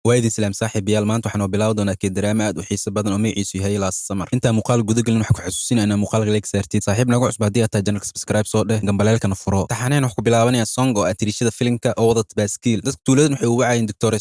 waydin salaam saaxiibayaal maanta waxaanu bilaawi doonaa daraama aad u xiiso badan oo magaciisu yahay Last Summer. inta muuqaal gudagelin wax ku xasuusinayna muuqaalka like saartid saaxiib nagu cusub haddii aad tahay channelka subscribe soo dheh gambaleelkana furo. taxaneen wax ku bilaabanaya song oo atirishada filimka oo wada baaskiil. dadka tuuladan waxay u wacayeen Dr.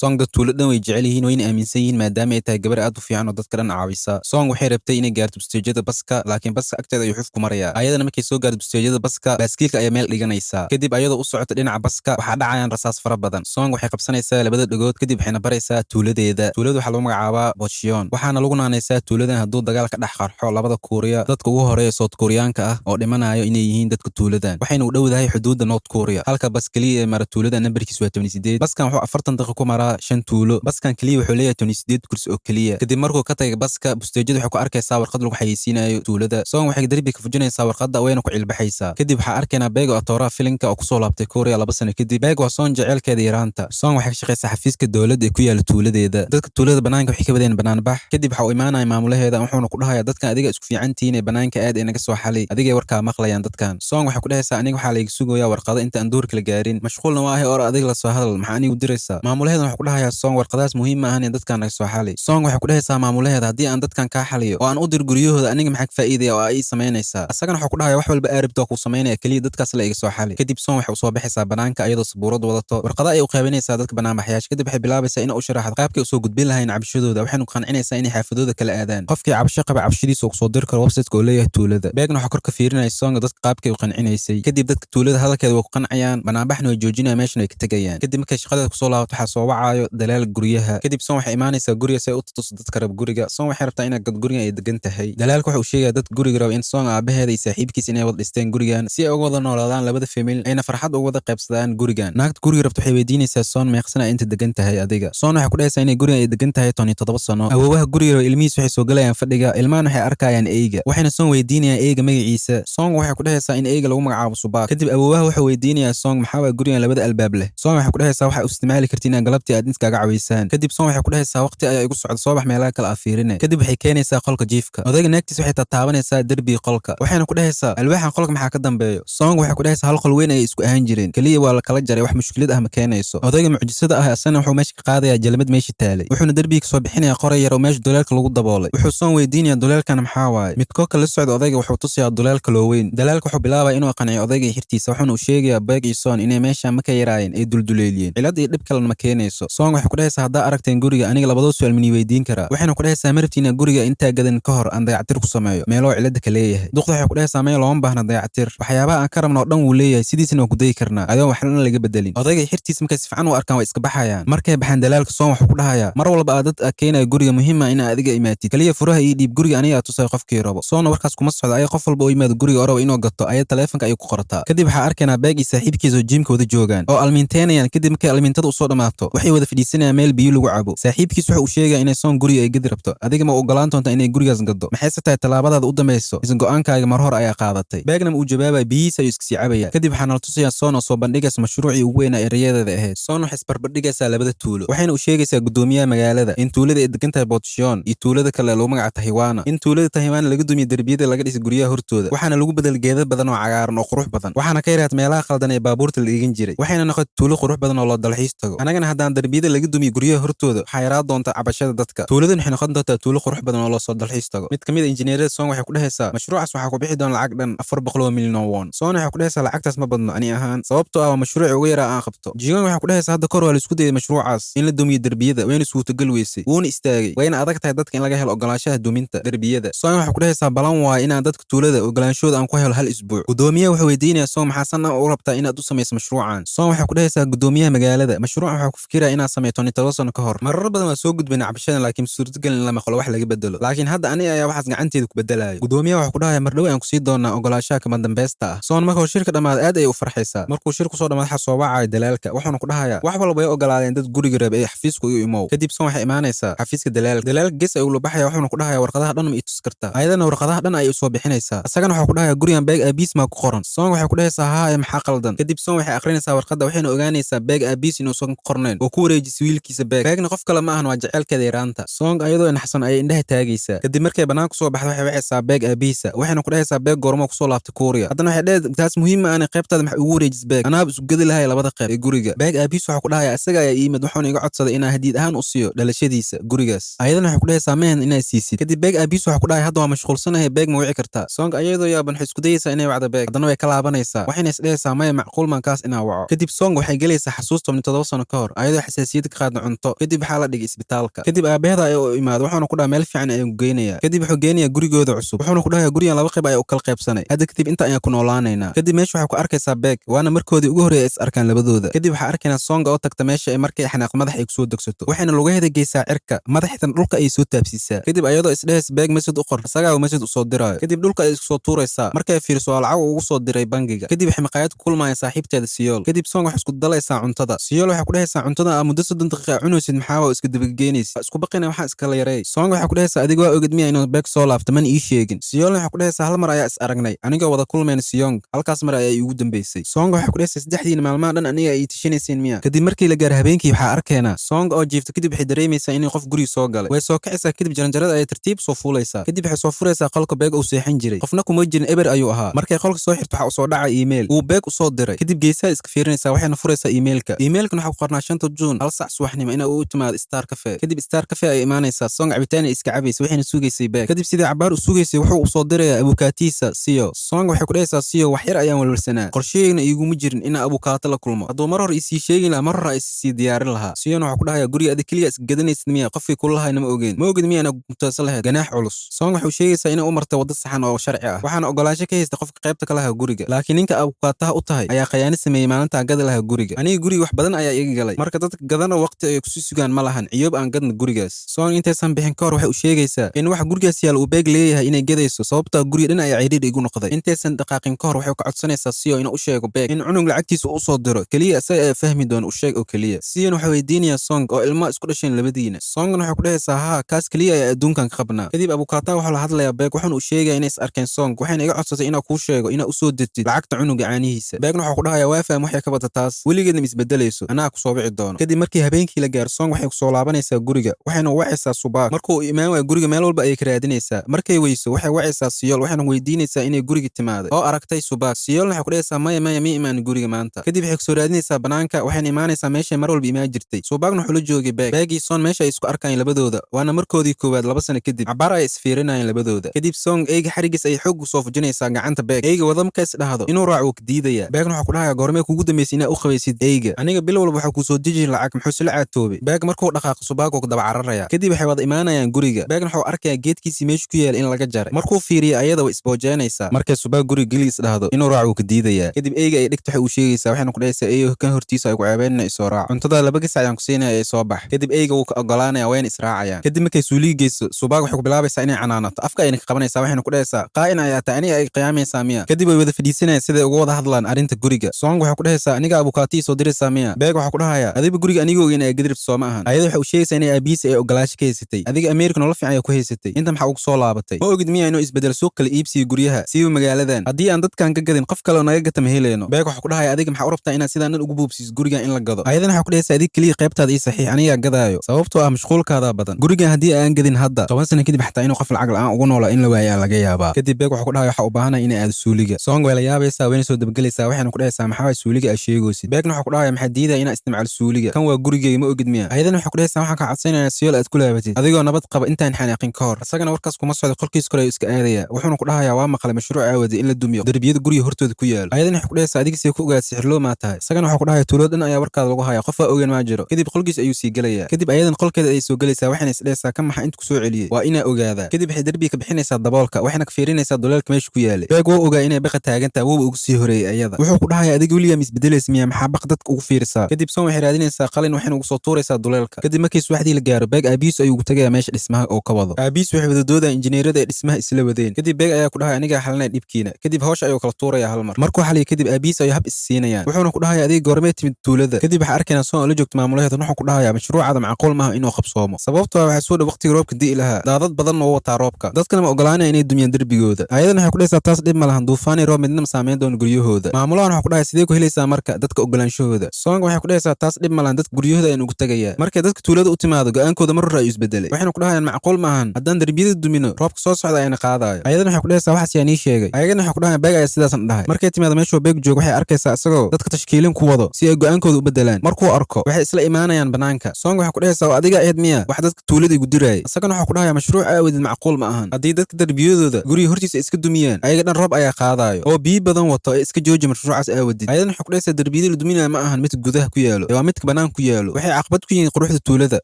Song dad tuuladan way jecel yihiin wayna aaminsan yihiin maadaama ay tahay gabar aad u fiican oo dadka dhan caawisa. Song waxay rabtay inay gaarto steejada baska laakiin baska agteeda ayuu xuf ku maraya. ayadana markay soo gaarto steejada baska baaskiilka ayaa meel dhiganaysa. kadib ayadoo u socota dhinaca baska waxaa dhacayaan rasaas fara badan. Song waxay qabsanaysaa labada dhagood kadib waxayna baraysaa tuulada waxaa lagu magacaabaa Bocheon waxaana lagu naanaysaa tuuladan hadduu dagaal ka dhex qarxo labada Kuuriya dadka ugu horeeya South Koreaanka ah oo dhimanayo inay yihiin dadka tuuladan waxayna u dhowdahay xuduudda North Korea halka bas kaliya ee mara tuulada nambarkiisu waa 18 baskan wuxuu 40 daqiiqo ku maraa 5 tuulo baskan kaliya wuxuu leeyahay 18 kursi oo kaliya kadib markuu ka tagay baska busteejada waxay ku arkaysaa warqad lagu xayeysiinayo tuulada Song waxay darbi ka fujinaysaa warqadda wayna ku cilbaxaysaa kadib waxaa arkaynaa Baek oo tooraa filimka oo kusoo laabtay Korea 2 sano kadib Baek waa Song jecelkeeda yaraanta Song waxay ka shaqaysaa xafiiska dawladda ee ku yaala tuuladeeda dadka tuulada banaanka waxay ka wadeen banaan bax kadib waxa uu imaanay maamulaheeda wuxuuna ku dhahayaa dadkan adiga isku fiicantiin ee banaanka aad inaga soo xalay adiga warka maqlayaan dadkan Song waxay ku dhahaysaa aniga waxa la iga sugayaa warqado inta aan duurka la gaarin mashquulna waa ahay oo adiga la soo hadal maxaa anigu diraysaa maamulaheeda waxa ku dhahayaa Song warqadaas muhiim ma ahan in dadkan naga soo xalay Song waxay ku dhahaysaa maamulaheeda haddii aan dadkan ka xaliyo oo aan u dir guryahooda aniga maxaa ka faa'iidaya oo ay sameynaysaa asagana waxa ku dhahayaa wax walba aaribto ku sameynaya kaliya dadkaas la iga soo xalay kadib Song waxay u soo baxaysaa banaanka ayadoo sabuurad wadato warqada ay u qaabanaysaa dadka banaan baxyaasha kadib waxay bilaabaysaa in uu sharaxdo qaabkay u soo gudbin lahayn cabashadooda waxaynu qancinaysaa inay xaafadooda kala aadaan qofkii cabasho qaba cabashadiisa uu soo dir karo website-ka oo leeyahay tuulada Baekna waxa kor ka fiirinaya Song dadka qaabkay u qancinaysay kadib dadka tuulada hadalkeeda way ku qancayaan banaanbaxna way joojinayaan meeshana way ka tagayaan kadib markay shaqadeeda ku soo laabato waxaa soo wacayo dalaal guryaha kadib Song waxay imaanaysaa guriga si ay u tuso dadka rab guriga Song waxay rabtaa inay gad guriga ay degan tahay dalaalka waxa uu sheegayaa dadka guriga raba in Song aabaheeda iyo saaxiibkiisa inay wada dhisteen gurigan si ay uga wada noolaadaan labada family ayna farxad uga wada qaybsadaan gurigan naagta guriga rabta waxay weydiinaysaa Song meeqsana inta degan tahay adiga Song waxay ku dhahaysaa inay guriga ay degan tahay 17 sano awoowaha guriga ilmihiisa waxay soo galayaan fadhiga ilmahan waxay arkayaan eeyga waxayna Song weydiinayaan eeyga magaciisa Song waxay ku dhahaysaa in eeyga lagu magacaabo Subaak kadib awoowaha waxa weydiinayaa Song maxaa waa gurigan labada albaab leh Song waxay ku dhahaysaa waxa u isticmaali kartiin in galabtii aad inta kaga caweysaan kadib Song waxay ku dhahaysaa waqti ayaa igu socda soo bax meelaha kala afiirine kadib waxay keenaysaa qolka jiifka odayga naagtiisa waxay taabanaysaa darbiga qolka waxayna ku dhahaysaa alwaaxan qolka maxaa ka dambeeyo Song waxay ku dhahaysaa hal qol weyn ay isku ahaan jireen kaliya waa la kala jaray wax mushkilad ah ma keenayso odayga mucjisada ah asana wuxuu meesha ka qaadayaa jalmad meesha taalay wuxuuna darbiga ka soo bixinayaa qoray yar oo meesha duleelka lagu daboolay wuxuu Song weydiinayaa duleelkan maxaa waaye midkoo kala socda odayga wuxuu tusayaa duleelka loo weyn dalaalka wuxuu bilaabaa inuu qanciyo odayga xirtiisa wuxuuna u sheegayaa Baek iyo Song inay meesha ma ka yaraayeen ay dulduleeliyeen cilad iyo dhib kale ma keenayso Song waxay ku dhahaysaa haddaa aragteen guriga aniga labadoo su'aal mini weydiin karaa waxayna ku dhahaysaa marabtiina guriga intaa gadan ka hor aan dayactir ku sameeyo meelo cilada ka leeyahay duqda waxay ku dhahaysaa meel looma baahna dayactir waxyaabaha aan ka rabno oo dhan wuu leeyahay sidiisana waa ku dayi karnaa adoo waxna laga bedelin odayga xirtiisa markay si fiican u arkaan way iska baxayaan markay baxaan dalaalka Song wuxuu ku dhahayaa mar walba aad dad keenaya guriga muhiim ah in adiga imaatid kaliya furaha iyo dhiib guriga aniga tusay qofkii rabo Song warkaas kuma socdo ay qof walba oo yimaado guriga oo rabo inuu gato ay taleefanka ay ku qorataa kadib waxaa arkaynaa Baek iyo saaxiibkiisa oo jimka wada joogaan oo almiinteynayaan kadib markay almiintada u soo dhamaato waxay wada fadhiisanayaan meel biyo lagu cabo saaxiibkiisa waxa uu sheegaya inay Song guriga ay gadi rabto adiga ma ogolaan doontaa inay gurigaas gado maxay tahay talaabadaada u dambayso isan go'aankaaga mar hore ayaa qaadatay Baekna uu jawaabay biyihiisa ayuu iska sii cabaya kadib waxaa nala tusayaa Song oo soo bandhigaysa mashruucii ugu weynaa ee rayadeeda ahayd Song waxay isbarbardhigaysaa labada tuulo waxayna u sheegaysaa gudoomiyaha magaalada in tuulada ay degan tahay Bocheon iyo tuulada kale lagu magacaabo Tahiwana in tuulada Tahiwana laga dumiyo darbiyada laga dhisay guryaha hortooda waxaana lagu bedel geedo badan oo cagaaran oo qurux badan waxaana ka yaraad meelaha qaldan ee baabuurta la dhigan jiray waxayna noqotay tuulo qurux badan oo loo dalxiis tago anagana haddaan darbiyada laga dumiyo guryaha hortooda waxaa yaraan doonta cabashada dadka tuuladan waxay noqon doontaa tuulo qurux badan oo loo soo dalxiis tago mid kamid ah injineerada Song waxay ku dhahaysaa mashruucaas waxaa ku bixi doona lacag dhan 400 milyan oo won Song waxay ku dhahaysaa lacagtaas ma badno ani ahaan sababtoo ah mashruuci ugu yaraa aan qabto Jigon waxay ku dhahaysaa hadda kor waa la isku dayay mashruucaas in la dumiyo darbiyada wayna suurtagal weysay wuuna istaagay wayna adag tahay dadka in laga helo ogolaanshaha duminta darbiyada Song waxay ku dhahaysaa balan waa inaan dadka tuulada ogolaanshooda aan ku helo hal isbuuc gudoomiyaha wuxuu weydiinayaa Song maxaa san u rabtaa inaad u samayso mashruucan Song waxay ku dhahaysaa gudoomiyaha magaalada mashruucan waxaa ku fikiraya inaad sameeyo 17 sano ka hor marar badan waa soo gudbina cabashada laakiin suurtagal in la maqlo wax laga bedelo laakiin hadda aniga ayaa waxaas gacanteeda ku bedelayo gudoomiyaha waxa ku dhahayaa mar dhow aan ku sii doonaa ogolaanshaha kama dambaysta ah Song markuu shirka dhamaad aad ay u farxaysaa markuu shirku soo dhamaad waxa soo wacay dalaalka wuxuuna ku dhahayaa wax walba ay ogolaadeen dad guriga raba ay xafiisku u imow kadib Song waxay imaanaysaa xafiiska dalaalka gees ay u labaxaya wuxuuna ku dhahayaa warqadaha dhan ma i tus kartaa ayadana warqadaha dhan ay u soo bixinaysaa asagana waxa ku dhahayaa gurigan Baek Abis ma ku qoran Song waxay ku dhahaysaa haa maxaa qaldan kadib Song waxay akhrinaysaa warqada waxayna ogaanaysaa Baek Abis inuu soo qorneen oo ku wareejisay wiilkiisa Baekna qof kale ma ahan waa jecelkeeda yaraanta Song ayadoo naxsan ay indhaha taagaysaa kadib markay banaanka soo baxdo waxay wacaysaa Baek Abis waxayna ku dhahaysaa Baek goormo ku soo laabtay Korea haddana waxay dhahayd taas muhiim ah in qaybtaada maxay ugu wareejis Baek anaab isu gadi lahay labada qayb ee guriga Baek Abis waxa ku dhahayaa asaga ayaa iimid wuxuuna wuxuuna iga codsaday inaan hadiid ahaan u siiyo dhalashadiisa gurigaas. ayadana waxay ku dhahaysaa mehen inaa siisid. kadib beeg aabiis waxa ku dhahay hadda waa mashquulsanahay beeg ma wici kartaa. Song ayadoo yaaban waxay isku dayaysaa inay wacdo beeg, haddana way ka laabanaysaa waxayna isdhahaysaa maya macquul mankaas inaa waco. kadib Song waxay gelaysaa xasuus 17 sano ka hor ayadoo xasaasiyad ka qaadna cunto. kadib waxaa la dhigay isbitaalka. kadib aabaheeda ayaa u imaado wuxuuna ku dhahay meel fiican ayaan ku geynayaa. kadib wuxuu geynayaa gurigooda cusub wuxuuna ku dhahay gurigan laba qayb ayaa u kala qaybsanay, hadda kadib inta ayaan ku noolaanaynaa. kadib meesha waxay ku arkaysaa beeg, waana markoodii ugu horreeyay is arkaan labadooda. kadib waxaa arkaynaa Song oo tagta meesha ay markay xanaaq madax ay kusoo degsato, waxayna lugaheeda geysaa cirka, madaxitan dhulka ayay soo taabsiisaa. kadib ayadoo isdhehaysa beeg masjid u qor, isagaa masjid u soo diraayo. kadib dhulka ay isku soo tuuraysaa, markay fiiriso waa lacag ugu soo diray bangiga. kadib waxay maqaayad ku kulmayaan saaxiibteeda Siyool. kadib Song waxay isku dalaysaa cuntada. Siyool waxay ku dhahaysaa cuntada muddo 30 daqiiqo cunaysid maxaa waa iska dabageynaysa, isku baqina waxaa iskala yareey. Song waxay ku dhahaysaa adiga waa ogid miya inuu beeg soo laabto man ii sheegin. Siyoolna waxay ku dhahaysaa hal mar ayaa is aragnay anigoo wada kulmayna Siyong, halkaas mar ayaa iigu dambeysay. Song waxay ku dhahaysaa saddexdiina maalmaha dhan aniga ay tishanaysiin miya. kadib markii la gaaro habeenkii waxaa arkaynaa Song oo jiifta, kadib waxay dareemaysaa inay qof guriga soo galay. way soo kacaysaa, kadib jaranjarada ayay tartiib soo fuulaysaa. kadib waxay soo furaysaa qolka beeg uu seexan jiray, qofna kuma jirin, eber ayuu ahaa. markay qolka soo xirto waxaa usoo dhaca email uu beeg usoo diray. kadib geesaha iska fiirinaysaa waxayna furaysaa emailka. emailkan waxaa ku qornaa 5 Juun 1 sac subaxnimo inaa uu timaado Star Cafe. kadib Star Cafe ay imaanaysaa. Song cabitaan iska cabaysa waxayna sugaysay beeg. kadib sidii cabaar u sugaysay wuxuu u soo dirayaa abukaatiisa Siyo. Song waxay ku dhahaysaa Siyo wax yar ayaan walwalsanaa, qorsheeyna iguma jirin inaa abukaato la kulmo, hadduu mar hor isii sheegi lahaa mar hor ay isii diyaarin lahaa. Siyona waxaa ku dhahayaa guriga adig keliya iska gadanaysid miya, qofkii kula lahayna ma ogid miyaana mutaasa lahayd ganaax culus. Song waxay sheegaysaa inay u martay waddo saxan oo sharci ah, waxaana ogolaansho ka haysta qofka qaybta ka lahaa guriga. laakiin ninka abukaataha u tahay ayaa khiyaano sameeyey maalintaa gada lahaa guriga. aniga guriga wax badan ayaa iga galay, marka dadka gadana waqti ay kusii sugaan ma lahan, ciyoob aan gadna gurigaas. Song intaysan bixin ka hor waxay u sheegaysaa in wax gurigaas yaal uu beeg leeyahay inay gadayso, sababtaa guriga dhan ayaa ciriir igu noqday. intaysan dhaqaaqin ka hor waxay ka codsanaysaa Siyo inuu u sheego beeg in cunug lacagtiisa u soo diro keliya, isaga ayaa fahmi doona u sheeg oo keliya. Siyon waxay weydiinayaa Song oo ilmo isku dhasheen labadiina. Songna waxay ku dhahaysaa haa kaas keliya ayaa adduunkan ka qabnaa. kadib abukaataha waxaa la hadlayaa beeg, wuxuuna u sheegaya inay is arkeen Song, waxayna iga codsatay inaa kuu sheego inaa u soo dirtid lacagta cunuga caanihiisa. beegna waxaa ku dhahayaa waa faham waxay ka bata taas, weligeedna ma isbedelayso, anaa ku soo wici doono. kadib markii habeenkii la gaaro Song waxay ku soo laabanaysaa guriga, waxayna wacaysaa Subaak. markuu imaan waayo guriga meel walba ayay ka raadinaysaa. markay weyso waxay wacaysaa Siyool, waxayna weydiinaysaa inay guriga timaaday oo aragtay Subaak. Siyoolna waxay ku dhahaysaa maya ma imaan guriga maanta. kadib waxay kusoo raadinaysaa banaanka, waxayna imaanaysaa meeshay mar walba imaan jirtay. Subaakna wuxuu la joogay beegii Song meesha ay isku arkayeen labadooda, waana markoodii koowaad 2 sano kadib. cabaar ay isfiirinayeen labadooda. kadib Song eyga xarigiis ay xoog u soo fujinaysaa gacanta beeg. eyga wada marka is dhahdo inuu raaco ka diidaya. beegna waxaa ku dhahayaa goormee kugu dambeysay inaa u qabaysid eyga, aniga bil walba waxaa kuu soo deji lacag muxuu sila caatoobay. beeg markuu dhaqaaqo Subaak oo daba cararaya. kadib waxay wada imaanayaan guriga. beegna wuxuu arkayaa geedkiisii meesha ku yaala in laga jaray. markuu fiiriyo ayada way isboojeynaysaa. markay Subaak guriga geliis dhahdo inuu raaco ka diidaya. kadib eyga ay dhigto waxay u sheegaysaa, waxayna ku dhahaysaa eeyo kan hortiisa ay ku ceebeenna isoo raac, cuntada 2 gasac ayaan ku siinaya ay soo bax. kadib eyga wuu ka ogolaanaya wayna israacayaan. kadib markay suuliga geyso Subaak waxay ku bilaabaysaa inay canaanato, afka ayna ka qabanaysaa, waxayna ku dhahaysaa qaa'in ayaa taa aniga ay qiyaamaysaa miya. kadib way wada fadhiisanayaan siday uga wada hadlaan arrinta guriga. Song waxay ku dhahaysaa aniga abukaatii soo diraysaa miya. beeg waxaa ku dhahayaa adiba guriga aniga ogeyn ayaa gadiribta soo ma ahan. ayada waxay u sheegaysaa inay aabihiisa ay ogolaasho ka haysatay, adiga Ameerika nolol fiican ayaa ku haysatay, inta maxaa ugu soo laabatay, ma ogid miya inuu isbedel suuq kala iibsiyo guryaha siiba magaaladan, haddii aan dadkan ka gadin qof kale oo naga gata ma helayno. beeg waxaa ku dhahayaa adiga maxaa u rabtaa inaad sidaan dhan ugu buubsiis gurigan in la gado. ayadana waxay ku dhahaysaa adiga keliya qaybtaada ii saxiix, anigaa gadaayo, sababtoo ah mashquulkaada badan. gurigan haddii aan gadin hadda 10 sano kadib xataa inuu qof lacag la'aan ugu noolaa in la waayaa laga yaabaa. kadib beeg waxaa ku dhahayaa waxaa u baahanaya inay aado suuliga. Song way la yaabaysaa, wayna soo dabgelaysaa, waxayna ku dhahaysaa maxaa waay suuliga aad sheegaysid. beegna waxaa ku dhahayaa maxaa diidaya inaa isticmaal suuliga, kan waa gurigeyga ma ogid miya. ayadana waxay ku dhahaysaa waxaan ka codsanayaa Siyool aad ku laabatid adigoo nabad qaba intaan xanaaqin ka hor. isagana warkaas kuma socdo, qolkiis kale ayuu iska aadaya, wuxuuna ku dhahayaa waa maqlay mashruuc aawadi in la dumiyo darbiyada guriga hortooda ku yaalo. ayadana waxay ku dhahaysaa adiga see ku ogaad sixirloo maa tahay. isagana waxaa ku dhahayaa tuulo dhan ayaa warkaada lagu hayaa, qof waa ogaan maa jiro. kadib qolkiis ayuu sii gelayaa. kadib ayadan qolkeeda ayay soo gelaysaa, waxayna is dhahaysaa kan maxaa inta ku soo celiyey, waa inaa ogaadaa. kadib waxay darbiga ka bixinaysaa daboolka, waxayna ka fiirinaysaa duleelka meesha ku yaalay. beeg wuu ogaa inay baqa taagantaha, wuuba ugu sii horeeyay ayada. wuxuu ku dhahayaa adiga weligaa ma isbedelaysa miya, maxaa baq dadka ugu fiirisaa. kadib Song waxay raadinaysaa qalin, waxayna ugu soo tuuraysaa duleelka. kadib markii subaxdii la gaaro beeg aabihiis ayuu ugu tagayaa meesha dhismaha oo ka wado. aabihiis waxay wada doodaan injineerada ee dhismaha isla wadeen. kadib beeg ayaa ku dhahay anigaa xalinaya dhibkiina. kadib hawsha ayuu kala tuurayaa hal mar. markuu xaliyo kadib aabihiis ayuu hab is siinayaan, wuxuuna ku dhahayaa adiga goormee timid tuulada. kadib waxaa arkaynaa Song oo la joogto maamulaheeda, wuxuu ku dhahayaa mashruucaada macquul maaha inuu qabsoomo, sababtoo ah waxaa soo dhow waqtiga roobka di'i lahaa, daadad badan oo wataa roobka, dadkana ma ogolaanaya inay dumiyaan derbigooda. ayadana waxay ku dhahaysaa taas dhib ma lahan, duufaani roob midna ma saameyn doono guryahooda. maamulahan waxaa ku dhahay sidee ku helaysaa marka dadka ogolaanshahooda. Song waxay ku dhahaysaa taas dhib ma lahan, dadka guryahooda ayaan ugu tagayaa. markay dadka tuulada u timaado go'aankooda mar hore ayuu isbedelay, waxayna ku dhahayaan macquul maahan haddaan derbiyada dumino roobka soo socda ayna qaadayo. ayadana waxay ku dhahaysaa waxaas yaa nii sheegay. ayagana waxay ku dhahayaan beeg ayaa sidaasan dhahay. markay timaado meeshuu beeg joogo waxay arkaysaa isagoo dadka tashkiilin ku wado si ay go'aankooda u bedelaan. markuu arko waxay is isla imaanayaan banaanka. Song waxa ku dhahaysaa waa adiga eed miya wax dadka tuulada igu diray. Asagana waxa ku dhahayaa mashruuc aawadid macquul ma ahan. Haddii dadka darbiyadooda guriga hortiisa iska dumiyaan ayaga dhan roob ayaa qaadayo oo biyo badan wato ee iska jooji mashruucaas aawadid. Ayadan waxa ku dhahaysaa darbiyada la duminaya ma ahan mid gudaha ku yaalo waa midka banaan ku yaalo. Waxay caqabad ku yihiin quruxda tuulada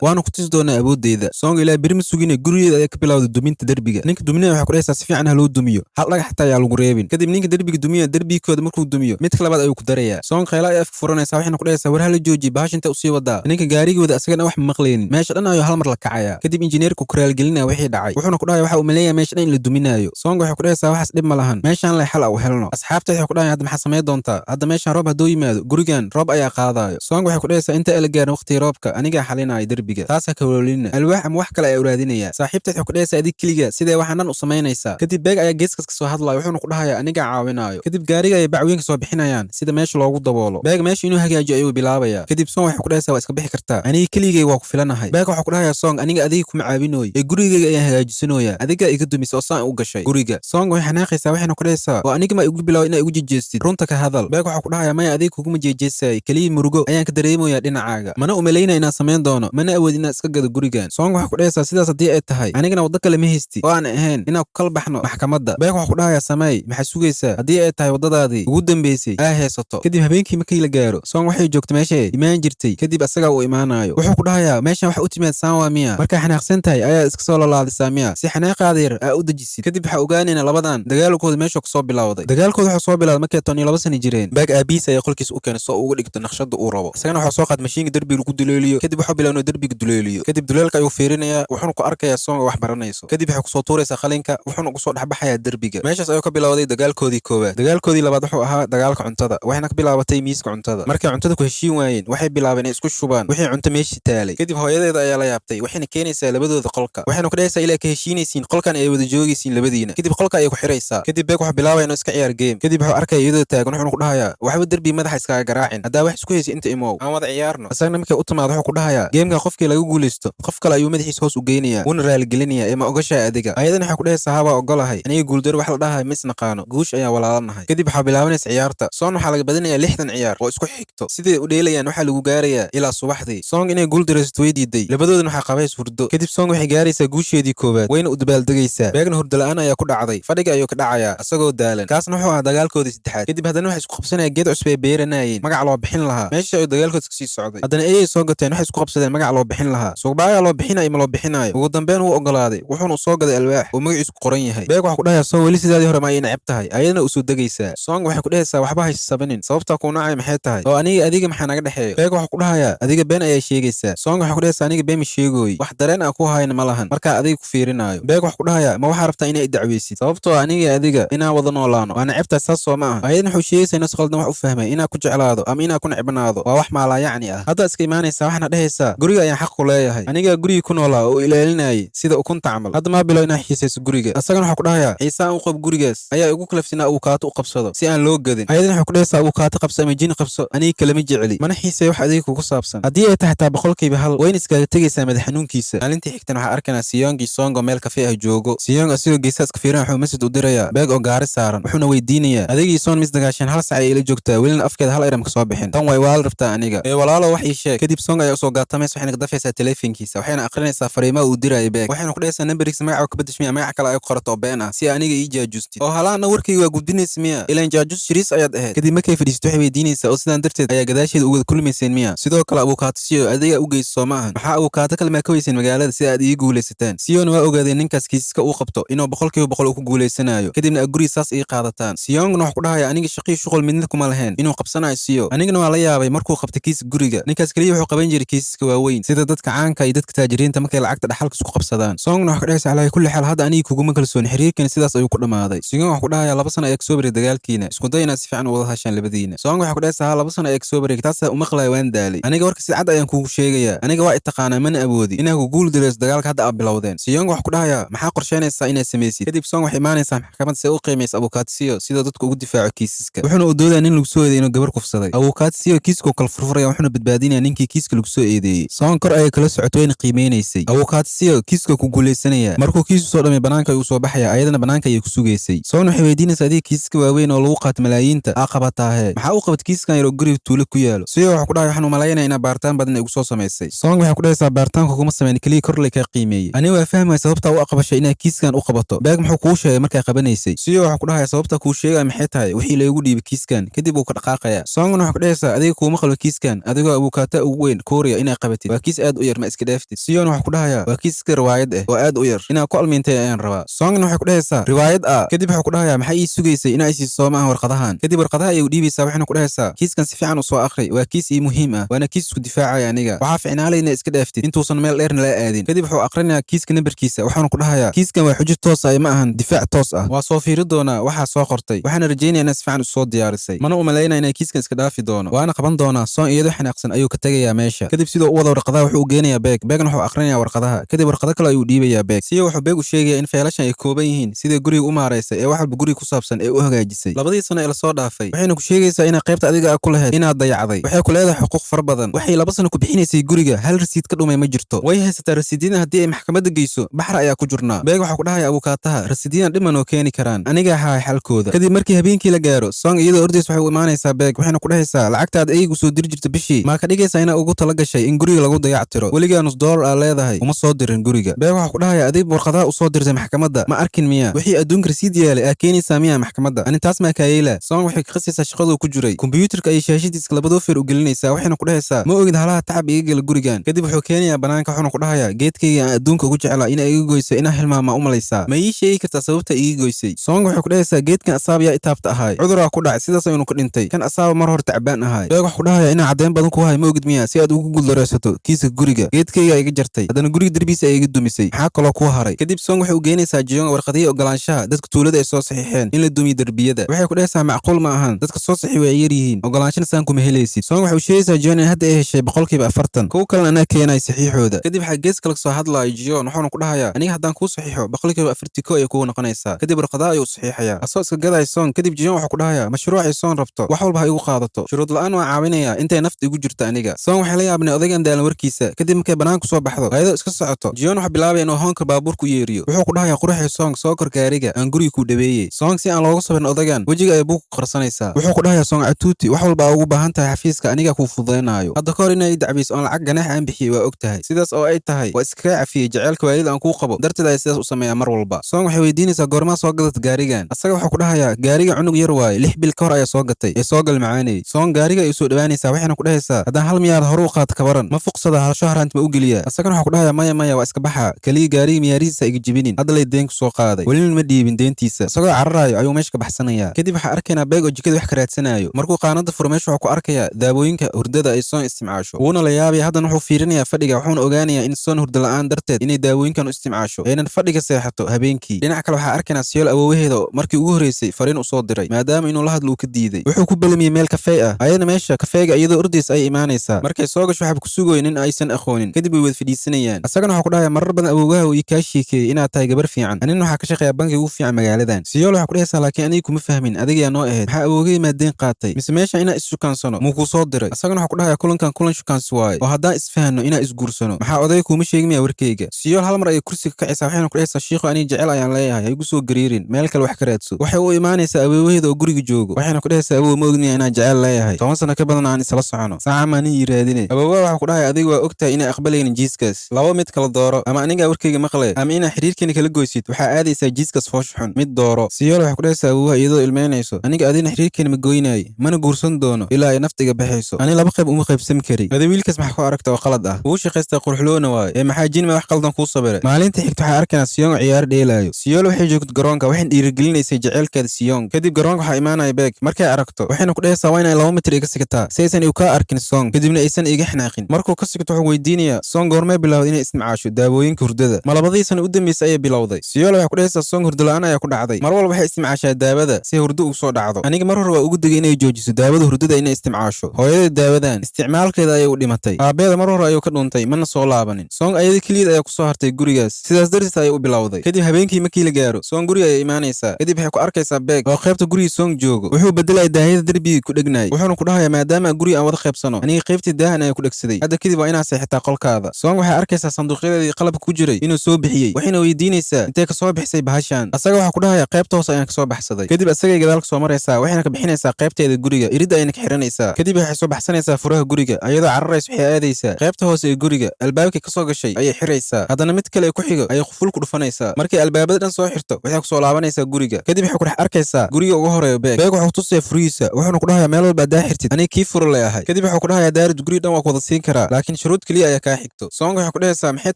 waana ku tusi doonaa awooddeeda. Song ilaa birma sugine gurigeeda ayaa ka bilowday duminta darbiga. Ninka duminaya waxa ku dhahaysaa si fiican ha loo dumiyo hal dhagax xataa ayaa lagu reebin. Kadib ninka darbiga dumiya darbigooda markuu dumiyo midka labaad ayuu ku darayaa. Song khayla ayaa afka furanaysaa waxayna ku dhahaysaa war hala jooji baashinta u sii wadaa. Ninka gaarigooda asagana wax maqlaynin meesha dhan ayuu hal mar la kacaya. Kadib injineerku ku raalgelinaya wixii dhacay wuxuuna ku dhahayaa waxa uu maleeyaa meesha dhan in la duminayo. Song waxay ku dhahaysaa waxaas dhib ma lahan meeshaan leh xal u helno. Asxaabta waxay ku dhahayaan hadda maxaa sameyn doontaa hadda meeshaan roob hadduu yimaado gurigan roob ayaa qaadayo. Song waxay ku dhahaysaa inta la gaarin waqtiga roobka anigaa xalinaya darbiga taasa ka walolina alwaax ama wax kale ayaa uraadinaya. Saaxiibta waxay ku dhahaysaa adig keliga sidee waxaan dhan u samaynaysaa. Kadib beeg ayaa geeskas ka soo hadlaya wuxuuna ku dhahayaa anigaa caawinayo. Kadib gaariga ay bacweyn ka soo bixinayaan sida meesha loogu daboolo. Beeg meesha inuu hagaajiyo ayuu bilaabaya. Kadib Song waxay ku dhahaysaa waa iska bixi kartaa aniga keligay waa ku filanahay. Beeg waxa ku dhahayaa Song aniga adiga kuma caawinooy ee gurigayga ayaan hagaajisanooya adiga iga dumis oo saan u gashay guriga. Song waxay xanaaqaysaa waxayna ku dhahaysaa waa aniga ma igu bilaaway inaa igu jejeestid runta ka hadal. Beeg waxa ku dhahayaa maya adiga kuguma jejeesay kaliya murugo ayaan ka dareemayaa dhinacaaga mana u malaynaya inaan samayn doono mana awood inaan iska gado gurigan. Song waxay ku dhahaysaa sidaas haddii ay tahay anigana waddo kale ma haysti oo aan ahayn inaan ku kala baxno maxkamadda. Beeg waxa ku dhahayaa sameey maxaa sugaysaa haddii ay tahay waddadaadii ugu dambeysay aa haysato. Kadib habeenkii markii la gaaro Song waxay joogtay meeshay imaan jirtay kadib asaga uu imaanayo wuxuu ku dhahayaa meeshan waxa u timaad saanwa miya markaa xanaaqsan tahay ayaa iska soo lalaadaysaa miya si xanaaqaada yar aa u dejisid. kadib waxaa ogaanayna labadan dagaalkooda meesha kasoo bilowday. dagaalkooda wuxuu soo bilowday markay 12 sano jireen. Beeg aabiis ayaa qolkiisa u keenay soo uga dhigto naqshada uu rabo. isagana wuxuu soo qaad mashiinka darbiga lagu duleeliyo kadib wuxuu bilaabay darbiga duleeliyo. kadib duleelka ayuu fiirinayaa wuxuuna ku arkayaa Song wax baranayso. kadib waxay kusoo tuuraysaa qalinka wuxuuna kusoo dhexbaxayaa darbiga. meeshaas ayuu ka bilowday dagaalkoodii koowaad. dagaalkoodii labaad wuxuu ahaa dagaalka cuntada waxayna ka bilaabatay miiska cuntada. markay cuntada ku heshiin waayeen waxay bilaabeen inay isku shubaan wixii cunto meeshii taalay. kadib hooyadeeda ayaa la yaabtay waxayna keenaysaa labadooda qolka waxayna ku dhahaysaa ilaa ka heshiinaysiin qolkan ay wada joogaysiin labadiina. kadib qolka ayay ku xiraysaa. kadib Beeg wuxuu bilaabaya inuu iska ciyaar game. kadib wuxuu arkaya iyadoo taagan wuxuuna ku dhahayaa waxba darbi madaxa iskaga garaacin haddaa wax isku haysa inta imow aan wada ciyaarno. asagna markay u timaado wuxuu ku dhahayaa geemka qofkii laga guulaysto qof kale ayuu madaxiisa hoos u geynayaa wuuna raaligelinayaa ee ma ogashahay adiga. ayadan waxay ku dhahaysaa habaa ogolahay aniga guuldaro wax la dhahayo ma isnaqaano guush ayaa walaalanahay. kadib waxaa bilaabanaysa ciyaarta. Song waxaa laga badinayaa 60 ciyaar oo isku xigto sidee u dheelayaan waxaa lagu gaarayaa ilaa subaxdii. Song inay guul daraysto way diiday labadoodana waxaa qabays hurdo. kadib Song waxay gaaraysaa guusheedii koowaad wayna u dabaaldegaysaa. Beegna hurdo la'aan ayaa ku dhacday fadhiga ayuu ka dhacayaa asagoo daalan. kaasna wuxuu ahaa dagaalkoodii saddexaad. kadib haddana waxay isku qabsanayaan geed cusub ay beeranayeen magac loo bixin lahaa. meesha ay dagaalkood kasii socday haddana ayay soo gateen waxay isku qabsadeen magac loo bixin lahaa. suuqbaaga loo bixinayo ma loo bixinayo. ugu dambeyn wuu ogolaaday wuxuuna soo gaday alwaax oo magaciisu ku qoran yahay. Beeg waxa ku dhahayaa Song weli sidaadii hore ma ay neceb tahay ayadana u soo degaysaa. Song waxay ku dhahaysaa waxba haysa sabanin sababta ku nacay maxay tahay oo adiga maxaa naga dhexeeyo. Beeg waxa ku dhahayaa adiga been ayaa sheegaysaa. Song waxay ku dhahaysaa aniga been ma sheegooy wax dareen ah ku hayna ma lahan markaa adiga ku fiirinayo. Beeg waxa ku dhahayaa ma waxaa rabtaa inay dacweysid sababtoo aniga adiga inaan wada noolaano waa necebtaa saas soo ma aha. ayadan wuxuu sheegaysaa inuu si qaldan wax u fahmay inaa ku jeclaado ama inaa ku necbanaado waa wax maalaa yacni ah. hadda iska imaanaysaa waxaana dhahaysaa guriga ayaan xaq ku leeyahay aniga guriga ku noolaa oo ilaalinayay sida ukunta camal hadda maa bilow inaa xiisayso guriga. asagana waxaa ku dhahayaa xiisaan u qab gurigaas ayaa igu kalafsinaa abukaato u qabsado si aan loo gadin. ayadan waxay ku dhahaysaa abukaato qabso ama jin qabso aniga kalama jeceli mana xiisay wax adiga kugu saabsan haddii ay tahay taa boqolkiiba hal wayna iskaga tegaysaa madax xanuunkiisa. maalintii xigtan waxaa arkanaa Siyong iyo Song oo meel kafe ah joogo. Siyong asigoo geesaha iska fiiran wuxuu masjid u dirayaa Beeg oo gaari saaran wuxuuna weydiinayaa adigii Song mis dagaasheen hal sac ay ila joogtaa welina afkeeda hal iram ka soo bixin tan way walaal rabtaa aniga ee walaalo wax ii sheeg. kadib Song ayaa usoo gaatamaysa waxayna ka dafaysaa teleefankiisa waxayna aqrinaysaa fariimaha uu diraayo Beeg waxayna ku dhahaysaa nambarkiisa magaca ka badashmiya magaca kale ay ku qorato oo been ah si aniga ii jaajustid oo halaana warkayga waa gudbinaysa miya ilaan jaajus shiriis ayaad ahayd. kadib markay fadhiisto waxay weydiinaysaa oo sidaan darteed ayaa gadaasheeda uga kulmayseen miya sidoo kale abukaato Siyo adiga u geyso soo ma ahan maxaa abukaato kale maa ka weyseen magaalada si aad ii guulaysataan. Siyona waa ogaadeen ninkaas kiisaska uu qabto inuu boqolkiiba boqol uu ku guulaysanayo kadibna guri saas ii qaadataan. Siyongna wax ku dhahayaa aniga shaqii shuqul midna kuma lahayn inuu qabsanayo Siyo anigana waa la yaabay markuu qabtay kiis guriga. ninkaas kaliya wuxuu qaban jiray kiisaska waaweyn sida dadka caanka iyo dadka taajiriinta markay lacagta dhaxalka isku qabsadaan. Songna wax ku dhahaysaa calaa kulli xaal hadda aniga kuguma kalsoon xiriirkan sidaas ayuu ku dhamaaday. Siyong wax ku dhahayaa 2 sano ayaa kasoo baray dagaalkiina isku day inaad si fiican u wada hashaan labadiina. Song wax ku dhahaysaa 2 sano ayaa kasoo baray taas u maqlay waan daalay aniga warka si cad ayaan kuugu sheegayaa aniga waa itaqaanaa mana awoodi inaa ku guul dareyso dagaalka hadda aad bilowdeen. Siyong wax ku dhahayaa maxaa qorsheynaysaa inaad samaysid. kadib Song wax imaanaysaa maxkamad si u qiimayso abukaato Siyo sida dadku ugu difaaco kiisaska wuxuuna u doodaa nin lagu soo eedeeyay inuu gabar kufsaday. abukaato Siyo kiiska kala furfuraya wuxuuna badbaadinayaa ninkii kiiska lagu soo eedeeyay. Song kor ayay kala socotay in qiimeynaysay abukaato Siyo kiiska ku guuleysanaya markuu kiisu soo dhamay banaanka ayuu soo baxaya ayadana banaanka ayay ku sugaysay. Song waxay weydiinaysaa adiga kiiska waaweyn oo lagu qaato malaayiinta aa qabataahe maxaa u qabat kiiskan yar oo guriga tuulo ku yaalo. Siyo wax ku dhahay waxaan u malaynaya malaynaya inaa baaritaan badan ay ugu soo samaysay. Song waxay ku dhahaysaa baaritaanka kuma samayn kaliya kor lay ka qiimeeyey. Aniga waa fahmay sababta u aqbashay inaa kiiskan u qabato. Beeg muxuu kuu sheegay markay qabanaysay. Siyo waxa ku dhahay sababta kuu sheegay maxay tahay wixii lagu dhiibay kiiskan kadib uu ka dhaqaaqaya. Song waxa ku dhahaysaa adiga kuma qalo kiiskan adigoo abukaata ugu weyn Korea inay qabatid. Waa kiis aad u yar ma iska dhaaftid. Siyo waxa ku dhahaya waa kiis riwaayad ah oo aad u yar inaa ku almiintay ayaan rabaa. Song waxa ku dhahaysaa riwaayad kadib waxa ku dhahaya maxay ii sugaysay inaa isi Soomaa warqadahan. Kadib warqadaha ay u dhiibaysaa waxayna ku dhahaysaa kiiskan si fiican u soo akhri waa kiis muhiim ah waana kiis isku difaacaya aniga. Waxa fiicnaalayna iska dhaaftid intuusan meel dheerna la aadin. Kadib wuxuu aqrinayaa kiiska nambarkiisa waxaanu ku dhahayaa kiiskan waa xujo toos ah ma ahan difaac toos ah. Waa soo fiiri doonaa waxa soo qortay. Waxaana rajaynayaa inay si fiican u soo diyaarisay. Mana u malaynaa inay kiiskan iska dhaafi doono. Waana qaban doonaa Song iyadoo xanaaqsan ayuu ka tagayaa meesha. Kadib sidoo u wada warqadaha wuxuu u geenayaa Beeg. Beegna wuxuu aqrinayaa warqadaha. Kadib warqado kale ayuu dhiibayaa Beeg. Siyo wuxuu Beeg u sheegayaa in faylashan ay kooban yihiin sida guriga u maareysay ee wax walba guriga ku saabsan ee u hagaajisay. Labadii sano ee la soo dhaafay waxayna ku sheegaysaa inay qaybta adiga ku lahayd inaad dayacday. Waxay ku leedahay xuquuq far badan. Waxay 2 sano ku bixinaysay guriga hal rasiid ka dhumay ma jirto. Way haysataa rasiidina haddii ay maxkamadda geyso baxra ayaa ku jirnaa. Beeg waxa ku dhahay abukaataha rasiidina dhiman oo keeni karaan aniga ahaa xalkooda. Kadib markii habeenkii la gaaro Song iyadoo ordays waxay u imaanaysaa Beeg waxayna ku dhahaysaa lacagtaad ayagu soo diri jirta bishii ma ka dhigaysaa inaa ugu tala gashay in guriga lagu dayactiro weligaa $1 aa leedahay uma soo dirin guriga. Beeg waxa ku dhahaya adiib warqadaha u soo dirtay maxkamadda ma arkin miya wixii adduunka rasiid yeelay aa keenaysaa miya maxkamadda ani taas ma kaayela. Song waxay ka qasaysaa shaqaduu ku jiray kombiyuutarka ay shaashadiisa labadoo feer u gelinaysaa waxayna ku dhahaysaa ma ogid halaha tacab iga gala gurigan. Kadib wuxuu keenayaa banaanka wuxuuna ku dhahayaa geedkayga aan adduunka ugu jeclaa inaa iga goyso inaa hilmaama u malaysaa ma ii sheegi kartaa sababta iga goysay. Song waxay ku dhahaysaa geedkan asaab yaa itaabta ahaay cuduraa ku dhacay sidaas ayuunu ka dhintay kan asaaba mar hore tacbaan ahaay. Beeg wax ku dhahaya inaa caddeyn badan ku haay ma ogid miya si aad ugu guuldareysato kiiska guriga geedkayga iga jartay haddana guriga darbiisa ay iga dumisay maxaa kaloo kuu haray. Kadib Song waxay u geenaysaa Jiyong warqadihii ogolaanshaha dadka tuulada ay soo saxiixeen in la dumiyo darbiyada. Waxay ku dhahaysaa macquul ma ahan dadka soo saxi way yar yihiin ogolaanshana saan kuma helaysid. Song waxay u sheegaysaa Jiyong in hadda ay heshay 40% kuwa kalena anaa keenay saxiixooda. Kadib waxa gees kale soo hadlaya Jiyong wuxuuna ku dhahayaa aniga haddaan kuu saxiixo 40% ay kugu noqonaysaa. Kadib warqadaha ayuu saxiixayaa asoo iska gaday Song. Kadib Jiyong wuxuu ku dhahayaa mashruucii Song rabto wax walba ha igu qaadato shuruud la'aan waa caawinayaa intay nafta igu jirta aniga. Song waxay la yaabnay odaygan daalan warkiisa. Kadib markay banaanka soo baxdo ayadoo iska socoto Jiyong wuxuu bilaabay inuu hoonka baabuurku yeeriyo wuxuu ku dhahayaa quruxii Song soo kor gaariga aan guriga ku dhaweeyay. Song si aan looga sabarin odaygan wajiga ay buuq qarsanaysaa wuxuu ku dhahayaa Song atuuti wax walba ugu baahan tahay xafiiska aniga ku fududeynayo hadda ka hor inay dacbiis on lacag ganax aan bixiyay waa og tahay sidaas oo ay tahay waa iska cafiyay jaceelka waalida aan ku qabo darteed ay sidaas u sameeyaa mar walba. Song waxay weydiinaysaa goorma soo gadat gaarigan asaga wuxuu ku dhahayaa gaariga cunug yar waaye 6 bil ka hor ayaa soo gatay ee soo gal macaanay. Song gaariga ay soo dhawaanaysaa waxayna ku dhahaysaa haddaan 1 miyaar hor u qaad ka baran ma fuqsada hal shahraant ma u geliya. Asagana wuxuu ku dhahayaa maya waa iska baxa kaliya gaariga miyaarihiisa iga jibinin hadda lay deen ku soo qaaday welina ma dhiibin deentiisa. Asagoo cararayo ayuu meesha ka baxsanayaa. Kadib waxaa arkaynaa Beeg oo jikada wax ka raadsanayo markuu qaanada furo meesha wuxuu ku arkayaa daawooyinka hurdada ay Song isticmaasho wuuna la yaabaya haddana wuxuu fiirinayaa fadhiga wuxuuna ogaanayaa in Song hurda la'aan darteed inay daawooyinkan u isticmaasho aynan fadhiga seexato habeenkii. Dhinaca kale waxaa arkaynaa Siyool awoowaheeda markii ugu horeysay fariin u soo diray maadaama inuu la hadlo uu ka diiday wuxuu ku balamiyay meel kafee ah ayadana meesha kafeega iyadoo ordays ay imaanaysaa markay soo gasho waxba ku sugoyn in aysan aqoonin kadib way wada fadhiisanayaan. Asagana wuxuu ku dhahayaa marar badan awoowaha uu kaa sheekeeyay inaad tahay gabar fiican anina waxaa ka shaqeeyaa bankiga ugu fiican magaaladan. Siyool waxaa ku dhahaysaa laakiin aniga kuma fahmin adiga noo ahayd maxaa awoogay maadeen qaatay mise meesha inaa is-shukaansano muu kuu soo diray. Asagana wuxuu ku dhahayaa kulankan kulan shukaansi waaye oo haddaan isfahno inaa isguursano maxaa odayga kuuma sheegi miyaa warkayga. Siyool hal mar ayay kursiga ka kacaysaa waxayna ku dhahaysaa shiikhu aniga jecel ayaan leeyahay ha igu soo gariirin meel kale wax ka raadso. Waxay u imaanaysaa awoowaheeda oo guriga joogo waxayna ku dhahaysaa awoow ma ogniya inaan jecel leeyahay 10 sano ka badan aan isla socono saaca maanin yiraadine. Awoowaha waxaa ku dhahayaa adiga waa ogtahay inaa aqbalaynin jiiskaas laba mid kala dooro ama aniga warkayga maqlay ama inaa xiriirkeena kala goysid waxaa aadaysaa jiiskaas foosh xun mid dooro. Siyool waxay ku dhahaysaa awoowaha iyadoo ilmeynayso aniga adina xiriirkeena ma goynaay mana guursan doono ilaa ay naftiga baxayso ani laba qayb uma qaybsan kari ada wiilkaas maxaa ku aragta oo qalad ah wuu shaqaystaa qurxloona waaye ee maxaa jinma wax qaldan kuu sabiray. Maalinta xigta waxaa arkaynaa Siyong ciyaar dheelaayo. Siyool waxay joogto garoonka waxayna dhiirigelinaysay jaceelkeeda Siyong. Kadib garoonka waxaa imaanaya Beeg markay aragto waxayna ku dhahaysaa waa inay 2 mitir iga sigtaa si aysan igu ka arkin Song kadibna aysan iga xanaaqin. Markuu ka sigto wuxuu weydiinayaa Song goormay bilowday inay isticmaasho daawooyinka hurdada ma labadii sano u dambeysay ayay bilowday. Siyool waxay ku dhahaysaa Song hurdo la'aan ayaa ku dhacday mar walba waxay isticmaashaa daawada si hurdo ugu soo dhacdo aniga mar hore waa ugu degay inay joojiso daawada hurdada inay isticmaasho hooyada daawadan isticmaalkeeda ayay u dhimatay aabeeda mar hore ayuu ka dhuntay mana soo laabanin. Song ayada keliyeed ayaa ku soo hartay gurigaas sidaas darteed ayay u bilowday. Kadib habeenkii markii la gaaro Song guriga ayay imaanaysaa kadib waxay ku arkaysaa Beeg oo qaybta guriga Song joogo wuxuu bedelay daahiyada darbiga ku dhagnay wuxuuna ku dhahayaa maadaama guriga aan wada qaybsano aniga qaybtii daahan ayaa ku dhagsaday hadda kadib waa inaa seexataa qolkaada. Song waxay arkaysaa sanduuqyadeedii qalabka ku jiray inuu soo bixiyey waxayna weydiinaysaa intee ka soo bixisay bahashan. Asaga waxaa ku dhahayaa qaybta hoose ayaan ka soo baxsaday kadib asagay gadaal ka soo maraysaa waxayna ka bixinaysaa qaybteeda guriga iridda ayna ka xiranaysaa kadib waxay soo baxsanaysaa furaha guriga ayadoo cararaysa waxay aadaysaa qaybta hoose ee guriga albaabkii kasoo gashay ayay xiraysaa haddana mid kale ku xigo ayay quful ku dhufanaysaa markay albaabada dhan soo xirto waxay ku soo laabanaysaa guriga kadib waxay ku dhex arkaysaa guriga ugu horeeyo beeg wuxuu tusaya furihiisa wuxuuna ku dhahayaa meel walba daa xirtid aniga kii furo leeyahay kadib wuxuu ku dhahayaa daarid guriga dhan waa ku wada siin karaa laakiin shuruud keliya ayaa kaa xigto Song waxay ku dhahaysaa maxay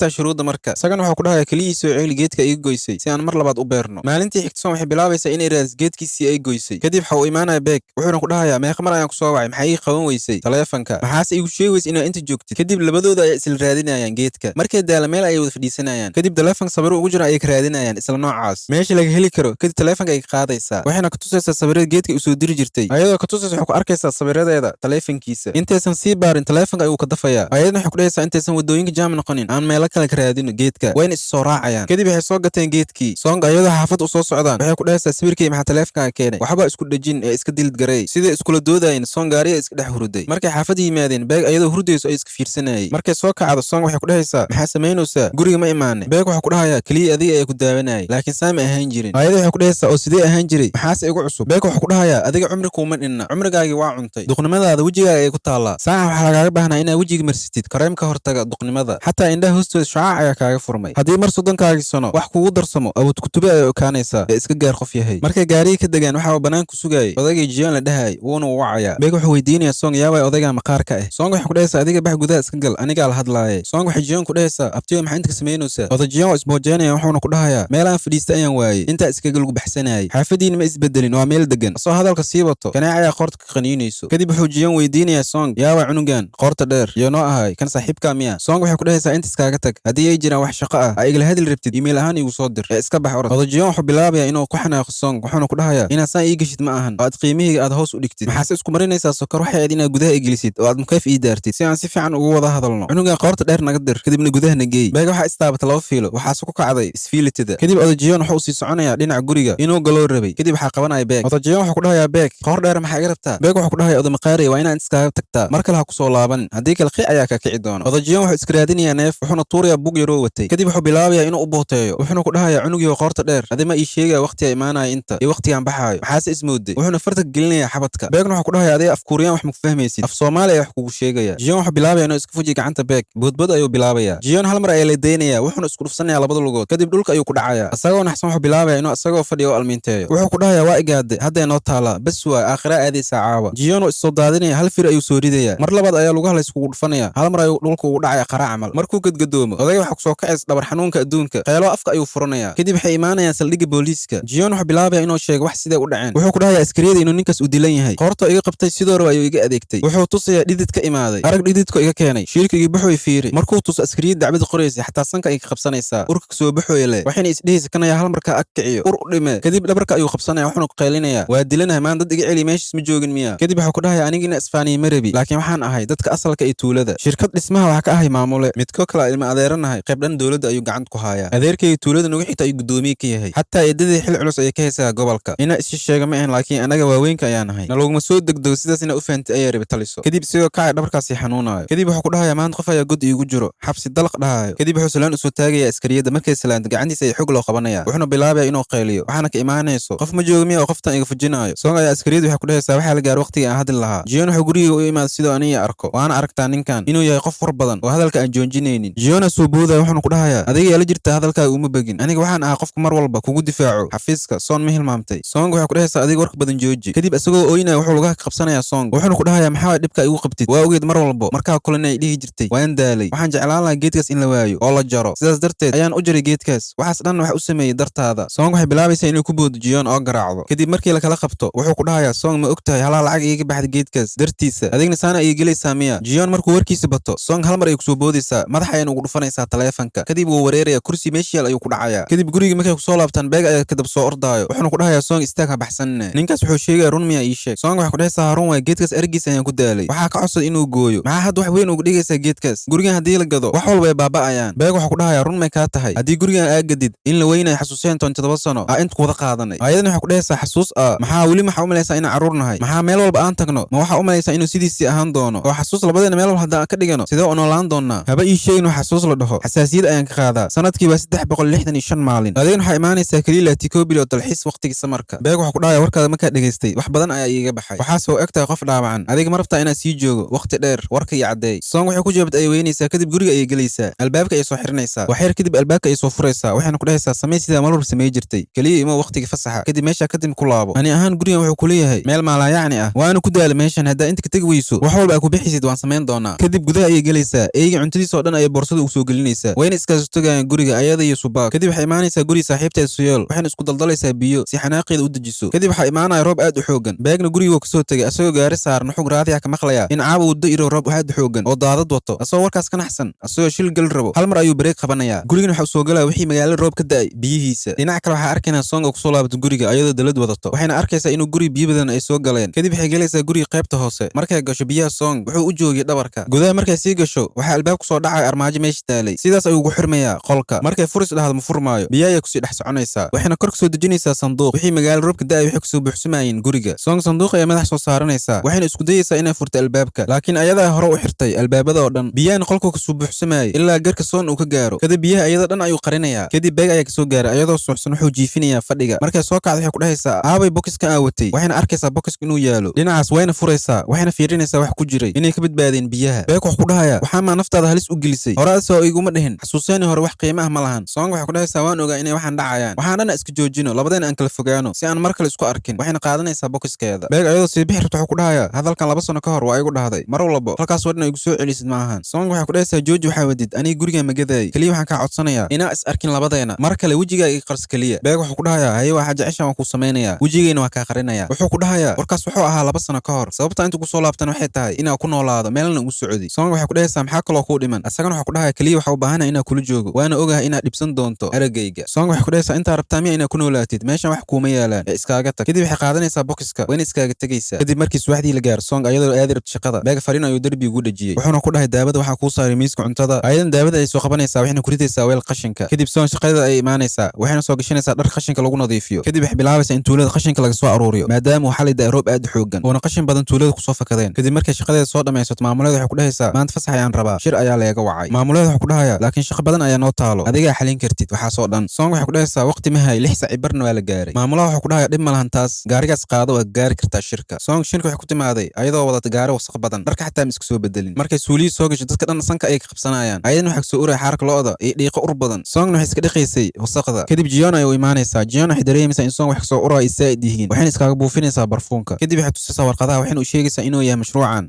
tahay shuruudda marka isagana wuxuu ku dhahayaa keliya soo ceeli geedka iga goysay si aan mar labaad u beerno maalintii xigta Song waxay bilaabaysaa inay raadis geedkiisii ay goysay kadib waxa uu imaanaya beeg wuxuuna ku dhahayaa meeqa mar ayaan ku soo wacay maxay ii qaban weysay taleefanka maxaase igu sheegaysay inaa inta joogtid kadib labadooda ay isla raadinayaan geedka markay daala meel ay wada fadhiisanayaan kadib taleefan sawiro ugu jira ay ka raadinayaan isla noocaas meesha laga heli karo kadib taleefanka ay qaadaysaa waxayna ka tusaysaa sawirada geedka u soo diri jirtay ayadoo ka tusaysa waxay ku arkaysaa sawiradeeda taleefankiisa intaysan sii baarin taleefanka ayuu ka dafayaa ayadana waxay ku dhahaysaa intaysan wadooyinka jaam noqonin aan meelo kale ka raadino geedka wayna is soo raacayaan kadib waxay soo gateen geedkii Song ayadoo xaafad u soo socdaan waxay ku dhahaysaa sawirkii maxaa taleefanka keenay waxba isku dhajin ee iska dilid garay sida iskula doodayeen Song gaariga iska dhex hurday markay xaafad yimaadeen beeg ayadoo hurdayso ay iska fiirsanayay markay soo kacdo Song waxay ku dhahaysaa maxaa sameynaysaa guriga ma imaanay beeg waxa ku dhahayaa kaliya adiga ay ku daawanayay laakiin saama ahaan jirin ayadoo waxay ku dhahaysaa oo sidee ahaan jiray maxaase igu cusub beeg waxa ku dhahayaa adiga cumri kuuma dhinna cumrigaagii waa cuntay duqnimadaada wejigaaga ay ku taallaa saaca waxaa lagaaga baahnaa inaad wejiga marsatid kareem ka hortaga duqnimada xataa indhaha hoostooda shacaac ayaa kaaga furmay haddii mar sodonkaagii sano wax kugu darsamo awood kutube ay okaanaysaa ee iska gaar qof yahay markay gaarigii ka degaan waxa uu banaanku sugayay odaygii jiyon la dhahayay wuuna u wacayaa beeg wuxuu weydiinayaa Song yaaway odayga maqaarka ah Song waxay ku dhahaysaa adiga bax gudaha iska gal anigaa la hadlaayay Song waxay jiyon ku dhahaysaa abtiyo maxaa inta ka samaynaysaa oday jiyon waa isboojeenaya wuxuuna ku dhahayaa meel aan fadhiista ayaan waayey intaa iskaga lagu baxsanayay xaafadiina ma isbedelin waa meel degan soo hadalka sii wato kanaaca ayaa qoorta ka qaniinayso kadib wuxuu jiyon weydiinayaa Song yaaway cunugan qoorta dheer iyo noo ahay kan saaxiibka miya Song waxay ku dhahaysaa inta iskaaga tag haddii ay jiraan wax shaqo ah ay igala hadli rabtid email ahaan igu soo dir ee iska bax orod oday jiyon wuxuu bilaabayaa inuu ku xanaaqo Song wuxuuna ku dhahayaa inaad saan ii geshid ma ahan oo aad qiimihayga aad hoos u dhigtid maxaase isku marinaysaa sokor waxay aad inaad gudaha igelisid oo aad mukayf ii daartid si aan si fiican ugu wada hadalno cunugan qoorta dheer naga dir kadibna gudaha na geey beeg waxaa istaabata laba fiilo waxaase ku kacday isfiilitida kadib oday jiyon wuxuu sii soconayaa dhinaca guriga inuu galoo rabay kadib waxaa qabanaya beeg oday jiyon wuxuu ku dhahayaa beeg qoor dheer maxaa iga rabtaa beeg wuxuu ku dhahayaa oday maqaariya waa inaad iskaaga tagtaa mar kale ha ku soo laabanin haddii kale qiic ayaa kaa kici doona oday jiyon wuxuu iska raadinayaa neef wuxuuna tuurayaa bug yaroo watay kadib wuxuu bilaabayaa inuu u booteeyo wuxuuna ku dhahayaa cunugii qoorta dheer adima ii sheegaya waqtiga imaanaya inta iyo waqtigaan baxaayo maxaase ismooday wuxuuna farta gelinayaa xabadka beegna wuxuu ku dhahayaa adiga af kuuriyaan wax maku fahmaysid af soomaali ayaa wax kugu sheegaya jiyon wuxuu bilaabaya inuu iska fujiyo gacanta beeg boodbood ayuu bilaabayaa jiyon hal mar ayaa la daynayaa wuxuuna isku dhufsanayaa labada lugood kadib dhulka ayuu ku dhacayaa asagoo naxsan wuxuu bilaabaya inuu asagoo fadhiya oo almiinteeyo wuxuu ku dhahayaa waa igaade hadday noo taalaa bas waa aakhira aadaysaa caawa jiyon uu issoo daadinaya hal fir ayuu soo ridayaa mar labaad ayaa lugaha layskugu dhufanaya hal mar ayuu dhulka ugu dhacaya qara camal markuu gadgadoomo odayga waxa kusoo kacays dhabar xanuunka adduunka qeelo afka ayuu furanayaa kadib waxay imaanayaan saldhigga booliiska jiyon wuxuu bilaabaya inuu sheego wax sidee u dhaceen wuxuu ku dhahayaa askariyada inuu ninkaas u dilan yahay qoorta iga qabtay sidoo raba ayuu iga adeegtay wuxuu tusayaa dhidid ka imaaday arag dhididko iga keenay shiilkigii baxoy fiiri markuu tuso askariyad dacbada qoraysay xataa sanka ay ka qabsanaysaa urka kasoo baxooya leh waxayna isdhehaysa kanaya hal markaa ag kiciyo ur u dhime kadib dhabarka ayuu qabsanaya wuxuuna ku qaylinayaa waa dilanahay maan dad iga celi meeshiis ma joogin miya kadib wuxuu ku dhahayaa anigina isfaaniya ma rabi laakiin waxaan ahay dadka asalka iyo tuulada shirkad dhismaha waxaa ka ahay maamule midkoo kale ilma adeeranahay qayb dhan dowladda ayuu gacanta ku haayaa adeerkayga tuulada nugu xigta ayuu guddoomiye ka yahay xataa eedadii xil culus ayay ka haysaa gobolka inaa isi sheega ma ahan laakiin anaga waaweynka ayaa nahay naloguma soo degdego sidaas inaa u fahantay ayaa rabi taliso kadib isigoo kacay dhabarkaasii xanuunaayo kadib wuxuu ku dhahayaa maanta qof ayaa god iigu jiro xabsi dalaq dhahaayo kadib wuxuu salaan usoo taagayaa askariyadda markay salaanta gacantiisa ay xog loo qabanaya wuxuuna bilaabaya inuu qayliyo waxaana ka imaanayso qof ma jooga miya oo qoftan iga fujinaayo Song ayaa askariyadda waxay ku dhahaysaa waxaa la gaar waqtiga aan hadli lahaa jiyon wuxuu guriga u imaada sidoo aniga arko waana aragtaa ninkan inuu yahay qof fur badan oo hadalka aan joojinaynin jiyona soo boodaya wuxuuna ku dhahayaa adiga yaa la jirta hadalkaaga uma begin aniga waxaan ahaa qofka mar walba kugu difaaco xafiiska Song ma hilmaamtay Song waxay ku dhahaysaa adiga warka badan jooji kadib isagoo ooynaya wuxuu lugaha ka qabsanayaa Song wuxuuna ku dhahayaa maxaa dhibka igu qabtid waa ogeed mar walba markaa kulan ay dhihi jirtay waan daalay waxaan jeclaan lahaa geedkaas in la waayo oo la jaro sidaas darteed ayaan u jaray geedkaas waxaas dhan wax u sameeyay dartaada Song waxay bilaabaysaa inuu ku boodo jiyon oo garaacdo kadib markii la kala qabto wuxuu ku dhahayaa Song ma ogtahay halaa lacag iiga baxda geedkaas dartiisa adigna saana iiga gelaysaa miya jiyon markuu warkiisa bato Song hal mar ay kusoo boodaysaa madax ayaan ugu dhufanaysaa taleefanka kadib wuu wareeraya kursi meeshiyaal ayuu ku dhacayaa kadib guriga markay kusoo laabtaan beeg ayaa kadab soo ordaayo wuxuuna ku dhahayaa Song istaag ha baxsanne ninkaas wuxuu sheegaya run miya ii sheeg Song waxay ku dhahaysaa run waay geedkaas arigiis ayaan ku daalay waxaa ka codsaday inuu gooyo maxaa hadda wax weyn uga dhigaysaa geedkaas gurigan haddii la gado wax walba ay baaba'ayaan beeg waxuu ku dhahayaa run may kaa tahay haddii gurigan aa gadid in la weynayo xasuuseen 17 sano aa inta ku wada qaadanay ayadana waxay ku dhahaysaa xasuus maxaa weli maxaa u malaysaa inaan carruur nahay maxaa meel walba aan tagno ma waxaa u malaysaa inuu sidiisii ahaan doono oo xasuus labadeena meel walba haddaan ka dhigano sidee u noolaan doonaa haba ii sheegin wax xasuus la dhaho xasaasiyad ayaan ka qaadaa sanadkii waa 365 maalin adigana waxaa imaanaysaa kaliya latikoobil oo dalxiis waqtigii samarka beeg waxuu ku dhahayaa warkaada markaa dhegaystay wax badan ayaa iiga baxay waxaase oo eg tahay qof dhaawacan adiga ma rabtaa inaad sii joogo waqti dheer warka iyo cadeey song waxay ku jawaabtay ay weynaysaa kadib guriga ayay gelaysaa albaabka ay soo xirinaysaa wax yar kadib albaabka ay soo furaysaa waxayna ku dhahaysaa samee sidaa mar walba samey jirtay kaliya ima waqtiga fasaxa kadib meesha kadib ku laabo ani ahaan gurigan wuxuu ku leeyahay meel maalayacni ah waana ku daala meeshan haddaa inta ka tegi weyso wax walba ku bixisid waan samayn doonaa kadib gudaha ayay gelaysaa eeyga cuntadiisa oo dhan ayay boorsada ugu soo gelinaysaa wayna iskaas tagayaan guriga ayada iyo subaag kadib waxay imaanaysaa guriga saaxiibteed Suyol waxayna isku daldalaysaa biyo si xanaaqeeda u dejiso kadib waxaa imaanaya roob aad u xoogan beegna guriga ka soo tagay asagoo gaari saaran xug raadiya ka maqlaya in caaba uu diro roob aad u xoogan oo daadad wato asagoo warkaas ka naxsan asagoo shil gal rabo hal mar ayuu bareeg qabanaya gurigan waxa soo galaa wixii magaalada roob ka da'ay biyihiisa dhinaca kale waxa arkaynaa Song oo ku soo laabato guriga ayadoo dalad wadato waxayna arkaysaa inuu guri biyo badan ay soo galeen kadib waxay galaysaa guriga qaybta hoose markay gasho biyaha Song wuxuu u joogay dhabarka gudaha markay sii gasho waxa albaab ku soo dhacay armaajo meesha taalay sidaas ayuu ugu xirmayaa qolka markay furis dhahdo ma furmaayo biyaha ku sii dhex soconaysaa waxayna kor ka soo dejinaysaa sanduuq wixii magaalada roob ka da'ay waxay ku soo buuxsamayeen guriga Song sanduuq ay madax soo saaranaysaa waxayna isku dayaysaa inay furto albaabka laakiin ayada hore u xirtay albaabada oo dhan biyaha qolka ku soo buuxsamayay ilaa garka Song uu ka gaaro kadib biyaha ayada dhan ayuu qarinayaa kadib beeg ayaa ka soo gaaray ayadoo suuxsan wuxuu jiifinayaa fadhiga markay soo kacdo waxay ku dhahaysaa aabay bokiska aawatay waxayna arkaysaa bokiska inuu yaalo dhinacaas wayna furaysaa waxayna fiirinaysaa wax ku jiray inay ka badbaadeen biyaha beeg wax ku dhahaya waxaa ma naftaada halis u gelisay horaas oo iguma dhihin xasuuseeni hore wax qiimo ah ma lahan Song waxay ku dhahaysaa waan ogaa inay waxaan dhacayaan waxaan dhan iska joojino labadeena aan kala fogaano si aan mar kale isku arkin waxayna qaadanaysaa bokiskeeda beeg ayadoo sii bixi rabto wuxuu ku dhahaya hadalkan 2 sano ka hor waa igu dhahday mar walba halkaas wadna igu soo celisid ma ahan Song waxay ku dhahaysaa jooji waxa wadid aniga guriga magaday kaliya waxaan ka codsanayaa inaa is arkin labadeena mar kale wajiga iga qars kaliya beeg wuxuu ku dhahayaa haye waxa jeceshan waan ku sameeynaya wajigeena waa ka qarinaya wuxuu ku dhahayaa warkaas wuxuu ahaa 2 sano ka hor sababta inta ku soo laabtan waxay tahay inaa ku noolaado meelna ugu socodi Song waxay ku dhahaysaa maxaa kale oo ku dhiman asagana wuxuu ku dhahayaa kaliya waxa u baahanaa inaa kula joogo waana ogahay inaa dhibsan doonto aragayga Song waxay ku dhahaysaa inta rabtaa miya inaa ku noolaatid meeshan wax kuuma yaalaan iskaaga tag kadib waxay qaadanaysaa bokiska wayna iskaaga tagaysaa kadib markii subaxdii la gaar Song ayadoo aadi rabto shaqada beeg fariin ayuu darbiga ugu dhajiyay wuxuuna ku dhahay daawada waxa ku saaray miiska cuntada ayadan daawada ay soo qabanaysaa waxayna ku ridaysaa weel qashinka kadib Song shaqada ay imaanaysaa waxayna soo gashanaysaa dhar qashinka lagu nadiifiyo kadib waxay bilaabaysaa in tuulada qashinka laga soo aruuriyo maadaama uu xalay roob aad u xoogan oo qashin badan tuulada ku soo fakadeen kadib markay shaqadeeda soo dhameysato maamuladeeda waxay ku dhahaysaa maanta fasax ayaan rabaa shir ayaa leega wacay maamuladeeda wuxuu ku dhahayaa laakiin shaqo badan ayaa noo taalo adiga xalin kartid waxa soo dhan Song waxay ku dhahaysaa waqti ma hay 6 saac barna waa la gaaray maamulaha wuxuu ku dhahayaa dhib ma lahan taas gaarigaas qaado waa gaari kartaa shirka Song shirka waxay ku timaaday ayadoo wadata gaari wasaq badan dharka xataa iska soo bedelin markay suuliyi soo gasho dadka dhan sanka ay ka qabsanayaan ayadan waxay soo uray xarka looda ee dhiiqo ur badan Song waxay iska dhaqaysay wasaqda kadib Jion ay u imaanaysaa Jion waxay dareemaysaa in Song wax soo uray isaad yihiin waxayna iskaga buufinaysaa barfuunka kadib waxay tusaysaa warqadaha waxayna u sheegaysaa inuu yahay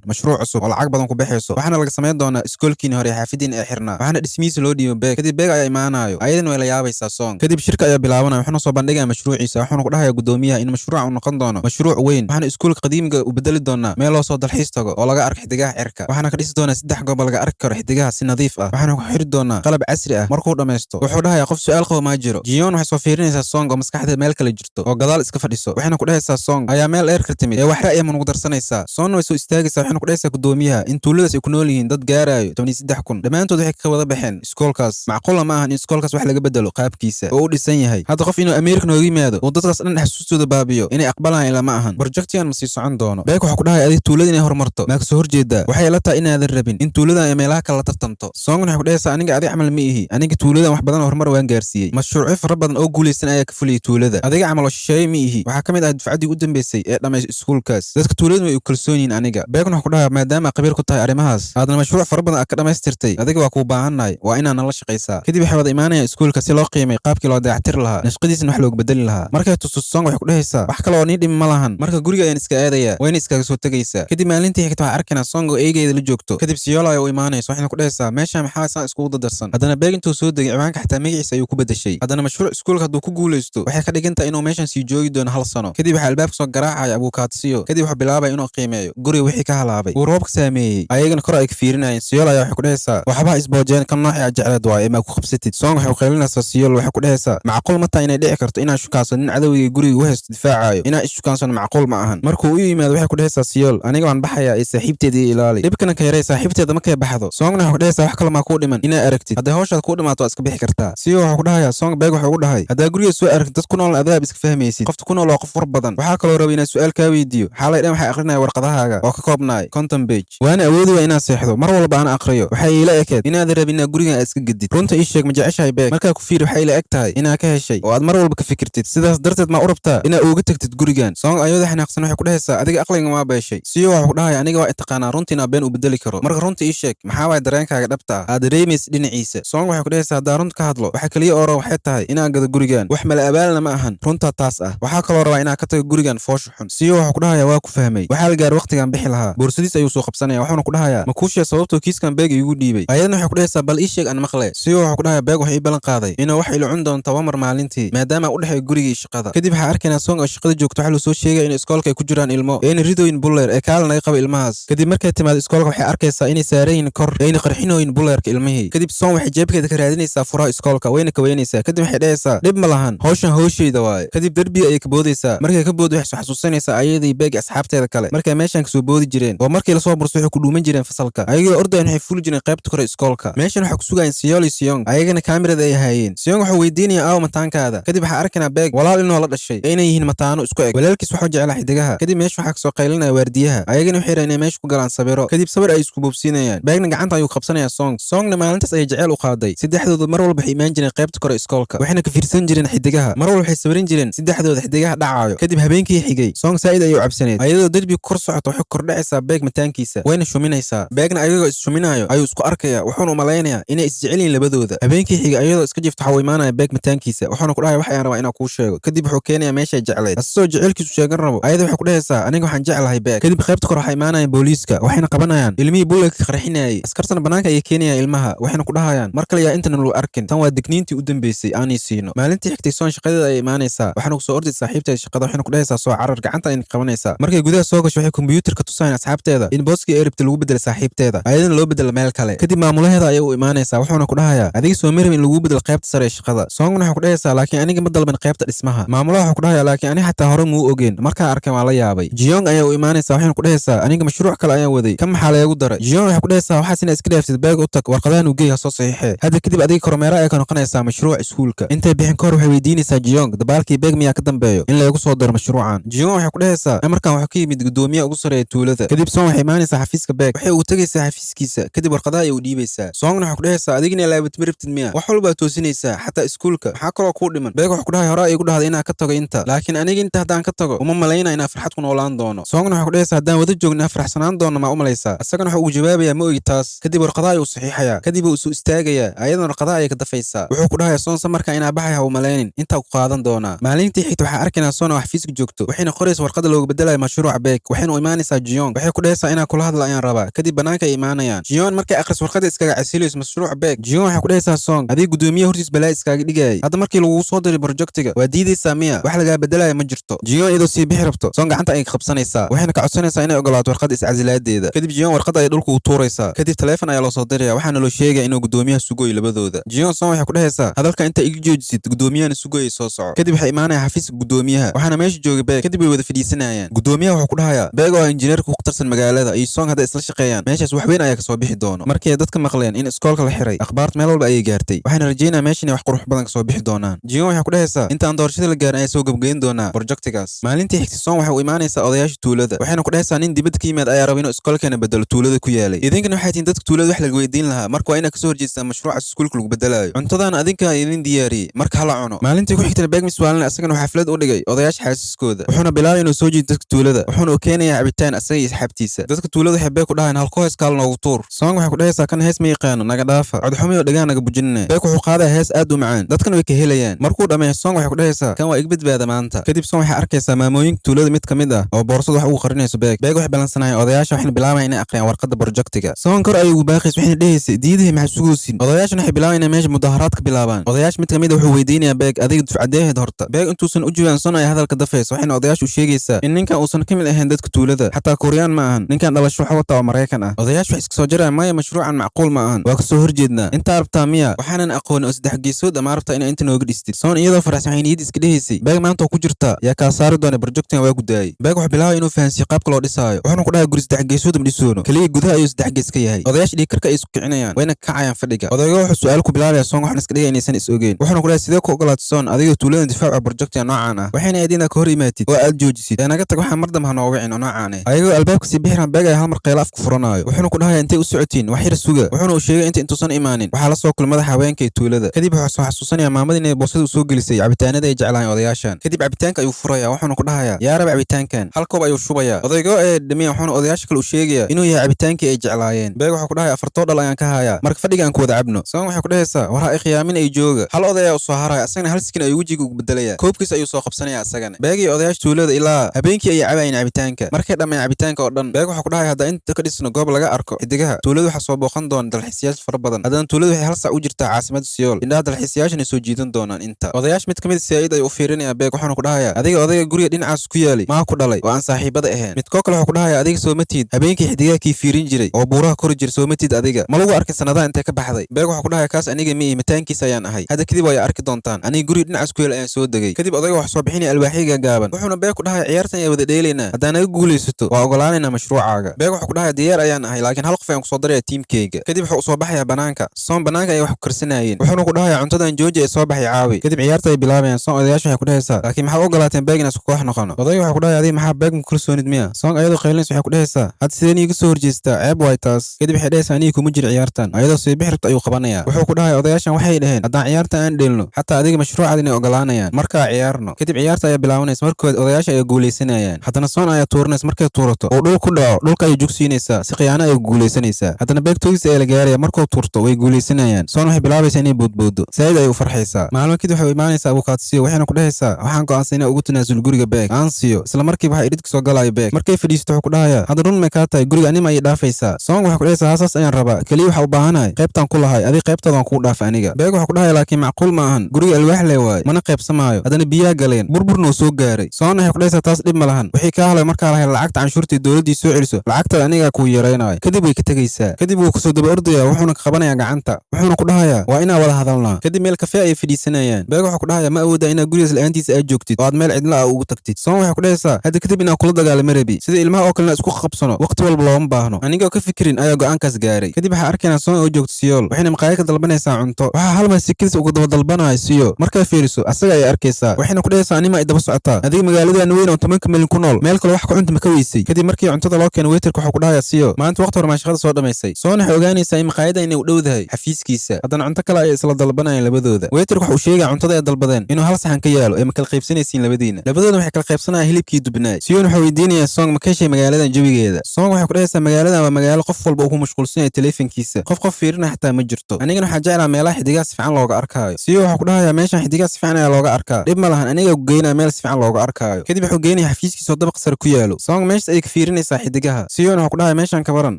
mashruuc cusub oo lacag badan ku bixayso waxaana laga sameyn doonaa iskoolkiina hore xaafidin ee xirnaa waxaana dhismihiisa loo dhiibo beeg kadib beeg ayaa imaanayo ayadan way la yaabaysaa Song kadib shirka ayaa bilaabanaya waxaana soo bandhigaa mashruuciisa waxaana ku dhahayaa gudoomiyaha in mashruuca uu noqon doono mashruuc weyn waxaana iskoolka qadiimiga u bedeli doonaa meel loo soo dalxiis tago oo laga arko xidigaha cirka waxaana ka dhisi doonaa 3 goob laga arki karo xidigaha si nadiif ah waxaana ku xiri doonaa qalab casri ah markuu dhameysto wuxuu dhahayaa qof su'aal qabo ma jiro Jion waxay soo fiirinaysaa Song oo maskaxdeeda meel kale jirto oo gadaal iska fadhiso waxayna ku dhahaysaa Song ayaa meel dheer ka timid ee wax ra'yi ma ugu darsanaysaa Song way soo istaagaysaa waxayna ku dhahaysaa gudoomiyaha in tuuladaas ay ku nool yihiin dad gaarayo 13000 dhamaantood waxay ka wada baxeen iskoolkaas macquul ma ahan in iskoolkaas wax laga bedelo qaabkiisa oo u dhisan yahay hadda qof inuu Ameerika nooga yimaado oo dadkaas dhan xasuustooda baabiyo inay aqbalaan ilaa ma ahan projectian ma sii socon doono beek waxa ku dhahay adiga tuulada inay horumarto ma ka soo horjeedaa waxay la tahay inaadan rabin in tuulada ay meelaha kala tartanto Song waxay ku dhahaysaa aniga adiga camal ma ihi aniga tuulada wax badan horumar waan gaarsiiyay mashruuc fara badan oo guuleysan ayaa ka fuliyay tuulada adiga camal oo shisheeye ma ihi waxa kamid ah dufcadii u dambeysay ee dhameysay iskoolkaas dadka tuulada way u kalsooniin aniga beek waxa ku dhahay maadaama qabiir ku tahay arimahaas aadna mashruuc fara badan ka dhameystirtay adiga waa ku baahannahay waa inaan nala shaqeysaa kadib waxay wada imaanayaan iskoolka si loo qiimay qaabkii loo dayactir lahaa nashqadiisna wax looga bedeli lahaa markay tusto Song waxay ku dhahaysaa wax kale oo nii dhim ma lahan marka guriga ayaan iska aadayaa wayna iskaga soo tagaysaa kadib maalintii xigta waxaa arkaynaa Song oo eegeeda la joogto kadib Siyol ay u imaanayso waxayna ku dhahaysaa meesha maxaa saan isku dadarsan haddana beeg intuu soo degay ciwaanka xataa magaciisa ayuu ku bedeshay haddana mashruuc iskoolka hadduu ku guuleysto waxay ka dhigan tahay inuu meeshan sii joogi doono 1 sano kadib waxaa albaabka soo garaacaya abukaadsiyo kadib wuxuu bilaabay inuu qiimeeyo guriga wixii ka halaabay uu roobka saameeyey ayagana kor ay ka fiirinayeen Siyol ayaa waxay ku dhahaysaa waxba isboojeen kan nooc jecleed waaye ma ku qabsatid Song waxay u qeylinaysaa Siyol waxay ku dhahaysaa macquul ma tahay inay dhici karto inaan shukaaso nin cadawga guriga u haysto difaacayo inaan ishukaansan macquul ma ahan markuu u yimaado waxay ku dhahaysaa Siyol aniga waan baxayaa ee saaxiibteedii ilaali dibkana ka yaray saaxiibteeda ma ka baxdo Song waxay ku dhahaysaa wax kale ma ku dhiman inaa aragtid hadday hawshaad ku dhimaato waa iska bixi kartaa Siyol waxay ku dhahayaa Song beeg wuxuu ugu dhahay haddaa guriga soo aragtid dad ku nool adaab iska fahmaysid qofta ku nool waa qof far badan waxaa kaloo rabay inaan su'aal kaa weydiiyo xaalay dhan waxay aqrinaya warqadahaaga oo ka koobnaay content page waana awoodi waa inaan seexdo mar walba aan aqriyo waxay ila ekeed inaad rabin inaad guriga iska gedid runta ii sheeg ma jeceshahay beeg markaa ku fiir waxay ila eg tahay inaad ka heshay oo aad mar walba ka fikirtid sidaas darteed ma u rabtaa inaad uga tagtid gurigan Song ayada xanaaqsan waxay ku dhahaysaa adiga aqliga ma beeshay Siyol waxay ku dhahay dhahaya aniga waa taqaanaa runtiina been u bedeli karo marka runta ii sheeg maxaa waay dareenkaaga dhabta ah aad dareemaysid dhinaciisa Song waxay ku dhahaysaa haddaan runta ka hadlo waxa kaliya oo waxay tahay inaan gado gurigan wax mala abaalna ma ahan runta taas ah waxaa kaloo rabaa inaan ka tago gurigan foosho xun siyo waxa ku dhahaya waa ku fahmay waxaa la gaar waqtigan bixi lahaa boorsadiis ayuu soo qabsanaya waxaana ku dhahaya ma kuu sheeg sababtoo kiiskan beeg igu dhiibay ayadana waxay ku dhahaysaa bal ii sheeg aan maqle siyo waxa ku dhahaya beeg wax ii balan qaaday inuu wax ila cun doonto wamar maalintii maadaama u dhaxay guriga iyo shaqada kadib waxaa arkaynaa Song oo shaqada joogto waxa uu soo sheegay in iskoolka ay ku jiraan ilmo ee ridooyin buller ee kaalna ay qaba ilmahaas kadib markay timaado iskoolka waxay arkaysaa inay saareen kor ee qarxinooyin bullerka ilmihii kadib Song waxay jeebkeeda ka raadinaysaa furaha iskoolka wayna ka weynaysaa kadib waxay dhahaysaa dhib ma lahan hawshan hawsheeda waaye kadib darbiga ayay ka boodaysaa markay ka booddo waxay soo xasuusanaysaa ayadii beeg asxaabteeda kale markay meeshan ka soo boodi jireen oo markii la soo burso waxay ku dhuuman jireen fasalka ayagoo ordayn waxay fuli jireen qaybta kore iskoolka meeshan waxa ku sugayeen Siyoli Siyong ayagana kaamirada ay hayeen Siyong waxa weydiinaya aaw mataankaada kadib waxa arkaynaa beeg walaal inoo la dhashay inay yihiin mataano isku eg walaalkiis waxa jecel xidigaha kadib meesha waxa ka soo qaylinaya waardiyaha ayagana waxay raynay meesha ku galaan sabiro kadib sabir ay isku boobsiinayaan beegna gacanta ayuu qabsanaya Songna maalintaas ay jecel u qaaday saddexdooda mar walba waxay imaan jireen qaybta kore iskoolka waxayna ka fiirsan jireen xidigaha mar walba waxay sawirin jireen saddexdooda xidigaha dhacayo kadib habeenkii xigay Song saa'id ayuu cabsaneed ayadoo darbi kor socoto waxay kordhaysaa beeg mataankiisa wayna shuminaysaa beegna ayagoo is shuminayo ayuu isku arkaya wuxuuna u malaynayaa inay is jecelyiin labadooda habeenkii xigay ayadoo iska jifto waxa uu imaanaya beeg mataankiisa wuxuuna ku dhahay wax ayaan rabaa inaan kuu sheego kadib wuxuu keenayaa meesha jecleed asoo jecelkiisu sheegan rabo ayada waxay ku dhahaysaa aniga waxaan jeclahay beeg kadib qaybta kor waxay imaanayaan booliiska waxayna qabanayaan ilmihii bulletka qarxinayay askartana banaanka ayay keenayaan ilmaha waxayna ku dhahayaan mar kale yaa intan lu arkin tan waa digniintii u dambeysay aanay siino maalintii xigtay Song shaqadeeda ay imaanaysaa waxaana ku soo orday saaxiibteeda shaqada waxayna ku dhahaysaa soo carar gacanta ay qabanaysaa markay gudaha soo gasho waxay kombiyuutarka tusayaan asxaabteeda in booskii ay rabtay lagu bedelo saaxiibteeda ayadana loo bedelo meel kale kadib maamulaheeda ayay u imaanaysaa wuxuuna ku dhahayaa adiga soo marib in lagu bedelo qaybta sare ee shaqada Songna waxay ku dhahaysaa laakiin aniga ma dalban qaybta dhismaha maamulaha wuxuu ku dhahayaa laakiin aniga xataa hore muu ogeen markaa arkay waa la yaabay Jiyong ayaa u imaanaysaa waxayna ku dhahaysaa aniga mashruuc kale ayaan waday kan maxaa lagu daray Jiyong waxay ku dhahaysaa waxaas inaad iska dhaafsid beeg u tag warqadahan u geeya soo saxiixay hadda kadib adiga kormeera ay ka noqonaysaa mashruuc iskuulka intay bixin kor waxay weydiinaysaa Jiyong dabaalkii beeg miyaa ka dambeeyo in lagu soo daro mashruucan Jiyong waxay ku dhahaysaa amarkan waxa ka yimid gudoomiyaha ugu sareeya tuulada kadib Song waxay imaanaysaa xafiiska beeg waxay u tagaysaa xafiiskiisa kadib warqadaha ay u dhiibaysaa Songna waxay ku dhahaysaa adigina laabat marabtid miya wax walba toosinaysaa xataa iskuulka waxa kaloo ku dhiman beeg wax ku dhahay hore ay ku dhahday inaan ka tago inta laakiin aniga inta hadaan ka tago uma malayna inaan farxad ku noolaan doono Songna waxay ku dhahaysaa hadaan wada joogna farxsanaan doono ma u malaysaa asagana waxa uu jawaabayaa ma ogi taas kadib warqadaha ay u saxiixaya kadib uu soo istaagaya ayadana warqadaha ay ka dafaysaa wuxuu ku dhahayaa Song marka inaa baxaya u malaynin inta ku qaadan doona maalintii xigta waxa arkaynaa Song wax xafiiska joogto waxayna qoraysaa warqada looga bedelayo mashruuca beeg waxayna u imaanaysaa Jiyong waxay ku dhahaysaa inaan kula hadla ayaan rabaa kadib banaanka ay imaanayaan Jiyong markay akhris warqada iskaga casilayso mashruuca beeg Jiyong waxay ku dhahaysaa Song adiga gudoomiyaha hortiis balaa iskaga dhigay hadda markii lagu soo diray projectiga waa diidaysaa miya wax laga bedelayo ma jirto Jiyong iyadoo sii bixi rabto Song gacanta ay qabsanaysaa waxayna ka codsanaysaa inay ogolaato warqada iscasiladeeda kadib Jiyong warqada ay dhulka u tuuraysaa kadib telefoon ayaa loo soo diraya waxaana loo sheegay inuu gudoomiyaha sugoy labadooda Jiyong Song waxay ku dhahaysaa hadalka inta iga joojisid gudoomiyahana sugoy soo soco kadib waxay imaanayaan xafiiska gudoomiyaha waxaana meesha joogay beeg kadib way wada fadhiisanayaan gudoomiyaha wuxuu ku dhahayaa beeg oo injineerka ku tarsan magaalada iyo Song hadda isla shaqeeyaan meeshaas wax weyn ayaa ka soo bixi doono markii dadka maqleen in iskoolka la xiray akhbaarta meel walba ayay gaartay waxaana rajeynaa meeshan wax qurux badan ka soo bixi doonaan Jiyong waxay ku dhahaysaa intaan doorashada la gaarin ay soo gabagayn doonaa projectigaas maalintii xigtay Song waxay u imaanaysaa odayaasha tuulada waxayna ku dhahaysaa nin dibadda ka yimaad ayaa raba inuu iskoolkeena bedelo tuulada ku yaalay idinkana waxay tihiin dadka tuulada wax laga weydiin lahaa marka waa inaad ka soo horjeestaa mashruuca iskuulka lagu bedelayo cuntadana adinka idin diyaariyey marka hala cuno maalintii ku xigtay beeg miswaalna asagana xaflad u dhigay odayaasha xaasiskooda wuxuuna bilaabay inuu soo jiido dadka tuulada wuxuuna u keenayaa cabitaan asaga iyo asxaabtiisa dadka tuulada waxay beeg ku dhahayn halkoo hees kaal noogu tuur Song waxay ku dhahaysaa kan hees ma yaqaano naga dhaafa codxumiyo dhagaan naga bujinina beeg wuxuu qaadaa hees aad u macaan dadkana way ka helayaan markuu dhameeyo Song waxay ku dhahaysaa kan waa igbadbaada maanta kadib Song waxay arkaysaa maamooyinka tuulada mid kamid ah oo boorsada wax ugu qarinayso beeg waxay balansanayaan odayaasha waxayna bilaabayaan inay aqriyaan warqada projectiga Song kor ayuu baaqays waxayna dhahaysay diidahay maxaa sugoosin odayaashana waxay bilaabayaan inay meesha mudaharaad ka bilaabaan odayaasha mid kamid ah wuxuu weydiinayaa beeg adiga dufcadeed horta beeg intuusan u jawaan Song ay hadalka dafayso waxayna odayaasha u sheegaysaa in ninkan uusan kamid ahayn dadka tuulada xataa Korean ma ahan ninkan dhalasho waxa wata oo Mareykan ah odayaasha waxay iska soo jarayaan maya mashruucan macquul ma ahan waa ka soo horjeednaa inta rabtaa miya waxaanan aqoon oo saddex geesood ama rabtaa inay inta nooga dhistid Song iyadoo faraxsan waxay niyad iska dhahaysay beeg maanta ku jirta yaa ka saari doona projectiga waa gudaayay beeg wuxuu bilaabay inuu fahansiyo qaabka loo dhisaayo wuxuuna ku dhahay guri saddex geesood ma dhisoono kaliya gudaha ayuu saddex gees ka yahay odayaasha dhiigkarka ay isku kicinayaan wayna ka kacayaan fadhiga odayga wuxuu su'aal ku bilaabaya Song waxna iska dhigay inaysan is ogeyn wuxuuna ku dhahay sidee ku ogolaato Song adiga tuulada difaaca projectiga noocan ah waxayna idina ka hor imaatid oo aad joojisid naga tag waxa mardam ha noo wicin noocan ah ayagoo albaabka si bixiraan beeg ay hal mar qayl afku furanayo wuxuuna ku dhahay intay u socotiin wax yar suga wuxuuna u sheegay intuusan imaanin waxa la soo kulmada haweenkay tuulada kadib wuxuu soo xasuusanaya maamadii inay boosada u soo gelisay cabitaanada ay jeclaan odayaashan kadib cabitaanka ayuu furaya wuxuuna ku dhahayaa yaa rab cabitaankan hal koob ayuu shubaya odayga ee miya wuxuuna odayaasha kale u sheegayaa inuu yahay cabitaankii ay jeclaayeen. beeg wuxuu ku dhahay afartoo dhal ayaan ka hayaa marka fadhiga aan ku wada cabno. soon waxay ku dhahaysaa war ha ikhiyaamin ay jooga. hal oday ayaa u soo haraya asagana hal sikin ayuu wejiga ugu bedelaya koobkiis ayuu soo qabsanaya asagana. beeg iyo odayaasha tuulada ilaa habeenkii ayay cabayeen cabitaanka. markay dhammeeyeen cabitaanka oo dhan beeg wuxuu ku dhahay hadda inta ka dhisno goob laga arko xidigaha tuulada waxaa soo booqan doona dalxiisayaal fara badan. haddana tuulada waxay hal sac u jirtaa caasimada Siyool. indhaha dalxiisayaashana soo jiidan doonaan inta. odayaasha mid kamid Said ayuu u fiirinaya beeg wuxuuna ku dhahayaa adiga odayga guriga dhinacaas ku yaalay maa ku dhalay oo aan saaxiibada ahayn. midkoo kale wuxuu ku dhahayaa adiga soo matid habeenkii xidigaha kii fiirin jiray oo buuraha kori jira soo matid adiga ma lagu arkay sanadaha intee ka baxday. beeg wuxuu ku dhahayaa kaas aniga miyi mataankiisa ayaan ahay hadda kadib way arki doontaan aniga guriga dhinacaas ku yaalay ayaan soo degay. kadib odayga wax soo bixinaya alwaaxiga gaaban wuxuuna beeg ku dhahayaa ciyaartan ayaa wada dheelaynaa haddaan naga guulaysato waa ogolaanaynaa mashruucaaga. beeg wuxuu ku dhahayaa diyaar ayaan ahay laakiin hal qof ayaan kusoo darayaa tiimkeyga. kadib wuxuu usoo baxayaa banaanka. soon banaanka ayay wax ku karsanayeen wuxuuna ku dhahayaa cuntadan jooji ee soo baxay caawi. kadib ciyaarta ay bilaabayaan. soon odayaasha waxay ku dhahaysaa laakiin maxaa u ogolaateen beeg inaan isku koox noqono. odayga wuxuu ku dhahayaa adiga maxaa beeg ma kalsoonid miya. soon ayadoo qaylinaysa waxay ku dhahaysaa hadda sideen iiga soo horjeestaa ceeb waay taas. kadib waxay dhahaysaa aniga kuma jiro ciyaartan ayadoo sii bixi rabto ayuu qabanayaa. wuxuu ku dhahayaa odayaashan waxay dhaheen haddaan ciyaarta aan dheelno xataa adiga mashruucaad inay ogolaanayaan markaa ciyaarno. kadib ciyaarta ayaa bilaabanaysa markood odayaasha ayaa guulaysanayaan. haddana soon ayaa tuuranaysa markay tuurato oo dhul ku dhaco dhulka ayay jugsiinaysaa si khiyaano ayay guulaysanaysaa. haddana beeg toogis ayaa la gaaraya markuu tuurto way guulaysanayaan. soon waxay bilaabaysaa inay boodboodo Said ayay u farxaysaa. maalmo kadib waxay u imaanaysaa abukaadsiyo waxayna ku dhahaysaa waxaan go'aansan inaa ugu tanaasul guriga beeg aan siiyo isla markiiba waxay idhidka soo galaayo beeg. markay fadhiisato wuxuu ku dhahayaa hadda run may kaa tahay guriga anima ayay dhaafaysaa. soon waxay ku dhahaysaa haasaas ayaan rabaa keliya waxaa u baahanahay qaybtaan ku lahay adiga qaybtaada waan kuu dhaafa aniga. beeg wuxuu ku dhahayaa laakiin macquul ma ahan guriga alwaax le waay mana qaybsamaayo haddana biyaa galeen burburna uu soo gaaray. soon waxay ku dhahaysaa taas dhib ma lahan wixii kaa halay markaa lahay lacagta canshuurtii dowladdii soo celiso lacagtaada anigaa kuu yaraynayo. kadib way ka tegaysaa. kadib wuu kasoo daba ordaya wuxuuna ka qabanayaa gacanta wuxuuna ku dhahayaa waa inaa wada hadalnaa. kadib meel kafee ayay fadhiisanayaan. beeg wuxuu ku dhahayaa ma awoodaa inaad gurigaas la'aantiisa aad joogtid oo aad meel cidla ah ugu tagtid. soon waxay ku dhahaysaa hadda kadib inaan kula dagaalamo rabi sida ilmaha oo kalena isku qabsano waqti walba looma baahno anigoo ka fikirin ayaa go'aankaas gaaray. kadib waxaa arkaynaa soon oo joogto Siyool waxayna maqaayad ka dalbanaysaa cunto. waxaa hal mar sikadiis uga daba dalbanaya Siyo markay fiiriso asaga ayay arkaysaa waxayna ku dhahaysaa anima ay daba socotaa adiga magaaladan weyn oo 10 milyan ku nool meel kale wax ka cunta ma ka weysay. kadib markii cuntada loo keenay waiterka wuxuu ku dhahayaa Siyo maanta waqti hore shaqada soo dhamaysay. soon waxay ogaanaysaa in maqaayada inay u dhowdahay xafiiskiisa haddana cunto kale ayay isla dalbanayaan labadooda. waiterka wuxuu sheegaya cuntada ay dalbadeen inuu hal saxan ka yaalo ee ma kala qaybsanaysiin labadiina. labadooda waxay kala qaybsanayaan hilibkii dubnaay. Siyoon wuxuu weydiinayaa soon ma ka heshay magaaladan jawigeeda. soon waxay ku dhahaysaa magaaladan waa magaalo qof walba uu ku mashquulsan yahay teleefankiisa qof fiirina xataa ma jirto anigana waxaa jeclaa meelaha xidigaha si fiican looga arkaayo. Siyo wuxuu ku dhahayaa meeshan xidigaha si fiican ayaa looga arkaa dhib ma lahan aniga ku geynaa meel si fiican looga arkaayo. kadib wuxuu geenayaa xafiiskiisa oo dabaq sare ku yaalo. soon meeshas ayay ka fiirinaysaa xidigaha. Siyoon wuxuu ku dhahayaa meeshan ka waran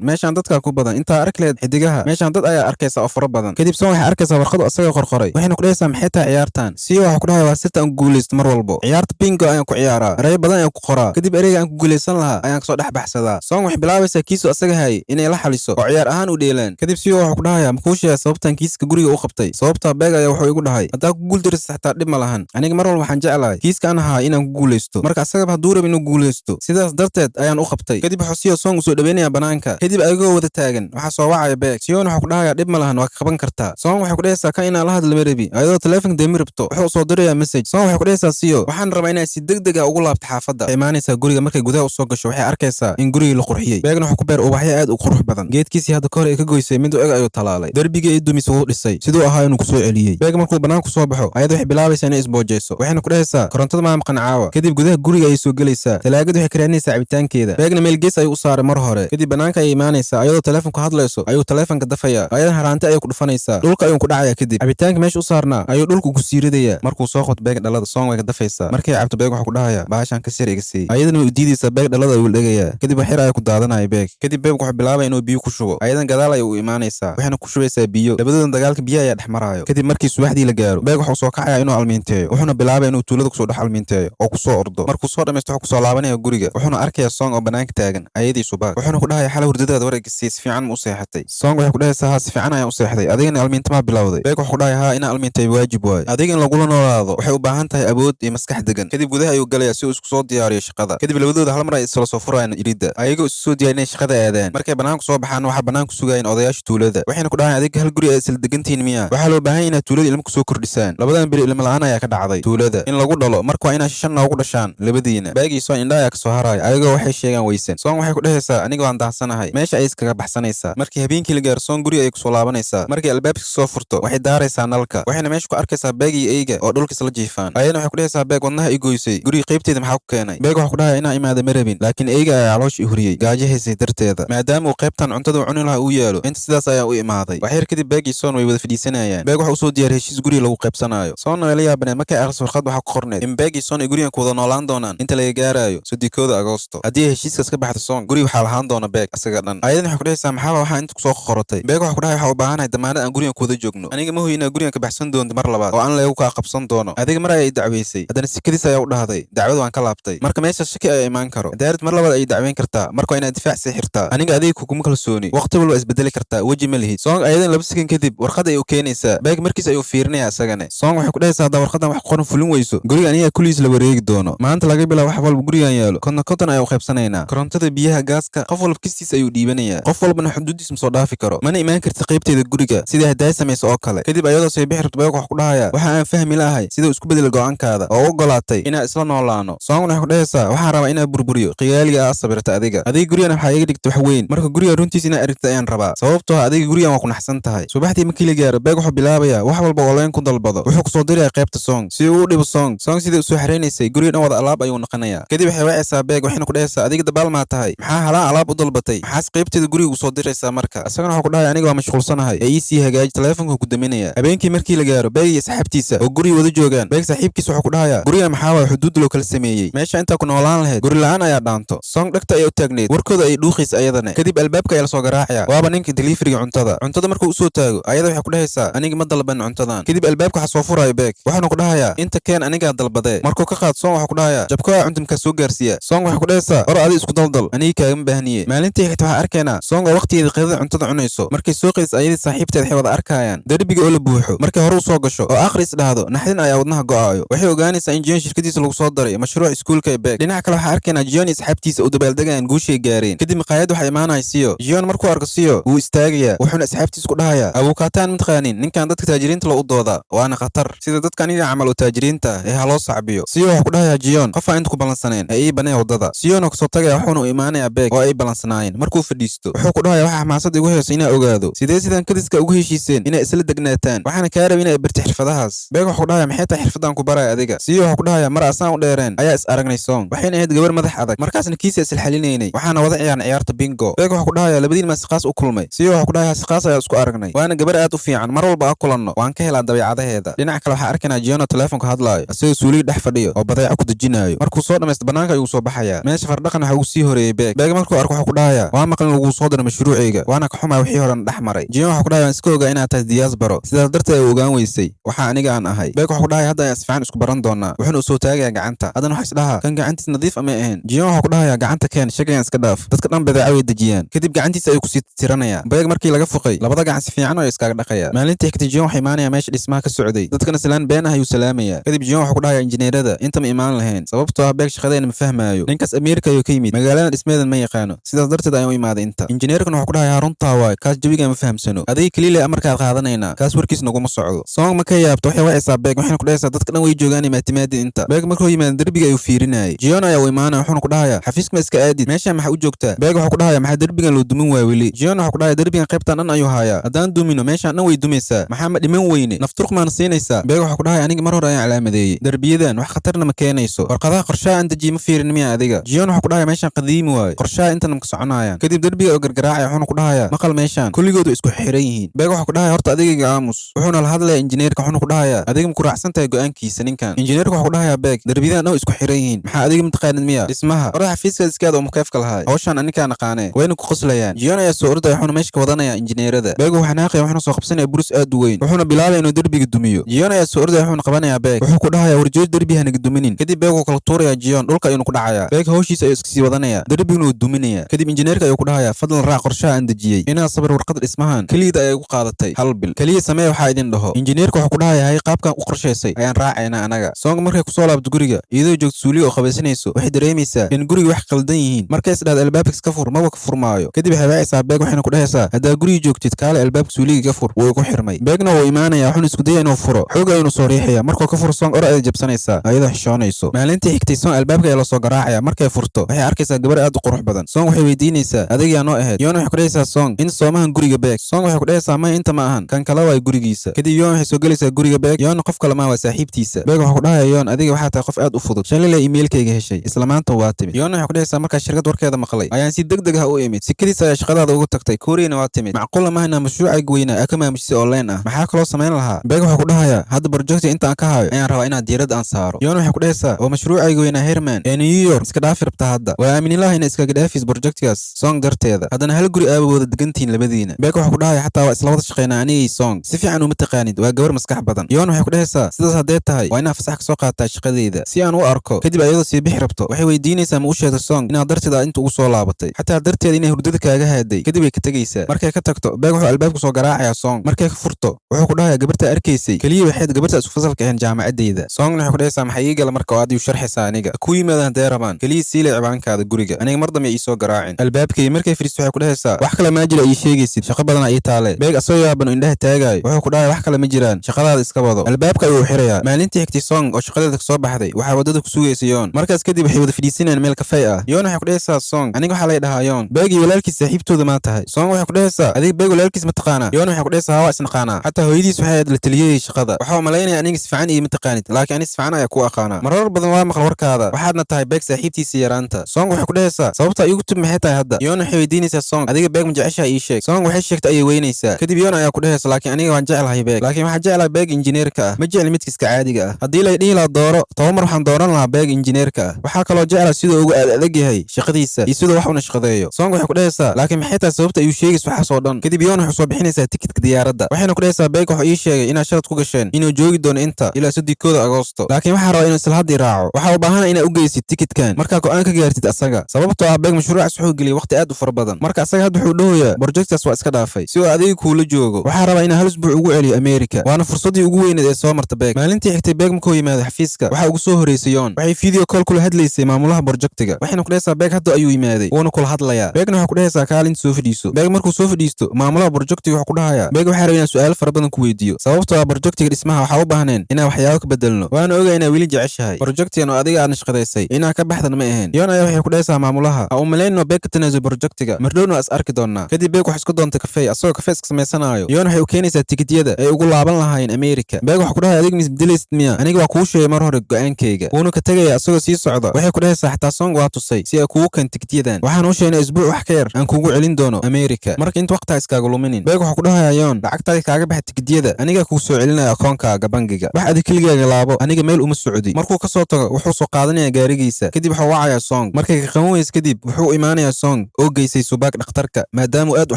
meeshan dadka ku badan intaa arki leed xidigaha meeshan dad ayaa arkaysa oo fara badan. kadib soon waxay arkaysaa warqad asaga qorqoray waxayna ku dhahaysaa maxay tahay ciyaartan. Siyo wuxuu ku dhahayaa waa sirta aan guulaysto mar walbo ciyaarta bingo ayaan ku ciyaaraa ereyo badan ayaan ku qoraa kadib ereyga aan ku guulaysan lahaa ayaan kasoo dhex baxsadaa. soon waxay bilaabaysaa kiisu asaga hayay inay la xaliso oo ciyaar ahaan u dheelaan. kadib Siyo wuxuu ku dhahayaa makuu sheegay sababtan kiiska guriga u qabtay sababta beeg ayaa wuxuu igu dhahay haddaa ku guuldaraysa xataa dhib ma lahan aniga mar walba waxaan jeclahay kiiska aan ahaa inaan ku guulaysto marka asagaba hadduu rab inuu guulaysto sidaas darteed ayaan u qabtay. kadib wuxuu Siyo soon usoo dhaweynaya banaanka kadib ayagoo wada taagan waxaa soo wacaya beeg. Siyoon wuxuu ku dhahayaa dhib ma lahan waa ka qaban kartaa. soon waxay ku dhahaysaa kan inaan la hadlo ma rabi ayadoo teleefanka deemi rabto wuxuu soo dirayaa message. soon waxay ku dhahaysaa Siyo waxaan rabaa inay si degdeg ah ugu laabto xaafadda. waxay imaanaysaa guriga markay gudaha u soo gasho waxay arkaysaa in gurigii la qurxiyey. beegna wuxuu ku beer ubaxyo aad u qurux badan geedkiisii hadda ka hor ay ka goysay mid u eg ayuu talaalay darbigii ay dumis ugu dhisay siduu ahaa inuu kusoo celiyey. beeg markuu banaanku soo baxo ayada waxay bilaabaysaa inay isboojeyso waxayna ku dhahaysaa korontada maa maqan caawa. kadib gudaha guriga ayay soo gelaysaa talaagadu waxay karaanaysaa cabitaankeeda. beegna meel gees ayuu u saaray mar hore kadib banaanka ayay imaanaysaa ayadoo teleefonku hadlayso ayuu teleefonka dafayaa ayadan haraanti ayay ku dhufanaysaa dhulka ayuu ku dhacayaa. kadib cabitaanka meesha u saarnaa ayuu dhulku ku siiridayaa markuu soo qod beeg dhalada soon way ka dafaysaa markay cabto beeg wuxuu ku dhahayaa bahashan ka sir iga sii ayadana way u diidaysaa beeg dhalada ayuu dhegayaa. kadib waxyar ayaa ku daadanaya beeg kadib beeg wuxuu bilaabay inuu biyo ku shubo ayadan gadaal ayay u imaanaysaa waxayna ku shubaysaa biyo labadoodan dagaalka biyo ayaa dhex maraayo. kadib markii subaxdii la gaaro beeg wuxuu soo kacayaa inuu almiinteeyo wuxuuna bilaabay inuu tuulada kusoo dhex almiinteeyo oo kusoo ordo. markuu soo dhamaysto wuxuu kusoo laabanaya guriga wuxuuna arkayaa soon oo banaanka taagan ayadii subaag wuxuuna ku dhahayaa xala hurdadaada waraygisii si fiican ma u seexatay. soon waxay ku dhahaysaa haa si fiican ayaan u seexday adigana almiintamaa bilowday. beeg wuxuu ku dhahayaa haa inaa almiintay waajib waaye adiga in lagula noolaado waxay u baahan tahay awood iyo maskax degan. kadib gudaha ayuu galayaa si uu isku soo diyaariyo shaqada. kadib labadooda hal mar ay isla soo furayaan iridda ayagoo isu soo diyaar inay shaqada aadaan. markay banaanku soo baxaan waxaa banaanku sugayeen odayaasha tuulada waxayna ku dhahayan adiga hal guri ay isla degantihiin miya waxaa loo baahan inaad tuulada ilmo kusoo kordhisaan. labadan beri ilmo la'aan ayaa ka dhacday tuulada in lagu dhalo marka waa inaa shan noogu dhashaan labadiina. beegii soon indha ayaa kasoo haraya ayagoo waxay sheegaan weysan. soon waxay ku dhahaysaa aniga waan daansanahay meesha ay iskaga baxsanaysaa. markii habeenkii la gaaro soon guriga ayay kusoo laabanaysaa markii albaabka soo furto waxay daaraysaa nalka waxayna meesha ku arkaysaa beeg iyo eyga oo dhulka isla jiifaan ayadana waxay ku dhahaysaa beeg wadnaha i goysay guriga qaybteeda maxaa ku keenay. beeg waxaa ku dhahaya inaa imaada ma rabin laakiin eyga ayaa caloosh i huriyey gaajo haysay darteeda maadaama uu qaybtan cuntada cuni lahaa uu yaalo inta sidaas ayaa u imaaday wax yar kadib beeg iyo soon way wada fadhiisanayaan beeg waxa uu soo diyaariyay heshiis guriga lagu qaybsanayo soonna way la yaabaneen markay akhris warqad waxa ku qorneed in beeg iyo soon ay gurigan ku wada noolaan doonaan inta laga gaarayo 3 Agoosto haddii ay heshiiskaas ka baxdo soon guriga waxaa lahaan doona beeg asaga dhan ayadan waxay ku dhahaysaa maxaa waxaa inta kusoo qorotay beeg waxa ku dhahay waxa u baahanahay damaanad aan gurigan ku wada joogno aniga ma huyo inaa gurigan ka baxsan doonto mar labaad oo aan lagu kaa qabsan doono adiga mar ayay dacweysay haddana sikadiis ayaa u dhahday dacwad waan ka laabtay marka meeshaas shaki ayaa imaan karo daarid mar labaad ayay dacweyn kartaa marka waa inaad difaac sii xirtaa aniga adiga kuguma kalsooni waqti walba isbedeli kartaa weji ma lihid soong ayadan 2 sakan kadib warqad ay u keenaysaa beeg markiis ayuu fiirinaya asagane soong waxay ku dhahaysaa haddaa warqadan wax qoran fulin weyso guriga aniga kuliis la wareegi doono maanta laga bilaabo wax walba gurigan yaalo konton ayaa u qaybsanaynaa korontada biyaha gaaska qof walba kistiis ayuu dhiibanayaa qof walbana xuduudiis ma soo dhaafi karo mana imaan karta qaybteeda guriga sidii haddaay samayso oo kale kadib ayadoo soo bixi rabto beeg wax ku dhahaya waxa aan fahmi laahay sida isku bedel go'aankaada oo u ogolaatay inaa isla noolaano soongna waxay ku dhahaysaa waxaan rabaa inaa burburiyo qiyaaliga aa sabirta adiga gurigan waxaa iga dhigta wax weyn marka guriga runtiis inaa aragta ayaan rabaa sababtoo adiga gurigan waa ku naxsan tahay subaxdii markii la gaaro beeg wuxuu bilaabayaa wax walba oo leen ku dalbado wuxuu ku soo diraya qaybta soong si uu u dhibo soong sidii u soo xareynaysay guriga dhan wada alaab ayuu noqonayaa kadib waxay wacaysaa beeg waxayna ku dhahaysaa adiga dabaal maa tahay maxaa halaan alaab u dalbatay maxaas qaybteeda guriga u soo diraysaa marka isagana waxuu ku dhahaya aniga waa mashquulsanahay ee ii sii hagaaji taleefonka ku daminaya habeenkii markii la gaaro beeg iyo saxaabtiisa oo guriga wada joogaan beeg saaxiibkiisa wuxuu ku dhahayaa guriga maxaa waa xuduud loo kala sameeyey meesha intaa ku noolaan lahayd guri la'aan ayaa dhaanto soong dhagta ayaa u taagneed warkooda ay dhuuqaysa ayadana kadib albaabka ayaa la soo garaacaya waaba ninka deliveriga cuntada markuu usoo taago ayada waxay ku dhahaysaa aniga ma dalban cuntadan kadib albaabka waxa soo furaayo beeg waxaanu ku dhahayaa inta keen anigaa dalbadee markuu ka qaad soong waxuu ku dhahayaa jabkaa cuntamkaa soo gaarsiiya soong waxay ku dhahaysaa hor adi isku daldal aniga kaagama baahniye maalintii xigta waxaa arkaynaa soong oo waqtigeeda qeydada cuntada cunayso markay soo qeydis ayadii saaxiibteed waxay wada arkayaan derbiga oo la buuxo markay hore u soo gasho oo akhris dhahdo naxdin ayaa wadnaha go'aayo waxay ogaanaysaa in jiyon shirkadiisa lagu soo daray mashruuc iskuulka ee beeg dhinaca kale waxaa arkaynaa jiyon iyo asxaabtiisa u dabaaldegayaan guushay gaareen kadib maqaayad waxaa imaanaya siyo jiyon markuu arko siyo wuu istaagayaa wuxuuna asxaabtiisa ku dhahayaa abuukaataan mataqaanin ninkan dadka taajiriinta loo u dooda waana khatar sida dadka aniga camal oo taajiriinta ah ee ha loo sacbiyo siyo waxuu ku dhahayaa jiyon qofaa inta ku ballansaneen ee ii banee waddada siyona kasoo tagaya wuxuuna u imaanayaa beeg oo ay ballansanaayeen markuu fadhiisto wuxuu ku dhahayaa waxa xamaasad igu hayso inaa ogaado sidee sidan kadiska ugu heshiiseen inay isla degnaataan waxaana kaa rabay inay barti xirfadahaas beeg waxuu ku dhahayaa maxay tahay xirfadaan ku baraya adiga siyo waxuu ku dhahayaa mar asaan u dheereen ayaa is aragnay soong waxayna ahayd gabar madax adag markaasna kiisa isla xalinaynay waxaana wada ciyaarna ciyaarta bingo beeg waxuu ku dhahayaa labadiin maa siqaas u kulmay siyo waxuu ku dhahayaa siqaas ayaa isku aragnay waana gabar aad u fiican mar walba a kulanno waan ka helaa dabeecadaheeda dhinaca kale waxaa arkaynaa jiyono teleefonka hadlaayo isagoo suuliga dhex fadhiyo oo badeeco ku dejinaayo markuu soo dhamaysta banaanka ayuu soo baxayaa meesha fardhaqan waxa ugu sii horeeyey beeg markuu arko waxuu ku dhahayaa waa maqlin laguu soo diro mashruucayga waana ka xumaa wixii horan dhex maray jiyon waxuu ku dhahayaa waan iska ogaa inaad tahay diyaas baro sidaas darteed ay ogaan weysay waxaa aniga aan ahay beeg waxuu ku dhahayaa hadda ayaan isfiican isku baran doonaa wuxuuna u soo taagayaa gacanta haddana waxa isdhahaa kan gacantiis nadiif amay ahayn jiyon waxuu ku dhahayaa gacanta keen shagayan iska dhaaf dadka dhan badeeco way dejiyaan kadib gacantiisa ayuu kusii tiranaya beeg markii laga fuqay labada gacan si fiican oo iskaaga dhaqaya maalintii xigtay jiyon waxay imaanaya meesha dhismaha ka socday dadkana salaan been ah ayuu salaamaya kadib jiyon waxuu ku dhahayaa injineerada inta ma imaan lahayn sababtoo ah beeg shaqadeena ma fahmaayo ninkaas ameerika ayuu ka yimid magaalada dhismeedan ma yaqaano sidaas darteed ayaan u imaaday inta injineerkana waxuu ku dhahayaa runtaa waay kaas jawiga ma fahamsano adiga kaliile amarkaad qaadanaynaa kaas warkiis naguma socdo soong ma ka yaabto waxay wacaysaa beeg waxayna ku dhahaysaa dadka dhan way joogaan maatimaadin inta beeg markuu yimaada derbiga ayuu fiirinayay jiyon ayaa u imaanaya wuxuuna ku dhahayaa xafiiska ma iska aadid meeshaan maxaa u joogtaa beeg waxuu ku dhahayaa maxaa derbigan loo dumin waa weli jiyon waxuu ku dhahayaa derbigan qaybtan dhan ayuu hayaa haddaan dumino meeshaan dhan way dumaysaa maxaa ma dhiman weyne nafturq maana siinaysaa beeg waxuu ku dhahayaa aniga mar hore ayaan calaamadeeyey derbiyadan wax khatarna ma keenayso warqadaha qorshaha aan dejiye ma fiirin miya adiga jiyon waxuu ku dhahayaa meeshaan qadiimi waaye qorshaha intana maka soconayaan kadib derbiga oo gargaraacaya wuxuuna ku dhahayaa maqal meeshaan kulligoodu isku xiran yihiin beeg waxuu ku dhahayaa horta adigayga aamus wuxuuna la hadlayaa injineerka wuxuuna ku dhahayaa adiga ma ku raacsan tahay go'aankiisa ninkan injineerka waxuu ku dhahayaa beeg derbiyadan dhan isku xiran yihiin maxaa adiga mataqaanid miya dhismaha horda xafiiskaada iskaada oo mukeefka lahaay hawshaan anikaa naqaanee wayna ku qoslayaan jiyon ayaa soo ordaya wuxuuna meesha ka wadanaya injineerada beeg waxaa naaqaya wuxuuna soo qabsanaya burus aad u weyn wuxuuna bilaabaya inuu derbiga dumiyo jiyon ayaa soo ordaya wuxuuna qabanayaa beeg wuxuu ku dhahayaa warjooj derbiga hanaga duminin kadib beeg wuu kala tuurayaa jiyon dhulka ayuuna ku dhacayaa beeg hawshiisa ayuu iska sii wadanaya derbiguna wuu duminaya kadib injineerka ayuu ku dhahayaa fadlan raac qorshaha aan dejiyey inaad sabir warqada dhismahan keliida ayay ugu qaadatay hal bil keliya samee waxaa idin dhaho injineerka wuxuu ku dhahayaa hay qaabkan u qorshaysay ayaan raacaynaa anaga soong markay kusoo laabto guriga iyadoo joogto suuliga oo qabaysanayso waxay dareemaysaa in guriga wax qaldan yihiin markay isdhahda albaabka iska fur maba ka furmaayo kadib waxay waacaysaa beeg waxayna ku dhahaysaa haddaa guriga joogtid kaale albaabka suuliga ka fur wuu igu xirmay beegna wuu imaanaya wuxuuna isku daya inuu furo xoog ayuunu soo riixaya markuu ka furo soong or ayay jabsanaysaa ayadoo xishoonayso maalintii xigtay soong albaabka ayaa lasoo garaacaya markay furto waxay arkaysaa gabar aad u qurux badan soong waxay weydiinaysaa adigaa noo ahayd yoon waxay ku dhahaysaa soong in soomahan guriga beeg soong waxay ku dhahaysaa maya inta ma ahan kan kala waay gurigiisa kadib yoon waxay soo gelaysaa guriga beeg yoonna qof kale maa waa saaxiibtiisa beeg waxuu ku dhahaya yoon adiga waxaa tahay qof aad u fudud shalilay iimailkayga heshay isla maanta waa timid yoon waxay ku dhahaysaa dhahaysaa markaa shirkad warkeeda maqlay ayaan si degdeg ah u imid sikadiis ayaa shaqadaada ugu tagtay kuuriyana waa timid macquul ma ahna mashruucayga weynaa aa ka maamushay online ah maxaa kaloo samayn lahaa beeg wuxuu ku dhahayaa hadda projecti inta aan ka hayo ayaan rabaa inaad diirada aan saaro yoon waxay ku dhahaysaa waa mashruucayga weynaa herman ee New York iska dhaafi rabta hadda waa aaminilaha ina iskaga dhaafis projectigaas song darteeda haddana hal guri aaba wada degantiin labadiina beeg wuxuu ku dhahayaa xataa waa isla wada shaqeynaa anigii song si fiican uma taqaanid waa gabar maskax badan yoon waxay ku dhahaysaa sidaas haddee tahay waa inaa fasax ka soo qaataa shaqadeeda si aan u arko kadib ayadoo sii bixi rabto waxay weydiinaysaa ma u sheegto song inaad darteeda inta ugu soo laabatay xataa darteeda inay hurdada kaaga haaday kadib way ka tegaysaa markay ka tagto beeg wuxuu albaabku soo garaacayaa song markay ka furto wuxuu ku dhahayaa gabarta arkaysay kaliya waxayd gabarta isku fasalka ahayn jaamacadeyda songna waxay ku dhahaysaa maxay ii gala marka oo aad iu sharxaysaa aniga ku yimaadaan hadday rabaan kaliya siilay cibaankaada guriga aniga mar dambe ii soo garaacin albaabkay markay firiisto waxay ku dhahaysaa wax kale maa jira ii sheegaysid shaqo badana ii taale beeg asoo yaaban indhaha taagaayo wuxuu ku dhahaya wax kale ma jiraan shaqadaada iska wado albaabka ayuu xirayaa maalintii xigtay song oo shaqadeeda kasoo baxday waxaa wadada ku sugaysa yoon markaas kadib waxay wada fadhiisanayaan meel kafay ah yoon waxay ku dhahaysaa song aniga waxaa lay dhahaa yoon beeg iyo walaalkiis saaxiibtooda maa tahay song waxay ku dhahaysaa adiga beeg walaalkiis ma taqaanaa yoon waxay ku dhahaysaa waa isnaqaanaa xataa hooyadiis waxay aad la taliyay shaqada waxaa malaynaya aniga si fiican iyo ma taqaanid laakiin aniga si fiican ayaa ku aqaanaa marar badan waa maqal warkaada waxaadna tahay beeg saaxiibtiisa yaraanta song waxay ku dhahaysaa sababta iigu tub maxay tahay hadda yoon waxay weydiinaysaa song adiga beeg ma jeceshaa ii sheeg song waxay sheegtay ayay weynaysaa kadib yoon ayaa ku dhahaysa laakiin aniga waan jeclahay beeg laakiin waxaan jeclahay beeg injineerka ah ma jecli midkiiska caadiga ah haddii lay dhihi lahaa dooro toba mar waxaan dooran lahaa beeg injineerka ah waxaa kaloo jeclaa siduu ugu adag yahay shaqadiisa iyo siduu wax una shaqadeeyo song waxay ku dhahaysaa laakiin maxay tahay sababta ayuu sheegaysa waxaas oo dhan kadib yoon waxay soo bixinaysaa tikidka diyaaradda waxayna ku dhahaysaa beeg wuxuu ii sheegay inaad shalad ku gasheen inuu joogi doono inta ilaa 3 Agoosto laakiin waxaa rabaa inuu isla haddii raaco waxaa u baahanaa inaad u geysid tikidkan markaa go'aan ka gaartid asaga sababtoo ah beeg mashruucaas wuxuu geliyay waqti aad u fara badan marka asaga hadda wuxuu dhahoyaa projectaas waa iska dhaafay si uu adiga kuula joogo waxaa rabaa inaa hal isbuuc ugu celiyo America waana fursadii ugu weyneed ee soo marta beeg maalintii xigtay beeg markuu yimaado xafiiska waxaa ugu soo horeysay yoon waxay video call kula hadlaysay maamulaha projectiga waxayna ku dhahaysaa beeg hadda ayuu yimaaday wuuna kula hadlayaa beegna waxay ku dhahaysaa kaalin soo fadhiiso beeg markuu soo fadhiisto maamulaha projectiga wuxuu ku dhahayaa beeg waxaa rabaa inaan su'aalo fara badan ku weydiiyo sababtoo ah projectiga dhismaha waxaa u baahneen inaan waxyaabo ka bedelno waana ogaa inaa weli jeceshahay projectigan oo adiga aad nashqadaysay inaa ka baxdan ma ahayn yoon ayaa waxay ku dhahaysaa maamulaha ha u malaynno beeg ka tanaasul projectiga mardhowna is arki doonaa kadib beeg wax isku doonta kafey asagoo kafey iska samaysanaayo yoon waxay u keenaysaa tikidyada ay ugu laaban lahaayeen America beeg waxa ku dhahay adiga misbedelaysid miya aniga waa kuu sheegay mar hore go'aankayga wuuna ka tegaya asagoo sii socda waxay ku dhahaysaa xataa song waa tusay si ay kugu keen tikidyadan waxaan u sheegnay isbuuc wax ka yar aan kugu celin doono America marka inta waqtiga iskaaga luminin beeg waxa ku dhahayaa yoon lacagtaada kaaga baxa tikidyada aniga kugu soo celinaya akoonkaaga bangiga wax adig keligaaga laabo aniga meel uma socdi markuu ka soo tago wuxuu soo qaadanayaa gaarigiisa kadib wuxuu wacayaa song markay ka qaban weysa kadib wuxuu imaanayaa song oo geysay subaag dhakhtarka maadaama uu aad u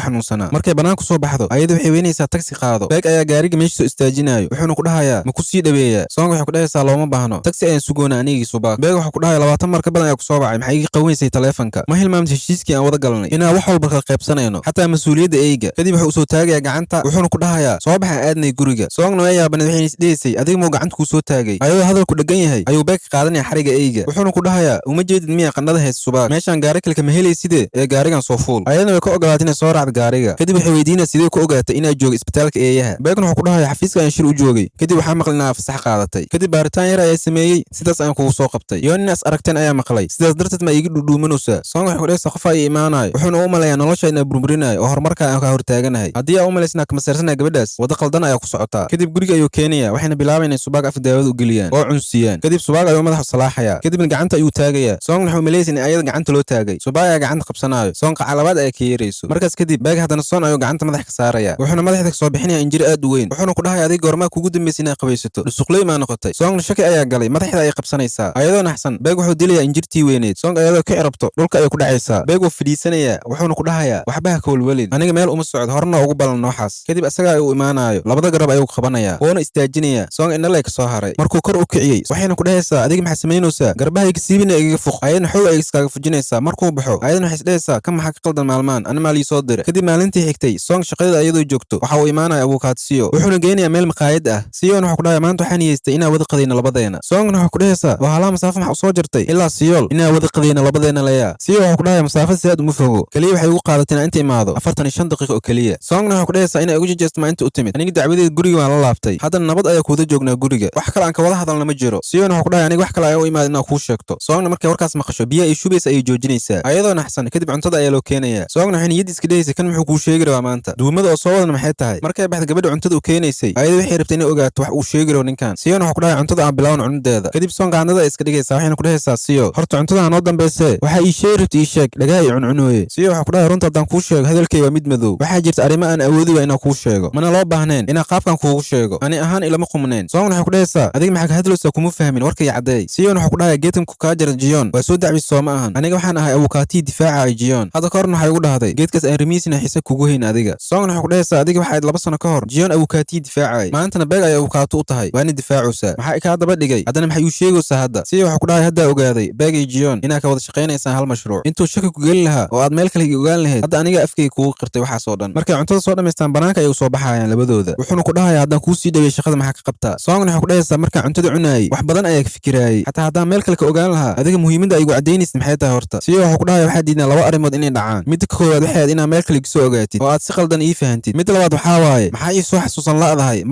xanuunsanaa markay banaanku soo baxdo ayadu waxay weynaysaa taxi qaado beeg ayaa gaariga meesha soo istaajinayo wuxuuna ku dhahayaa ma ku sii dhaweeyaa song waxay ku dhahaysaa looma baahno taxi ayaan sugoona anigii subaag beeg waxaa ku dhahaya 20 mar ka badan ayaa ku soo bacay maxay iga qawaysay taleefanka ma hilmaamtay heshiiskii aan wada galnay inaan wax walba kala qaybsanayno xataa mas'uuliyadda eyga kadib wuxuu soo taagayaa gacanta wuxuuna ku dhahayaa soo baxa aadnay guriga songna waa yaabanad waxay isdheysay adiga muu gacanta ku soo taagay ayadoo hadalku dhagan yahay ayuu beeg qaadanaya xariga eyga wuxuuna ku dhahayaa uma jeedid miya qandhada hees subaag meeshaan gaari kale kama helayside ee gaarigan soo fuul ayadana way ka ogolaatay inay soo raacdo gaariga kadib waxay weydiinaya sidee ku ogaatay inaa jooga isbitaalka eeyaha beegna wuxuu ku dhahayaa xafiiska aan shir u joogay kadib waxaa maqlay inaa fasax qaadatay kadib baaritaan yar ayaa sameeyey sidaas ayaan kugu soo qabtay yoon inaas aragteen ayaa maqlay sidaas darteed ma iga dhudhuumanaysaa song waxay ku dhahaysaa qof ay imaanayo wuxuuna u malayaa nolosha inaa burburinayo oo horumarka aan ka hortaaganahay haddii aa u malaysnaa kama saarsanaya gabadhaas wada qaldan ayaa ku socotaa kadib guriga ayuu keenaya waxayna bilaabayn inay subaag af daawada u geliyaan oo cunsiyaan kadib subaag ayuu madaxa salaaxaya kadibna gacanta ayuu taagaya song wuxuu malaysay in ayada gacanta loo taagay subaag ayaa gacanta qabsanayo song qacalabaad ayaa ka yeerayso markaas kadib beeg haddana son ayuu gacanta madax ka saaraya wuxuuna madaxda ka soo bixinaya injir aad u weyn wuxuuna ku dhahay adiga goormaa kugu dambaysay inaad qabaysato dhusuqley maa noqotay songna shaki ayaa galay madaxda ayay qabsanaysaa ayadoo naxsan beeg wuxuu dilayaa injirtii weyneed song ayadoo ka cirabto dhulka ayay ku dhacaysaa beeg wuu fadhiisanayaa wuxuuna ku dhahayaa waxba ha kawalwelin aniga meel uma socdo horena ugu balan nooxaas kadib asaga ayuu imaanayo labada garab ayuu qabanaya wuuna istaajinaya song indhalay ka soo haray markuu kor u kiciyey waxayna ku dhahaysaa adiga maxaa samaynaysaa garbahayga siibina igaga fuq ayadna xoog ay iskaaga fujinaysaa markuu baxo ayadna waxay isdhahaysaa ka maxaa ka qaldan maalmaan ana maalii soo dira kadib maalintii xigtay song shaqadeeda ayadoo joogto waxa uu imaanaya abukaadsiyo wuxuuna geynayaa meel maqaayad ah siyoon wuxuu ku dhahay maanta waxaan niyeystay inaan wada qadayno labadeena songna wuxuu ku dhahaysaa waa halaa masaafo maxaa usoo jirtay ilaa siyool inaan wada qadayno labadeena leeyaa siyo wuxuu ku dhahay masaafo si aad uma fogo kaliya waxay ugu qaadatay inaan inta imaado 45 daqiiqo oo kaliya songna wuxuu ku dhahaysaa inay ugu jejeesto maalinta u timid aniga dacwadeeda guriga waan la laabtay haddana nabad ayaa kuwada joognaa guriga wax kale aan ka wada hadalna ma jiro siyoon wuxuu ku dhahay aniga wax kale ayaa u imaad inaan kuu sheegto songna markay warkaas maqasho biyo ay shubaysa ayay joojinaysaa ayadoo naxsan kadib cuntada ayaa loo keenayaa songna waxay niyad iska dhahaysa kan muxuu kuu sheegi rabaa maanta duumada oo soo wadana maxay tahay markay baxda gabadha cuntada u keenaysay ayada waxay rabtay inay ogaato wax uu sheegi rabo ninkan siyoon wuxuu ku dhahay cuntada aan bilaawan cunadeeda kadib song gacnada iska dhigaysaa waxayna ku dhahaysaa siyo horta cuntada aan noo dambayse waxa ii sheeribta ii sheeg dhagaa ii cuncunooye siyo waxa ku dhahay runta haddaan kuu sheego hadalkay waa mid madow waxaa jirta arrimo aan awoodi waa inaan kuu sheego mana loo baahneen inaan qaabkan kuugu sheego ani ahaan ilama qumneen soon waxay ku dhahaysaa adiga maxaa ka hadlaysaa kuma fahmin warkay caddeey siyoon waxa ku dhahay geedkan ku kaa jira jiyoon waa soo dacwi soo ma ahan aniga waxaan ahay awokaatii difaaca ay jiyoon hadda kahorna waxay ugu dhahday geedkaas aan rimiisina xise kugu hayn adiga soon waxay ku dhahaysaa adiga waxaad 2 sano ka hor jiyoon awokaatii difaacay maantana beeg ay awokaato u tahay waana difaacusa maxaa kaa daba dhigay haddana maxay u sheegaysaa hadda siyo waxa ku dhahay hadda ogaaday beeg iyo jiyoon inaa ka wada shaqaynaysaan hal mashruuc intuu shaki ku geli lahaa oo aad meel kale ogaan lahayd hadda aniga afkayga kugu qirtay waxaas oo dhan markay cuntada soo dhamaystaan banaanka ayay u soo baxayaan labadooda wuxuuna ku dhahayaa haddaan kuu sii dhawey shaqada maxaa ka qabtaa soongan waxay ku dhahaysaa markaan cuntada cunaayay wax badan ayaa ka fikiraayay xataa haddaan meel kale ka ogaan lahaa adiga muhiimadda ay igu caddaynaysid maxay tahay horta siyo waxa ku dhahaya waxaa diidnaa 2 arrimood inay dhacaan midda koowaad waxay ahayd inaa meel kale soo ogaatid oo aad si qaldan ii fahantid midda labaad waxaa waaye maxaa ii soo xasuusan la'dahay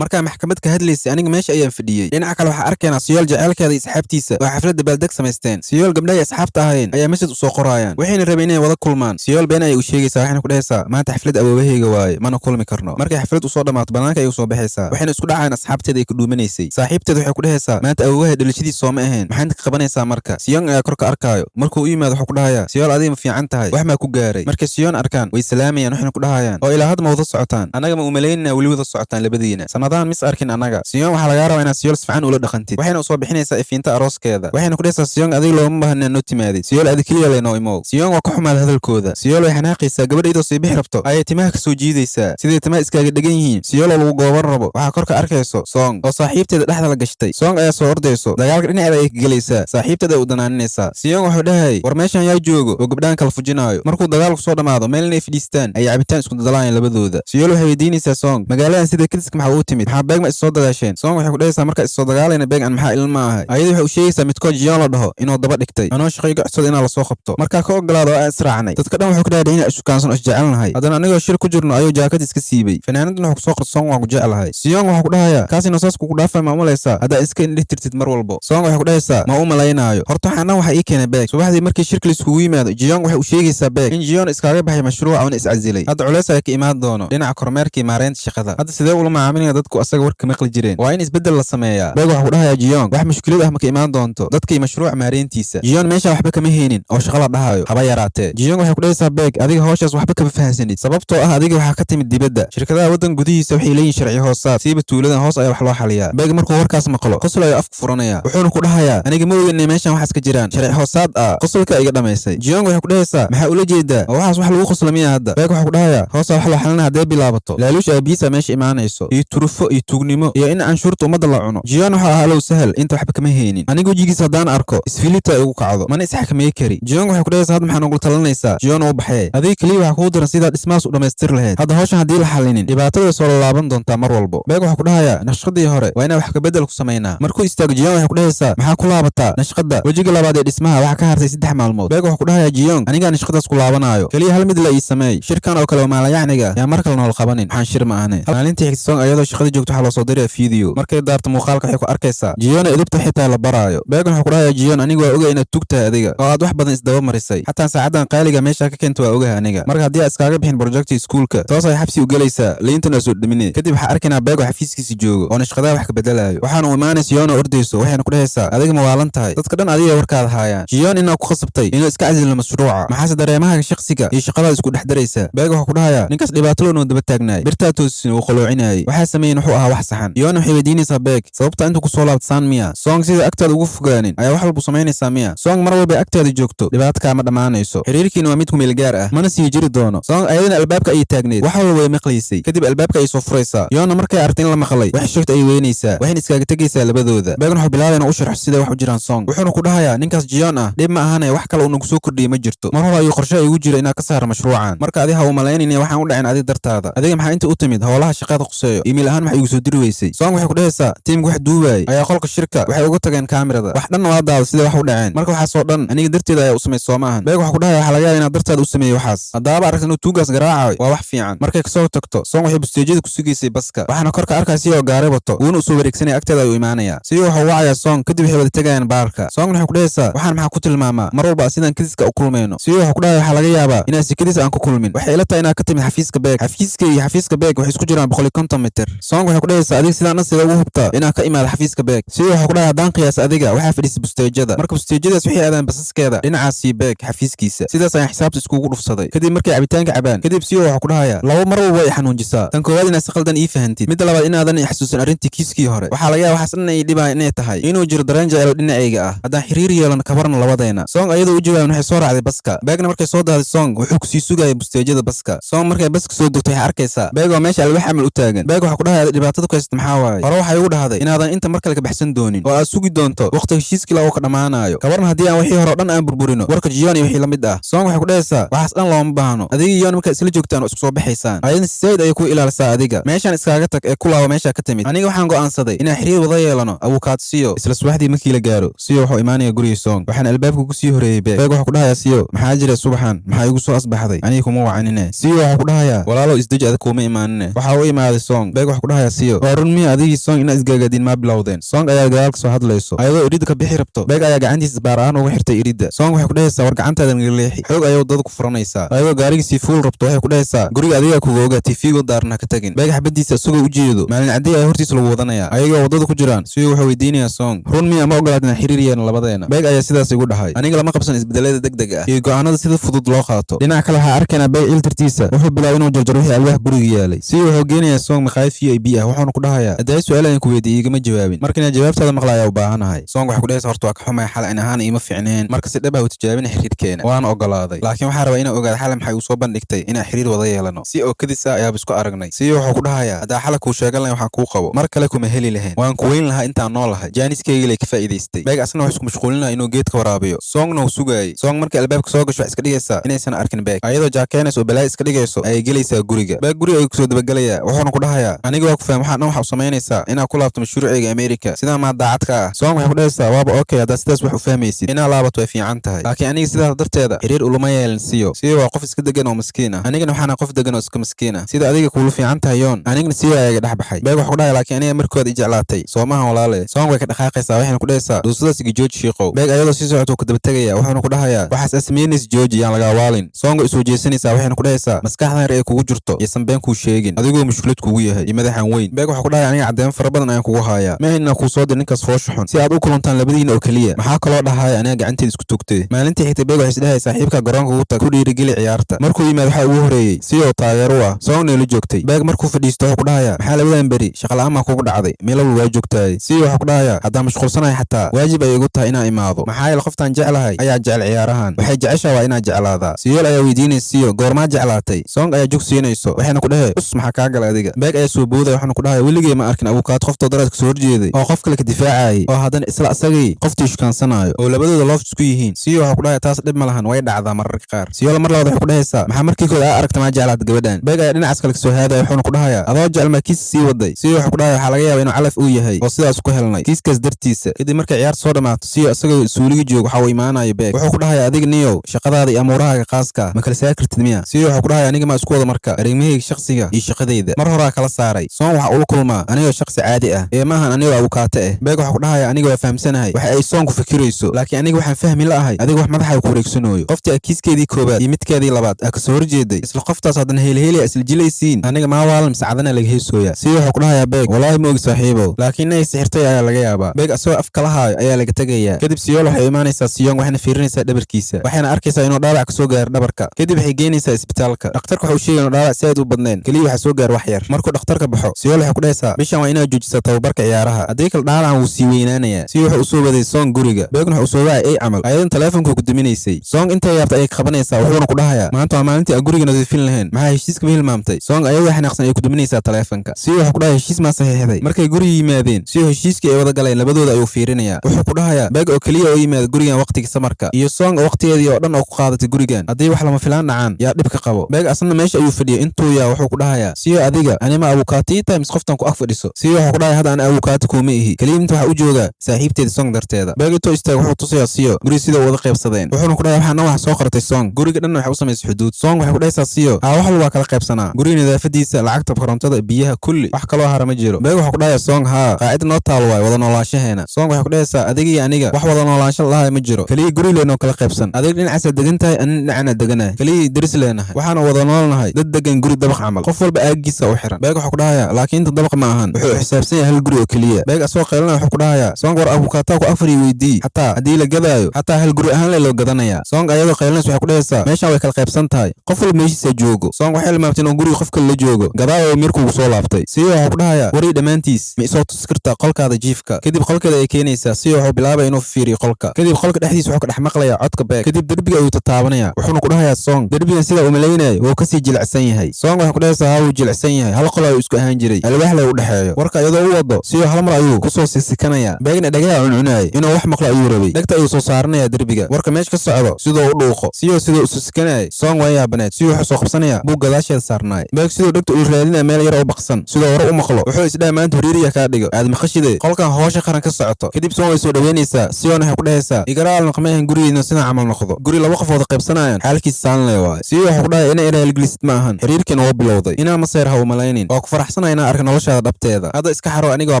markaa maxkamad ka hadlaysay aniga meesha ayaan fadhiyey dhinaca kale waxaa arkaynaa siyool jaceylkeeda iyo asxaabtiisa oo xafladda baaldeg samaysteen siyool gabdhaha iyo asxaabta ahayn ayaa mesaj u soo qorayaan waxayna rabeen inay wada kulmaan siyool been ayay u sheegaysaa waxayna ku dhahaysaa maanta xaflad awoobahayga waaye mana kulmi karno markay xaflad u soo dhammaato banaanka ayay u soo baxaysaa waxayna isku dhacayaan asxaabteeda ay ku dhuumanaysay saaxiibteeda waxay ku dhahaysaa maanta awoobaha dhalashadiis sooma ahayn maxaad ka qabanaysaa marka siyoon ayaa kor ka arkaayo markuu u yimaado wuxuu ku dhahayaa siyool adiga ma fiican tahay wax maa ku gaaray markay siyoon arkaan way salaamayaan waxayna ku dhahayaan oo ilaa hadda ma wada socotaan annaga ma umalaynina weli wada socotaan labadiina sanadahan mis arkin annaga siyoon waxaa lagaa rabaa inaad siyool sifcan ula dhaqantid waxayna u soo bixinaysaa ifiinta arooskeeda waxayna ku dhahaysaa siyoon adiga looma baahna noo timaadid siyool adi keliya laynoo imow siyoon waa ka xumaad hadalkooda siyool way xanaaqaysaa gabadha idoo sii bixi rabto ayay timaha ka soo jiidaysaa siday timaha iskaaga dhegan yihiin siyooloo lagu gooban rabo waxaa kor ka arkayso soong oo saaxiibteeda dhexda la gashtay soong ayaa soo ordayso dagaalka dhinaceeda ayay ka gelaysaa saaxiibteeda ay u danaaninaysaa siyoong wuxuu dhahay war meeshan yaa joogo oo gabdhahan kala fujinaayo markuu dagaalku soo dhammaado meel inay fadhiistaan ayay cabitaan isku dadalaayeen labadooda siyool waxay weydiinaysaa soong magaaladan sida kadiska maxaa ugu timid maxaa beeg ma is soo dagaasheen soong waxay ku dhahaysaa marka is soo dagaalayna beeg an maxaa ilma ahay ayada waxay u sheegaysaa midkood jiyoon la dhaho inuu daba dhigtay anoo shaqayga codsada inaa lasoo qabto markaa ka ogolaado oo aan israacnay dadka dhan wuxuu ku dhahay inaa ishukaansan oo isjecelnahay haddana anigoo shir ku jirno ayuu jaakad iska siibay fanaanadan wuxuu kusoo qorto soong waan ku jecelahay siyoong waxuu ku dhahayaa kaasina saas kugu dhaafay ma umalaysaa haddaa iska indhih tirtid mar walbo soong waxay ku dhahaysaa ma u malaynaayo horta waxaan dhan waxa ii keenay beeg subaxdii markii shirka laiskugu yimaado jiyoong waxay u sheegaysaa beeg in jiyoon iskaaga baxay mashruuca una iscasilay hadda culeys ayaa ka imaan doono dhinaca kormeerkii maareynta shaqada hadda sidee ula macaamilaya dadku asaga warka maqli jireen waa in isbeddel la sameeyaa beeg waxuu ku dhahayaa jiyoong wax mushkilad ah ma ka imaan doonto dadkii mashruuca maareyntiisa jiyoon meesha waxba kama heynin oo shaqa la dhahayo haba yaraatee jiyoong waxay ku dhahaysaa beeg adiga hawshaas waxba kama fahansanid sababtoo ah adiga waxaa ka timid dibadda shirkadaha waddan gudihiisa waxay leeyihin sharci hoosaad siiba tuuladan hoos ayaa wax loo xaliyaa beeg markuu warkaas maqlo qosol ayuu afku furanaya wuxuuna ku dhahayaa aniga ma ogeynay meeshan waxaas ka jiraan sharci hoosaad ah qosolka iga dhamaysay jiyoong waxay ku dhahaysaa maxaa ula jeedaa oo waxaas wax lagu qosla miya hadda beeg waxuu ku dhahayaa hoosaa wax loo xalina haddee bilaabato laaluush aabihiisa meesha imaanayso iyo turufo iyo tuugnimo iyo in canshuurta ummadda la cuno jiyoon waxaa ahaa low sahal inta waxba kama heynin aniga wejigiisa haddaan arko isfilita igu kacdo mana isxakameey kari jiyoong waxay ku dhahaysaa hadda maxaa nogula talinaysaa jiyoon uu baxee adiga keliya waxaa kugu diran sidaa dhismahaas u dhammaystir lahayd hadda hawshan haddii la xalinin dhibaatada soo laalaaban doontaa mar walbo beeg waxuu ku dhahayaa nashqadii hore waa inaa wax kabedel ku samaynaa markuu istaago jiyoong waxay ku dhahaysaa maxaa ku laabataa nashqadda wejiga labaad ee dhismaha waxaa ka hartay 3 maalmood beeg waxuu ku dhahayaa jiyoong anigaa nashqadaas ku laabanaayo keliya hal mid la ii sameey shirkan oo kale oo maalayacniga yaa mar kale nool qabanin waxaan shir ma ahne maalintii xigta soong ayadoo shaqada joogto waxaa loo soo diray video markay daarto muuqaalka waxay ku arkaysaa jiyoon edubta xitaa la baraayo beeg waxuu ku dhahayaa jiyoon aniga waa oga inaad tugtahay adiga oo aad wax badan isdaba marisay xataa saacadan qaaliga meesha ka keenta waa ogaha aniga marka haddii aad iskaaga bixin projecti iskuulka toos ay xabsi u gelaysaa liintana soo dhimine kadib waxaa arkaynaa beeg oo xafiiskiisa joogo oo nashqadaha wax ka bedelaayo waxaana u imaanaysa jiyoon oo ordayso waxayna ku dhahaysaa adiga ma waalan tahay dadka dhan adiga warkaada haayaan jiyoon inaa ku khasabtay inuu iska casilno mashruuca maxaase dareemaha shakhsiga iyo shaqadaada isku dhex daraysa beeg waxuu ku dhahayaa ninkaas dhibaato loonoo daba taagnaay birtaa toosisina uu qaloocinayay waxaa sameeyen wuxuu ahaa wax saxan jiyoon waxay weydiinaysaa beeg sababta intuu kusoo laabtasaan miya soong sida agtaada ugu fogaanin ayaa wax walbu samaynaysaa miya soong mar walbay agtaada joogto dhibaato kaama dhammaanayso xiriirkiina waa mid ku meel gaar ah mana sii jiri doono soong ayadana albaabka ayay taagneed wax walba way maqlaysay kadib albaabka ayay soo furaysaa jiyoonna markay aragtay in la maqlay wax shogta ayay weynaysaa waxayna iskaaga tegaysaa labadooda beegna wuxuu bilaabay inuu u sharxo siday wax u jiraan soong wuxuuna ku dhahayaa ninkaas jiyoon ah dhib ma ahane wax kale uuna kusoo kordhiyey ma jirto mar hore ayuu qorshe igu jira inaad ka saara mashruucan marka adi ha u malaynayni waxaan u dhacin adi dartaada adiga maxaa inta u timid howlaha shaqada quseeyo iimayl ahaan maxay igu soo diri weysay soong waxay ku dhahaysaa tiimka wax duubaayay ayaa qolka shirka waxay uga tageen kaamirada wax dhan waa daawad siday wax u dhaceen marka waxaasoo dhan aniga darteeda ayaa u samay soo maahan beeg waxuu ku dhahaya waxaa laga yaaba inaad dartaada u sameeyey waxaas haddaaba aragta inuu tuugaas garaacayo waa wax fiican markay kasoo tagto soong waxay busteejyada ku sugaysay baska waxaana korka arkaya sidoo gaari wato wuuna u soo wareegsanaya agteeda ayuu imaanaya sidii waxuu wacayaa soong kadib waxay wada tegayaan baarka soongna waxay ku dhahaysaa waxaan maxaa ku tilmaamaa mar walba sidaan kadiska u kulmayno sidii waxuu ku dhahaya waxaa laga yaabaa inaad si kadis aan ku kulmin waxay ila tahay inaad ka timid xafiiska beeg xafiiska iyo xafiiska beeg waxay isku jiraan 150 mitir soong waxay ku dhahaysaa adiga sidaan dhan sida ugu hubtaa inaad ka imaado xafiiska beeg sidii waxuu ku dhahay haddaan qiyaas adiga waxaa fadhiisay busteejyada marka busteejyada sidaas waxay aadaan basaskeeda dhinacaasii beeg xafiiskiisa. sidaas ayaan xisaabta iskugu dhufsaday. kadib markay cabitaanka cabaan kadib siyo waxa ku dhahaya laba mar walba ay xanuunjisaa. tan koowaad inaad si qaldan ii fahantid, midda labaad inaadan i xasuusan arrintii kiiskii hore. waxaa laga yaaba waxaas dhan ay dhibaa inay tahay inuu jiro dareen jecelo dhinacayga ah haddaan xiriir yeelano kabarna labadeena. song ayadoo u jawaaban waxay soo raacday baska. beegna markay soo daaday song wuxuu kusii sugayay busteejada baska. song markay baska soo degto waxay arkaysaa beeg oo meesha alwax camal u taagan. beeg waxa ku dhahaya dhibaatada ku haysta maxaa waaye. hore waxay ugu dhahday inaadan inta mar kale ka baxsan doonin oo aad sugi doonto waqti heshiiskii la uu ka dhammaanayo. kabarna haddii aan wixii hore o dhan aan burburino warka jiyon iyo wixii la mid ah. song waxay ku dhahaysaa waxaas dhan looma baahno, adiga iyo markaa isla joogtaan oo isku soo baxaysaan ayadna sideed ayay ku ilaalisaa adiga. meeshaan iskaaga tag ee kulaaba meesha ka timid. aniga waxaan go'aansaday inaan xiriir wada yeelano abukaad siyo. isla subaxdii markii la gaaro siyo wuxuu imaanaya guriga song. waxaan albaabka ku sii horeeyey beeg. beeg wuxuu ku dhahayaa siyo maxaa jira subaxan maxaa igu soo asbaxday aniga kuma wacanine. siyo wuxuu ku dhahayaa walaalow isdeji adag kuuma imaanine. waxaa u imaaday song. beeg wuxuu ku dhahayaa siyo waa run miya adigii song inaad isgaagaadiin maa bilowdeen. song ayaa gadaal ka soo hadlayso ayadoo iridda ka bixi rabto. beeg ayaa gacantiisa isbaar ahaan uga xirtay iridda. song waxay ku dhahaysaa war gacantaada naga leexi, xoog ayay wadada ku furanaysaa. ayadoo gaarigiisii fuul rabto waxay ku dhahaysaa guriga adigaa kuga ogaa tiifigo daarna ka tagin. beeg xabadiisa isagoo u jeedo maalin cadday ayaa hortiisa lagu wadanaya ayagoo wadada ku jiraan. siyo wuxuu weydiinayaa song run miya ma ogolaad inaan xiriir yeelno labadeena. beeg ayaa sidaas igu dhahay aniga lama qabsan isbedelada degdeg ah iyo go'aanada sida fudud loo qaato. dhinaca kale waxaa arkaynaa beeg ciltirtiisa wuxuu bilaabay inuu jarjaro wixii alwaax guriga yaalay. siyo wuxuu geenayaa song maqaayad VIP ah wuxuuna ku dhahayaa hadday su'aal aan ku weydiiyey igama jawaabin marka inaad jawaabtaada maqlaaya u baahanahay. song waxay ku dhahaysaa horta waa ka xumay xal in ahaan iima fiicneen marka si dhab ah u tijaabina xiriirkeena waana ogolaaday laakiin waxaa rabaa inaan ogaado xal maxay uu soo bandhigtay inaan xiriir wada yeelano. si oo kadis ah ayaaba isku aragnay. siyo wuxuu ku dhahayaa haddaa xala kuu sheegan lahayn waxaan kuu qabo mar kale kuma heli lahayn waan ku weyn lahaa intaan nool lahay. jaaniskeyga lay ka faa'iidaystay. beeg asna wax isku mashquulinaya inuu geedka waraabiyo. songna uu sugaayay. song markay albaabka soo gasho wax iska dhigaysaa inaysan arkin beeg ayadoo jaakeenaysa oo balaayo iska dhigayso ayay gelaysaa guriga. beeg guriga ayuu kusoo dabagelayaa wuxuuna ku dhahayaa aniga waa ku faham waxaan dhan waxa u samaynaysaa inaad ku laabto mashruuceyga Amerika sidaa maa daacad ka ah. song waxay ku dhahaysaa waaba okay haddaad sidaas wax u fahmaysid inaa laabato way fiican tahay laakiin aniga sidaas darteeda xiriir ulama yeelan. siyo waa qof iska degan oo maskiin ah anigana waxaana qof degan oo iska maskiin ah sida adiga kuula fiican tahay yoon anigana siyo ayaga dhex baxay. beeg wax ku dhahay laakiin aniga markooda i jeclaatay soomahan walaale. song way ka dhaqaaqaysaa waxayna ku dhahaysaa dhuusadaas iga jooji shiiqow. beeg ayadoo sii socoto ku daba tegaya wuxuuna ku dhahayaa waxaas asmeynays jooji yaan lagaa waalin. songo isoo jeesanaysaa waxayna ku dhahaysaa maskaxdan yar ee kugu jirto iyosan been kuu sheegin adigoo mushkilad kugu yahay iyo madaxan weyn. beeg waxa ku dhahay aniga caddeemo fara badan ayaan kugu haayaa ma haynina kuu soo dir ninkaas foosha xun si aad u kulantaan labadiina oo keliya. maxaa kaloo dhahaya aniga gacanteeda isku togtay. maalintii xigtay beeg waxay isdhahay saaxiibka garoonka ugu tag ku dhiirigeli ciyaarta. markuu yimaad waxaa ugu horeeyey siyo taageero u ah songna la joogtay. beeg markuu fadhiisto wuxuu ku dhahayaa maxaa labadan beri shaqa la'aan baa kugu dhacday meelaba waa joogtaay. siyo waxa ku dhahayaa haddaan mashquulsanahay xataa waajib ay igu tahay inaan imaado maxaa yeele qoftaan jeclahay ayaa jecel ciyaarahan waxay jeceshaa waa inaad jeclaadaa. siyool ayaa weydiinaysa siyo goormaa jeclaatay. song ayaa jog siinayso waxayna ku dhahe us maxaa kaa gala adiga. beeg ayaa soo boodaya waxaana ku dhahaya weligey ma arkin abukaad qoftoo daraad ka soo horjeeday oo qof kale ka difaacayay oo haddana isla asagii qoftii shukaansanaayo oo labadooda loof isku yihiin. siyo waxa ku dhahaya taas dhib ma lahan way dhacdaa mararka qaar. siyool mar labaad waxay ku dhahaysaa maxaa markii kood aa aragta maa jeclaata gabadhan. beeg ayaa dhinacaas kale kasoo haadaya wuxuuna ku dhahayaa adoo jecel maa kiis sii waday. siyo waxa ku dhahaya waxaa laga yaaba inuu calaf uu yahay oo sidaas ku helnay kiiskaas dartiisa. kadib markay ciyaar soo dhamaato siyo isagoo suuliga joog waxa uu imaanayo beeg wuxuu ku dhahayaa adiga niyow shaqadaada iyo amuurahaaga khaaska ma kala saari kartid miya. siyo waxa ku dhahaya aniga maa isku wada marka arrimahyga shakhsiga iyo shaqadayda mar horaa kala saaray. song waxa ula kulmaa anigoo shakhsi caadi ah ee maahan anigoo abukaate ah. beeg waxa ku dhahaya aniga waa fahamsanahay waxa ay song ku fikirayso laakiin aniga waxaan fahmi la ahay adiga wax madaxa ku wareegsanooyo qoftii kiiskeedii koobaad iyo midkeedii labaad aa kasoo horjeeday isla qoftaas haddana heelheeli isla jilaysiin aniga maa waalan miscadana laga heesooya. siyo waxa ku dhahayaa beeg walaahi ma ogi saaxiibow laakiin inay sixirtay ayaa laga yaabaa. beeg asagoo af kala haayo ayaa laga tegayaa. kadib siyool waxay imaanaysaa siyong waxayna fiirinaysaa dhabarkiisa waxayna arkaysaa inuu dhaawac kasoo gaaro dhabarka. kadib waxay geynaysaa isbitaalka. dhakhtarka waxa uu sheegay inuu dhaawac si aad u badnayn keliya waxaa soo gaar wax yar. markuu dhakhtarka baxo siyool waxay ku dhahaysaa bishan waa inaad joojisaa tababarka ciyaaraha haddii kale dhaawacan wuu sii weynaanayaa. siyo waxa uu soo waday song guriga. beegna waxa uu soo wacay ay camal ayadan taleefonka ku duminaysay. song intay yaabta ayay qabanaysaa wuxuuna ku dhahayaa maanta waa maalintii aan guriga nadiifin lahayn maxaa heshiiska ma hilmaamtay. song ayadoo xanaaqsan ay ku duminaysaa taleefonka. siyo waxa ku dhahaya heshiis maa saxiixday. markay guriga yimaadeen siyo heshiiskii ay wada galeen labadooda ayuu fiirinayaa. wuxuu ku dhahayaa beeg oo keliya oo yimaada gurigan waqtigii samarka iyo song oo waqtigeedii oo dhan oo ku qaadatay gurigan haddii wax lama filaan dhacaan yaa dhib ka qabo. beeg asna meesha ayuu fadhiyay intuu yaa wuxuu ku dhahayaa siyo adiga anima abukaati times qoftan ku ag fadhiso. siyo waxa ku dhahaya hadda ana abukaati kuuma ihi keliya inta waxa u joogaa saaxiibteeda song darteeda. beeg intoo istaag wuxuu tusayaa siyo guri sida wada qaybsadeen wuxuuna ku dhahaya waxaan dhan wax soo qortay song guriga dhan waxay u samaysay xuduud. song waxay ku dhahaysaa siyo haa wax walba kala qaybsanaa guriga nadaafadiisa lacagta korontada biyaha kulli wax kaloo hara ma jiro. beeg waxa ku dhahaya song haa qaacida noo taal waay wada noolaanshaheena. song waxay ku dhahaysaa adiga iyo aniga wax wada noolaansho lahay ma jiro keliya guri leenoo kala qaybsan adiga dhinacaasaa degan tahay anina dhinacana deganahay keliya daris leenahay waxaana wada noolnahay dad degan guri dabaq camal qof walba aagiisa u xiran. beeg waxa ku dhahaya laakiin inta dabaq ma ahan wuxuu xisaabsan yahay hal guri oo keliya. beeg asoo qaylana wuxuu ku dhahaya song war abukaata ku afar weydii xataa haddii haddii la gadaayo xataa hal guri ahaan loo gadanayaa. Song ayadoo qaylinaysa waxay ku dhahaysaa meeshan way kala qaybsan tahay, qof walba meeshiisa joogo. Song waxay ilmaamtay inuu guriga qof kale la joogo. Gadaal oo Mirku ugu soo laabtay. Siyo waxa ku dhahaya warii dhammaantiis ma isoo tusi kartaa qolkaada jiifka. Kadib qolkeeda ay keenaysaa. Siyo wuxuu bilaabay inuu fiiriyo qolka. Kadib qolka dhexdiisa wuxuu ka dhex maqlayaa codka Beck. Kadib derbiga ayuu tataabanaya. Wuxuuna ku dhahayaa Song derbigan sida uu malaynayay wuu kasii jilicsan yahay. Song waxay ku dhahaysaa wuu jilicsan yahay, hal qol ayuu isku ahaan jiray, alwaax la u dhaxeeyo. Warka iyadoo u wado Siyo hal mar ayuu kusoo sikanaya. Beckna dhagaha cuncunay inuu wax maqlo ayuu rabay. Dhagta ayuu soo saaranaya derbiga. Warka meesha ka socdo sidoo u dhuuqo. Siyo sidoo u sikanay. Song waa yaabaneed. Siyo wuxuu soo qabsanaya buug gadaasheeda saarnay. Beck sidoo dhagta uu raadinaya meel yar oo baqsan sidoo hore u maqlo. Wuxuu isdhaa maanta horiiriya ka dhigo aad maqashide qolkan hoosha qaran ka socoto. Kadib Song way soo dhaweynaysaa. Siyo waxay ku dhahaysaa igaraal naqmeen gurigeena sida camal noqdo. Guri laba qof wada qaybsanayaan xaalkiisa saan leh waay. Siyo wuxuu ku dhahay inay ilaalgelisid ma ahan, xiriirkan oo bilowday inaa maseer ha u malaynin. Waa ku faraxsanahay inaan arko noloshaada dhabteeda. Hadda iska xaro aniga waa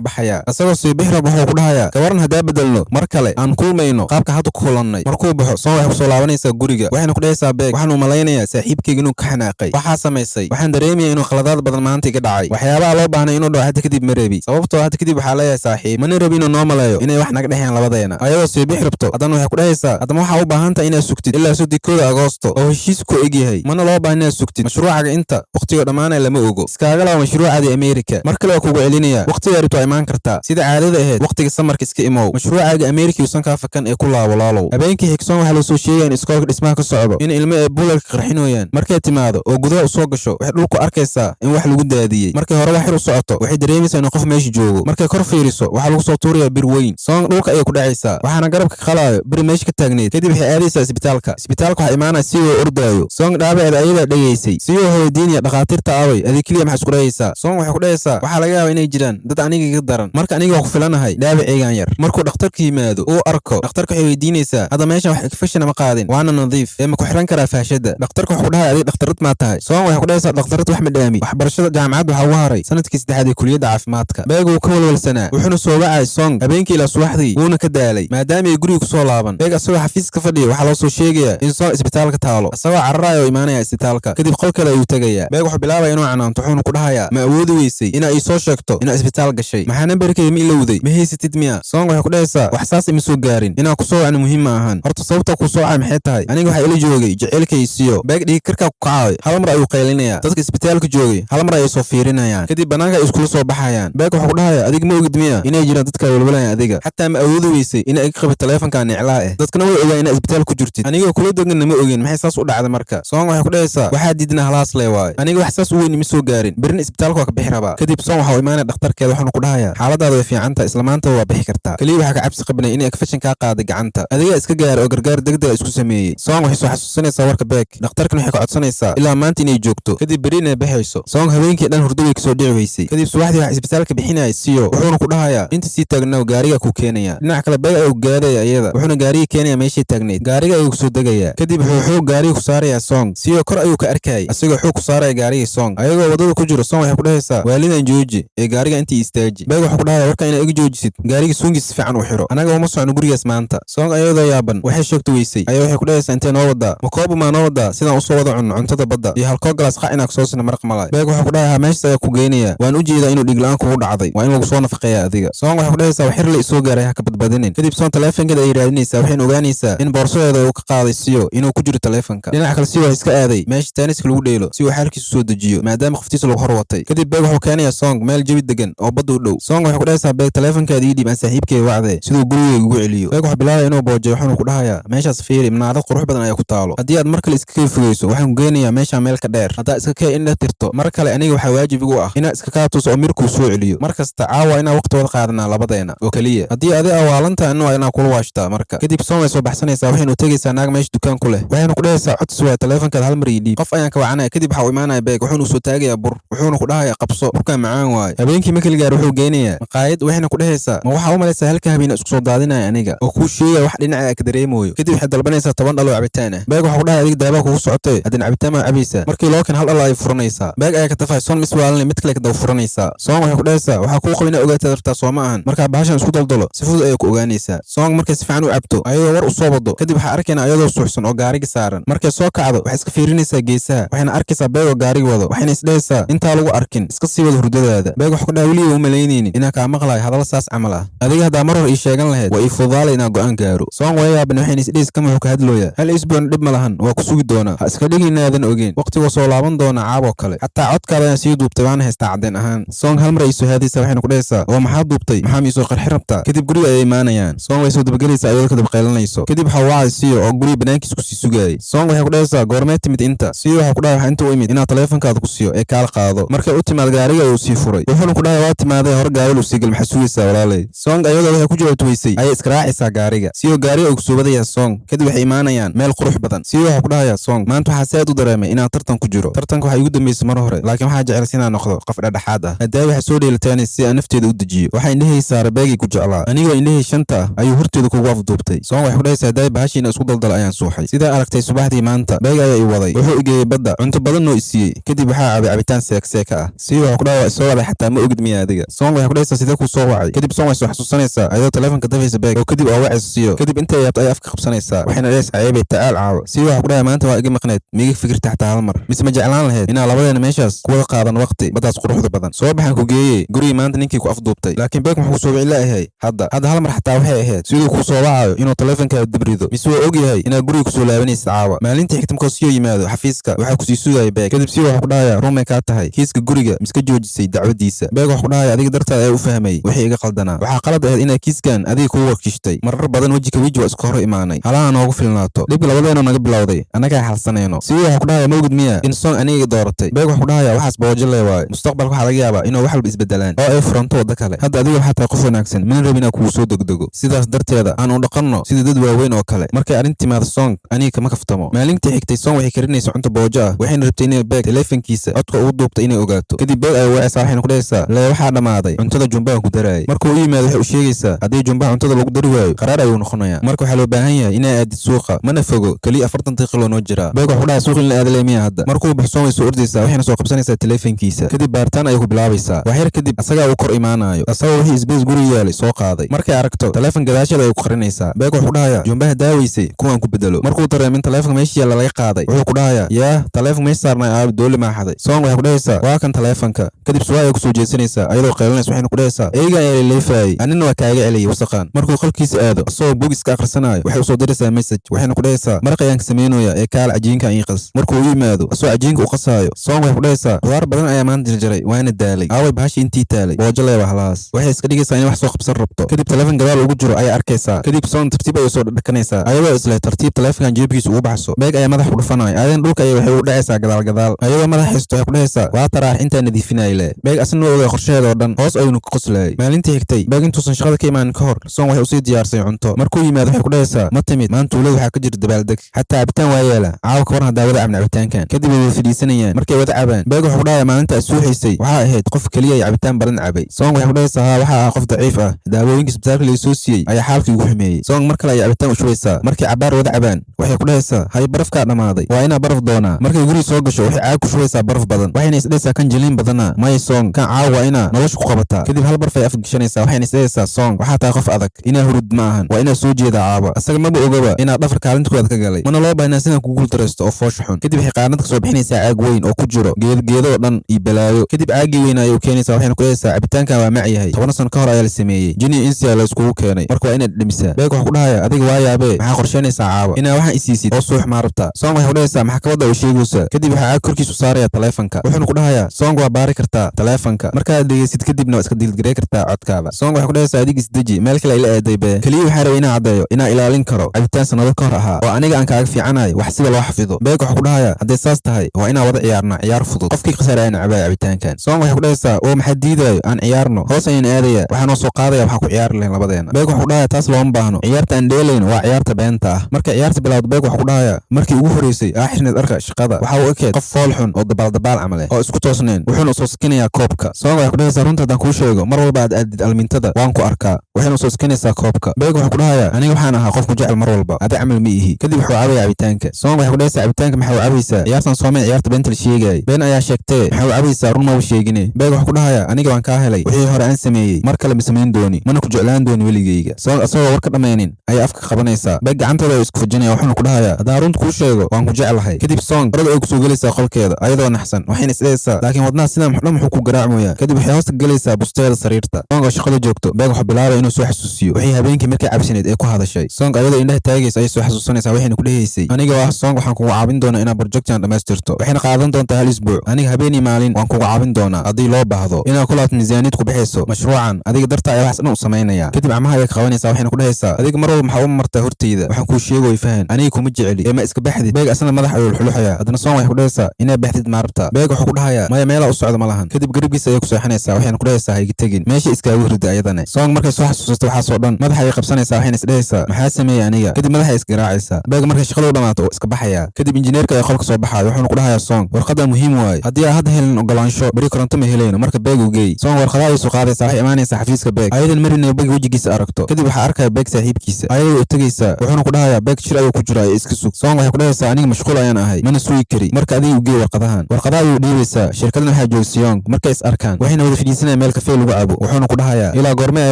baxaya. Asagoo sii bixrab wuxuu ku dhahayaa gabaran hadaa bedelno mar kale aan kulmayno qaabka hadda ku kulannay. Markuu baxo Song waxay ku soo laabanaysaa guriga. Waxayna ku dhahaysaa Beck waxaan u malaynayaa saaxiibkayga inuu ka xanaaqay. Waxaa samaysay waxaan dareemayaa inuu khaladaad badan maanta iga dhacay. Waxyaabaha loo baahnay inuu dhaco hadda kadib ma reebi. Sababtoo hadda kadib waxaa leeyahay saaxiib mana rabi inuu noo maleeyo inay wax naga dhexeen labadeena. Ayadoo sii bixrabto haddana waxay ku dhahaysaa haddama waxaa u baahan tahay inaad sugtid ilaa 3 Agoosto oo heshiis ku eg yahay. Mana loo baahan inaad sugtid mashruucaga inta waqtiga dhamaanay lama ogo. Iskaaga laa mashruucaada Ameerika. Mar kale waa kugu celinaya waqtiga rabto ay imaan kartaa sida caadada ahayd waqtiga samarka iska imow. Mashruucaga Ameerika uusan ka fakan ee ku laabo. Habeenkii xigsoon waxa la soo sheegay in iskoolka dhismaha ka socdo in ilmo ay buulalka qarxinooyaan. Markay timaado oo gudaha u soo gasho waxay dhulku arkaysaa in wax lagu daadiyay. Markay hore wax yar u socoto waxay dareemaysaa in qof meesha joogo. Markay kor fiiriso waxa lagu soo tuurayaa bir weyn. Song dhulka ayay ku dhacaysaa. Waxaana garabka qalaayo bir meesha ka taagneed. Kadib waxay aadaysaa isbitaalka. Isbitaalka waxa imaanaya Siyo ordaayo. Song dhaabaceeda ayada dhageysay. Siyo hooyadiiniya dhaqaatiirta away adig kaliya maxay isku dhayaysaa. Song waxay ku dhahaysaa waxaa laga yaabaa inay jiraan dad aniga iga daran. Marka aniga waa ku filanahay dhaabaceygan yar. Markuu dhakhtarka yimaado uu arko dhakhtarka waxay weydiinaysaa hadda meeshan wax infection ma qaadin waana nadiif ee ma ku xiran karaa faashada. Dhakhtarka wuxuu ku dhahay adiga dhakhtarad ma tahay. Song waxay ku dhahaysaa dhakhtarad wax ma dhaami. Waxbarashada jaamacadda waxa ugu haray sanadkii 3 ee kulliyadda caafimaadka. Beck uu ka walwalsanaa wuxuuna soo wacay Song habeenkii ilaa subaxdii wuuna ka daalay maadaama ay guriga ku soo laaban. Beck asagoo xafiiska fadhiya waxa loo soo sheegayaa in Song isbitaalka taalo. Asagoo cararayo imaanaya isbitaalka. Kadib qol kale ayuu tagayaa. Beck wuxuu bilaabay inuu canaanto wuxuuna ku dhahayaa ma awoodi weysay inaa ii soo sheegto inaa isbitaal gashay. Maxaa nambarkayga ma ilowday ma haysatid miya. Song waxay ku dhahaysaa wax saas ima soo gaarin inaa ku soo wacno muhiim ma ahan. Horta sababta ku soo wacay maxay tahay aniga waxa ila joogay jaceylkay Siyo. Beck dhiig karka ku kacay hal mar ayuu qaylinaya. Dadka isbitaalka joogay hal mar ayay soo fiirinayaan. Kadib banaanka ay isku soo baxayaan. Beck wuxuu ku dhahayaa adiga ma ogid miya inay jiraan dadka walwalayaan adiga xataa ma awoodi weysay inaa iga qabto taleefanka niclaa ah. dadkana way ogaa inaa isbitaal ku jirtid aniga kula degan ma ogeen maxay saas u dhacday marka. Song waxay ku dhahaysaa waxaa diidna halaas leh waay aniga wax saas u weyn ima soo gaarin birin isbitaalka waa ka bixi rabaa. Kadib Song waxa uu imaanay dhakhtarkeeda wuxuuna ku dhahayaa xaaladaada way fiicantahay isla maanta waa bixi kartaa kaliya waxa ka cabsi qabnay inay infection ka qaaday gacanta adiga iska gaar oo gargaar degdeg isku sameeyay. Song waxay soo xasuusanaysaa warka Beck. dhakhtarkan waxay ka codsanaysaa ilaa maanta inay joogto kadib beri inay baxayso. Song habeenkii dhan hurdo way kasoo dhici weysay. kadib subaxdii waxa isbitaalka bixinayay Siyo wuxuuna ku dhahayaa inta sii taagnaw gaariga ku keenaya. dhinaca kale Beck ayuu gaadaya iyada wuxuuna gaariga keenaya meeshii taagneed. gaariga ayuu soo degaya kadib wuxuu gaariga ku saaraya Song. Siyo kor ayuu ka arkay asagoo wuxuu ku saaraya gaariga Song ayagoo wadada ku jiro. Song waxay ku dhahaysaa waalidan jooji ee gaariga intii istaaji. Beck wuxuu ku dhahayaa warka inaad iga joojisid gaariga suungiisa si fiican u xiro anaga uma socno gurigaas maanta. Song ayadoo yaaban waxay sheegto weysay ayaa waxay ku dhahaysaa intee noo wadaa ma koob ma noo wadaa sidaan usoo wada cunno cuntada badda iyo halkoo galaas qac inaa kusoo sina maraq malay. Beck wuxuu ku dhahayaa meeshas ayaa ku geynaya waan u jeedaa inuu dhiig la-aan kugu dhacday waa in lagu soo nafaqeeya adiga. Song waxay ku dhahaysaa wax xir la isoo gaaray ha ka badbadinin. kadib Song taleefankeeda ay raadinaysaa waxayna ogaanaysaa in boorsadeeda uu ka qaaday Siyo inuu ku jiro taleefanka. dhinaca kale Siyo waxay iska aaday meesha taaniska lagu dheelo si uu xaalkiisu soo dejiyo maadaama qoftiisa lagu hor watay. kadib Beck wuxuu keenayaa Song meel jawi degan oo badda u dhow. Song waxay ku dhahaysaa Beck taleefankeeda ii dhiib aan saaxiibkeeda wacdee siduu gurigeyga ugu celiyo. Beck wuxuu bilaabay inuu boojeeyo wuxuuna ku dhahayaa meeshaas fiiri manaarad qurux badan ayaa ku taalo haddii aad mar kale iska kee fogeyso waxaan ku geynayaa meeshaan meel ka dheer haddaa iska kee indha tirto mar kale aniga waxaa waajib igu ah inaa iska kaa tuso oo Mirku soo celiyo. mar kasta caawa inaa waqti wada qaadanaa labadeena oo kaliya haddii adi awaalanta anu waa inaa kula waashtaa marka. kadib Song way soo baxsanaysaa waxayna u tegaysaa naag meesha dukaan ku leh waxayna ku dhahaysaa codsi waa taleefankaada hal mar ii dhiib. qof ayaan ka wacanaya kadib waxa uu imaanaya Beck wuxuuna usoo taagayaa bur wuxuuna ku dhahayaa qabso burkaa macaan waaye. habeenkii markii la gaaro wuxuu geynayaa maqaayad waxayna ku dhahaysaa ma waxaa u malaysaa halka habeena isku soo daadinaya aniga oo kuu sheegaya wax dhinaca ka dareemayo. kadib waxay dalbanaysaa 10 dhalo cabitaan ah. Beck wuxuu ku dhahayaa adiga daabaa kugu socotay haddana cabitaan ma cabaysaa. markii loo keen hal dhalo ay furanaysaa. Beck ayaa ka tafay Song miswaalnay mid kale ka daba furanaysaa. Song waxay ku dhahaysaa waxaa kuu qabina ogaataa dartaa soo ma ahan markaa bahashan isku daldalo si fudud ayay ku ogaanaysaa. Song markay si fiican u cabto ayadoo war u soo wado kadib waxaa arkaynaa ayadoo suuxsan oo gaariga saaran. markay soo kacdo waxay iska fiirinaysaa geesaha waxayna arkaysaa Beck oo gaariga wado waxayna isdhahaysaa intaa lagu arkin iska sii wada hurdadaada. Beck wuxuu ku dhahay weliba u malaynaynin inaa kaa maqlayo hadalla saas camal ah adiga haddaa mar hor ii sheegan lahayd waa ii fududaale inaa go'aan gaaro. Song waa yaaban waxayna isdhiis kama wuxuu ka hadlooyaa hal isbuuc dhib ma lahan waa ku sugi doonaa ha iska dhigin inaadan ogeyn waqtiga soo laaban doona caabo kale xataa codkaada ayaan sii duubtay waana haystaa cadeen ahaan. Song hal mar ay soo haadaysaa waxayna ku dhahaysaa oo maxaa duubtay maxaa miisoo qarxi rabtaa. kadib guriga ayay imaanayaan. Song way soo dabagelaysaa ayadoo ka dabaqaylanayso. kadib waxaa wacay Siyo oo guriga banaankiisa ku sii sugayay. Song waxay ku dhahaysaa goormee timid inta. Siyo waxaa ku dhahay waxaa inta u imid inaad taleefankaada ku siiyo ee kaala qaado. markay u timaad gaariga ayuu sii furay. wuxuuna ku dhahay waa timaaday hore gaari lu sii gal maxaa sugaysaa walaalay. Song ayadoo waxay ku jawaabtaysay ayay iska raacaysaa gaariga. Siyo gaariga uu soo wadaya Song. kadib waxay imaanayaan meel qurux badan. Siyo waxaa ku dhahayaa Song maanta waxaa saad u dareemay inaan tartan ku jiro. tartanka waxaa igu dambeysay mar hore laakiin waxaa jecel inaan noqdo qof dhexdhexaad ah. haddii waxay soo dheelitaanay si aan nafteeda u dejiyo. waxay indhahaysaa Rabeegi ku jeclaa anigoo indhahay shanta ah ayuu horteeda kugu afduubtay. Song waxay ku dhahaysaa haddii bahashiina isku daldal ayaan suuxay. sidaa aragtay subaxdii maanta Beeg ayaa i waday wuxuu igeeyey badda cunto badan oo i siiyey. kadib waxaa cabay cabitaan seeka ah. Siyo waxaa ku dhahay waa isoo waday xataa ma ogid miya adiga. Song waxay ku dhahaysaa sidee kuu soo wacay. kadib Song way soo xasuusanaysaa ayadoo taleefanka dafaysa Beeg oo kadib oo wacayso Siyo. kadib intay yaabto ay afka qabsanaysaa waxayna dhahaysaa ceebay tacaal caawo. Siyo waxaa ku dhahay maanta waa iga maqneed miiga fikirta xataa hal mar mise ma jeclaan lahayd inaa labadeena meeshaas kuwada qaadan waqti baddaas quruxda badan. soo baxaan ku geeyey gurigii maanta ninkii ku afduubtay laakiin Beeg muxuu soo wicila ahay hadda hal mar xataa waxay ahayd siduu kuu soo wacayo inuu taleefankaada dabrido mise waa og yahay inaad guriga kusoo laabanaysid caawa. maalintii xigta markuu Siyo yimaado xafiiska waxaa kusii sugaya Beeg. kadib Siyo waxaa ku dhahayaa rumay kaa tahay kiiska guriga miska joojisay dacwadiisa. Beeg waxaa ku dhahaya adiga dartaada ayaa u fahmay wixii iga qaldanaa. waxaa qalad ahayd inaa kiiskan adiga kugu wakiishtay marar badan weji ka weji waa iska hor imaanay halaha noogu filnaato dhibka labadeena naga bilowday annagaa xalsanayno. Siyo waxaa ku dhahaya ma ogid miya in Song aniga dooratay. Beeg waxaa ku dhahaya waxaas boojalee waaye mustaqbalka waxaa laga yaabaa inuu wax walba isbedelaan oo ay furanto wadda kale. hadda adiga waxaa tahay qof wanaagsan mina rabin inaa kugu soo degdego sidaas darteeda aan u dhaqanno sida dad waaweyn oo kale. markay arrin timaado Song aniga kama kaftamo. maalintii xigtay Song waxay karinaysa cunto boojo ah waxayna rabtay inay Beeg taleefankiisa codka ugu duubtay inay ogaato. kadib Beeg ay wacaysaa waxayna ku dhahaysaa lee waxaa dhammaaday cuntada jumbaha ku daraayay. markuu u yimaado waxay u sheegaysaa haddii jumbaha cuntada lagu dari waayo qaraar ayuu noqonayaa. marka waxaa loo baahan yahay inaa aadid suuqa mana fogo keliya 40 daqiiqo loo noo jiraa. Beeg waxaa ku dhahay suuq in la aado leemiya hadda. markuu baxo Song way soo ordaysaa waxayna soo qabsanaysaa taleefankiisa. kadib baaritaan ayay ku bilaabaysaa. wax yar kadib asagaa uu kor imaanayo asagoo wixii isbees guriga yaalay soo qaaday. markay aragto taleefan gadaasheeda ay ku qarinaysaa. Beeg wuxuu ku dhahayaa jumbaha daawaysay kuwaan ku bedelo. markuu dareemo in taleefanka meeshii yaalla laga qaaday wuxuu ku dhahayaa yaa taleefanka meesha saarnay aabi dooli maa xaday. Song waxay ku dhahaysaa waa kan taleefanka. kadib suwaay ay ku soo jeesanaysaa ayadoo qaylinaysa waxayna ku dhahaysaa eeyga ayaa leefaayay anina waa kaaga celiyay wasaqaan. markuu qalkiisa aado asagoo bogiska akhrisanayo waxay u soo diraysaa message waxayna ku dhahaysaa maraq ayaan ka sameynooyaa ee kaala cajiinka ii qas. markuu u yimaado asagoo cajiinka u qasaayo Song waxay ku dhahaysaa qudaar badan ayaa maanta jarjaray waana daalay aaway bahashi intii taalay boojo leeba halaas. waxay iska dhigaysaa inay wax soo qabsan rabto. kadib taleefan gadaal ugu jiro ayaa arkaysaa. kadib Song tartiib ayay soo dhadhakanaysaa ayadoo isle tartiib taleefankan jeebkiisa ugu baxso. Beeg ayaa madax ku dhufanaya ayadan dhulka ayay waxay u dhacaysaa gadaal ayadoo madax haysto waxay ku dhahaysaa waa taraax intaa nadiifinayay le. Beeg asna waa ogay qorshaheeda oo dhan hoos ayuuna ka qoslayay. maalintii xigtay Beeg intuusan shaqada ka imaanin ka hor Song waxay usii diyaarsay cunto. markuu yimaado waxay ku dhahaysaa ma timid maanta tuulada waxaa ka jira dabaaldeg xataa cabitaan waa yeela caawa ka waran haddaa wada cabna cabitaankan. kadib way wada fadhiisanayaan markay wada cabaan Beeg wuxuu ku dhahayaa maalinta aad suuxaysay waxaa ahayd qof keliya ay cabitaan badan cabay. Song waxay ku dhahaysaa haa waxaa ahaa qof daciif ah daawooyinka isbitaalka laga soo siiyey ayaa xaalkii ugu xumeeyey. Song mar kale ayay cabitaan u shubaysaa. markay cabaar wada cabaan waxay ku dhahaysaa hay barafkaa dhammaaday waa inaa baraf doonaa. markay guriga soo gasho waxay caag ku shubaysaa baraf badan waxayna isdhahaysaa kan jiliin badana maya Song kan caawa waa inaa nolosha ku qabataa. kadib hal barf ay afgashanaysaa waxayna isdhahaysaa Song waxaa tahay qof adag inaa hurud ma ahan waa inaa soo jeedaa caaba. asaga maba ogaba inaad dhafar kaalinta koowaad ka galay mana loo baahnaa sidaan kugu guuldaraysto oo foosha xun. kadib waxay qaanad ka soo bixinaysaa caag weyn oo ku jiro geedo oo dhan iyo balaayo. kadib caagii weyn ayay u keenaysaa waxayna ku dhahaysaa cabitaankan waa mac yahay 10 sano ka hor ayaa la sameeyey jini insia la iskugu keenay marka waa inaad dhimisaa. Beeg waxaa ku dhahaya adiga waa yaabee maxaa qorsheynaysaa caawa inaa waxaan isiisid oo suux maa rabtaa. Song waxay ku dhahaysaa maxaa kabada u sheegaysaa. kadib waxaa caag korkiisu saaraya taleefanka wuxuuna ku dhahayaa Song waa baari kartaa taleefanka markaad dhegeysid kadibna waa iska diilgarey kartaa codkaada. Song waxay ku dhahaysaa adiga isdeji meel kale ila aaday bee kaliya waxaa rabay inaa caddeeyo inaa ilaalin karo cabitaan sanado ka hor ahaa oo aniga aan kaaga fiicanayo wax sida loo xafido. Beeg waxaa ku dhahayaa hadday saas tahay waa inaa wada ciyaarnaa ciyaar fudud qofkii khasaare ayaan cabaya cabitaankan. Song waxay ku dhahaysaa oo maxaa diidayo aan ciyaarno hoos ayaan aadaya waxaa noo soo qaadaya waxaa ku ciyaari lahayn labadeena. Beeg waxaa ku dhahayaa taas looma baahno ciyaarta aan dheelayno waa ciyaarta beenta ah. markay ciyaarta bilowdo Beeg waxaa ku dhahayaa markii ugu horeysay xirneed arka shaqada waxaa u ekeed qof fool xun oo dabaal camal oo isku toosneen wuxuuna usoo sakinayaa koobka. Song waxay ku dhahaysaa runta haddaan kuu sheego mar walba aad aadid almintada waan ku arkaa waxayna usoo sakinaysaa koobka. Beeg waxaa ku dhahayaa aniga waxaan ahaa qofku jecel mar walba adi camal ma ihi. kadib wuxuu cabaya cabitaanka. Song waxay ku dhahaysaa cabitaanka maxaa u cabaysaa ciyaartan soomee ciyaarta beenta la sheegayay been ayaa sheegtee maxaa u cabaysaa run ma u sheegine. Beeg waxaa ku dhahayaa aniga waan kaa helay wixii hore aan sameeyey mar kale ma samayn dooni mana ku jeclaan dooni weligeyga. Song asagoo war ka dhammaynin ayay afka qabanaysaa. Beeg gacanteeda ay isku fujinaya wuxuuna ku dhahayaa haddaan runta kuu sheego waan ku jeclahay. kadib Song barada ay kusoo gelaysaa qolkeeda ayadoo naxsan waxayna isdhahaysaa laakiin wadnaha sidan dhan muxuu ku garaacmoyaa. kadib waxay hoosta gelaysaa busteeda sariirta. Song oo shaqada joogto Beeg waxaa bilaabay inuu soo xasuusiyo wixii habeenkii markay cabsineed ee ku hadashay song ayadoo indhaha taagaysa ay soo xasuusanaysaa waxayna ku dhahaysay aniga waa song waxaan kugu caawin doonaa inaad projectan dhamaystirto waxayna qaadan doontaa hal isbuuc aniga habeenii maalin waan kugu caawin doonaa haddii loo baahdo inaad ku laabto miisaaniyad ku bixayso mashruucan adiga dartaa ayaa waxas dhan u samaynaya kadib gacmaha ayay ka qabanaysaa waxayna ku dhahaysaa adiga mar walba maxaa u martaa horteyda waxaan kuu sheegoy fahan aniga kuma jeceli ee ma iska baxdid beeg asna madax ayuu xuluxaya haddana song waxay ku dhahaysaa inaa baxdid maarabta beeg wuxuu ku dhahayaa maya meelaa u socdo ma lahan kadib garabkiisa ayay ku seexanaysaa waxayna ku dhahaysaa hayga tegin meesha iskaagu rida ayadane song markay soo xasuusato waxaasoo dhan madax ayay qabsanaysaa waxayna isdhahaysaa maxaa sameeyey aniga kadib madaxa isgaraacaysaa beeg markay shaqada u dhamaato iska baxaya kadib injineerka ayaa qolka soo baxaaya wuxuuna ku dhahayaa song warqadan muhiim waaye haddii aad hadda helin ogolaansho beri koronto ma helayno marka beeg u geey song warqadaha ayay soo qaadaysaa waxay imaanaysaa xafiiska beeg ayadan marina beeg wejigiisa aragto kadib waxaa arkaya beeg saaxiibkiisa ayadoo u tegaysaa wuxuuna ku dhahayaa beeg shir ayuu ku jiraa ee iska sug song waxay ku dhahaysaa aniga mashquul ayaan ahay mana sugi kari marka adiga u geey warqadahan warqadaha ayuu dhiibaysaa shirkadan waxaa jooga siyong markay is arkaan waxayna wada fadhiisanayaan meel kafee lagu cabo wuxuuna ku dhahayaa ilaa goormee ay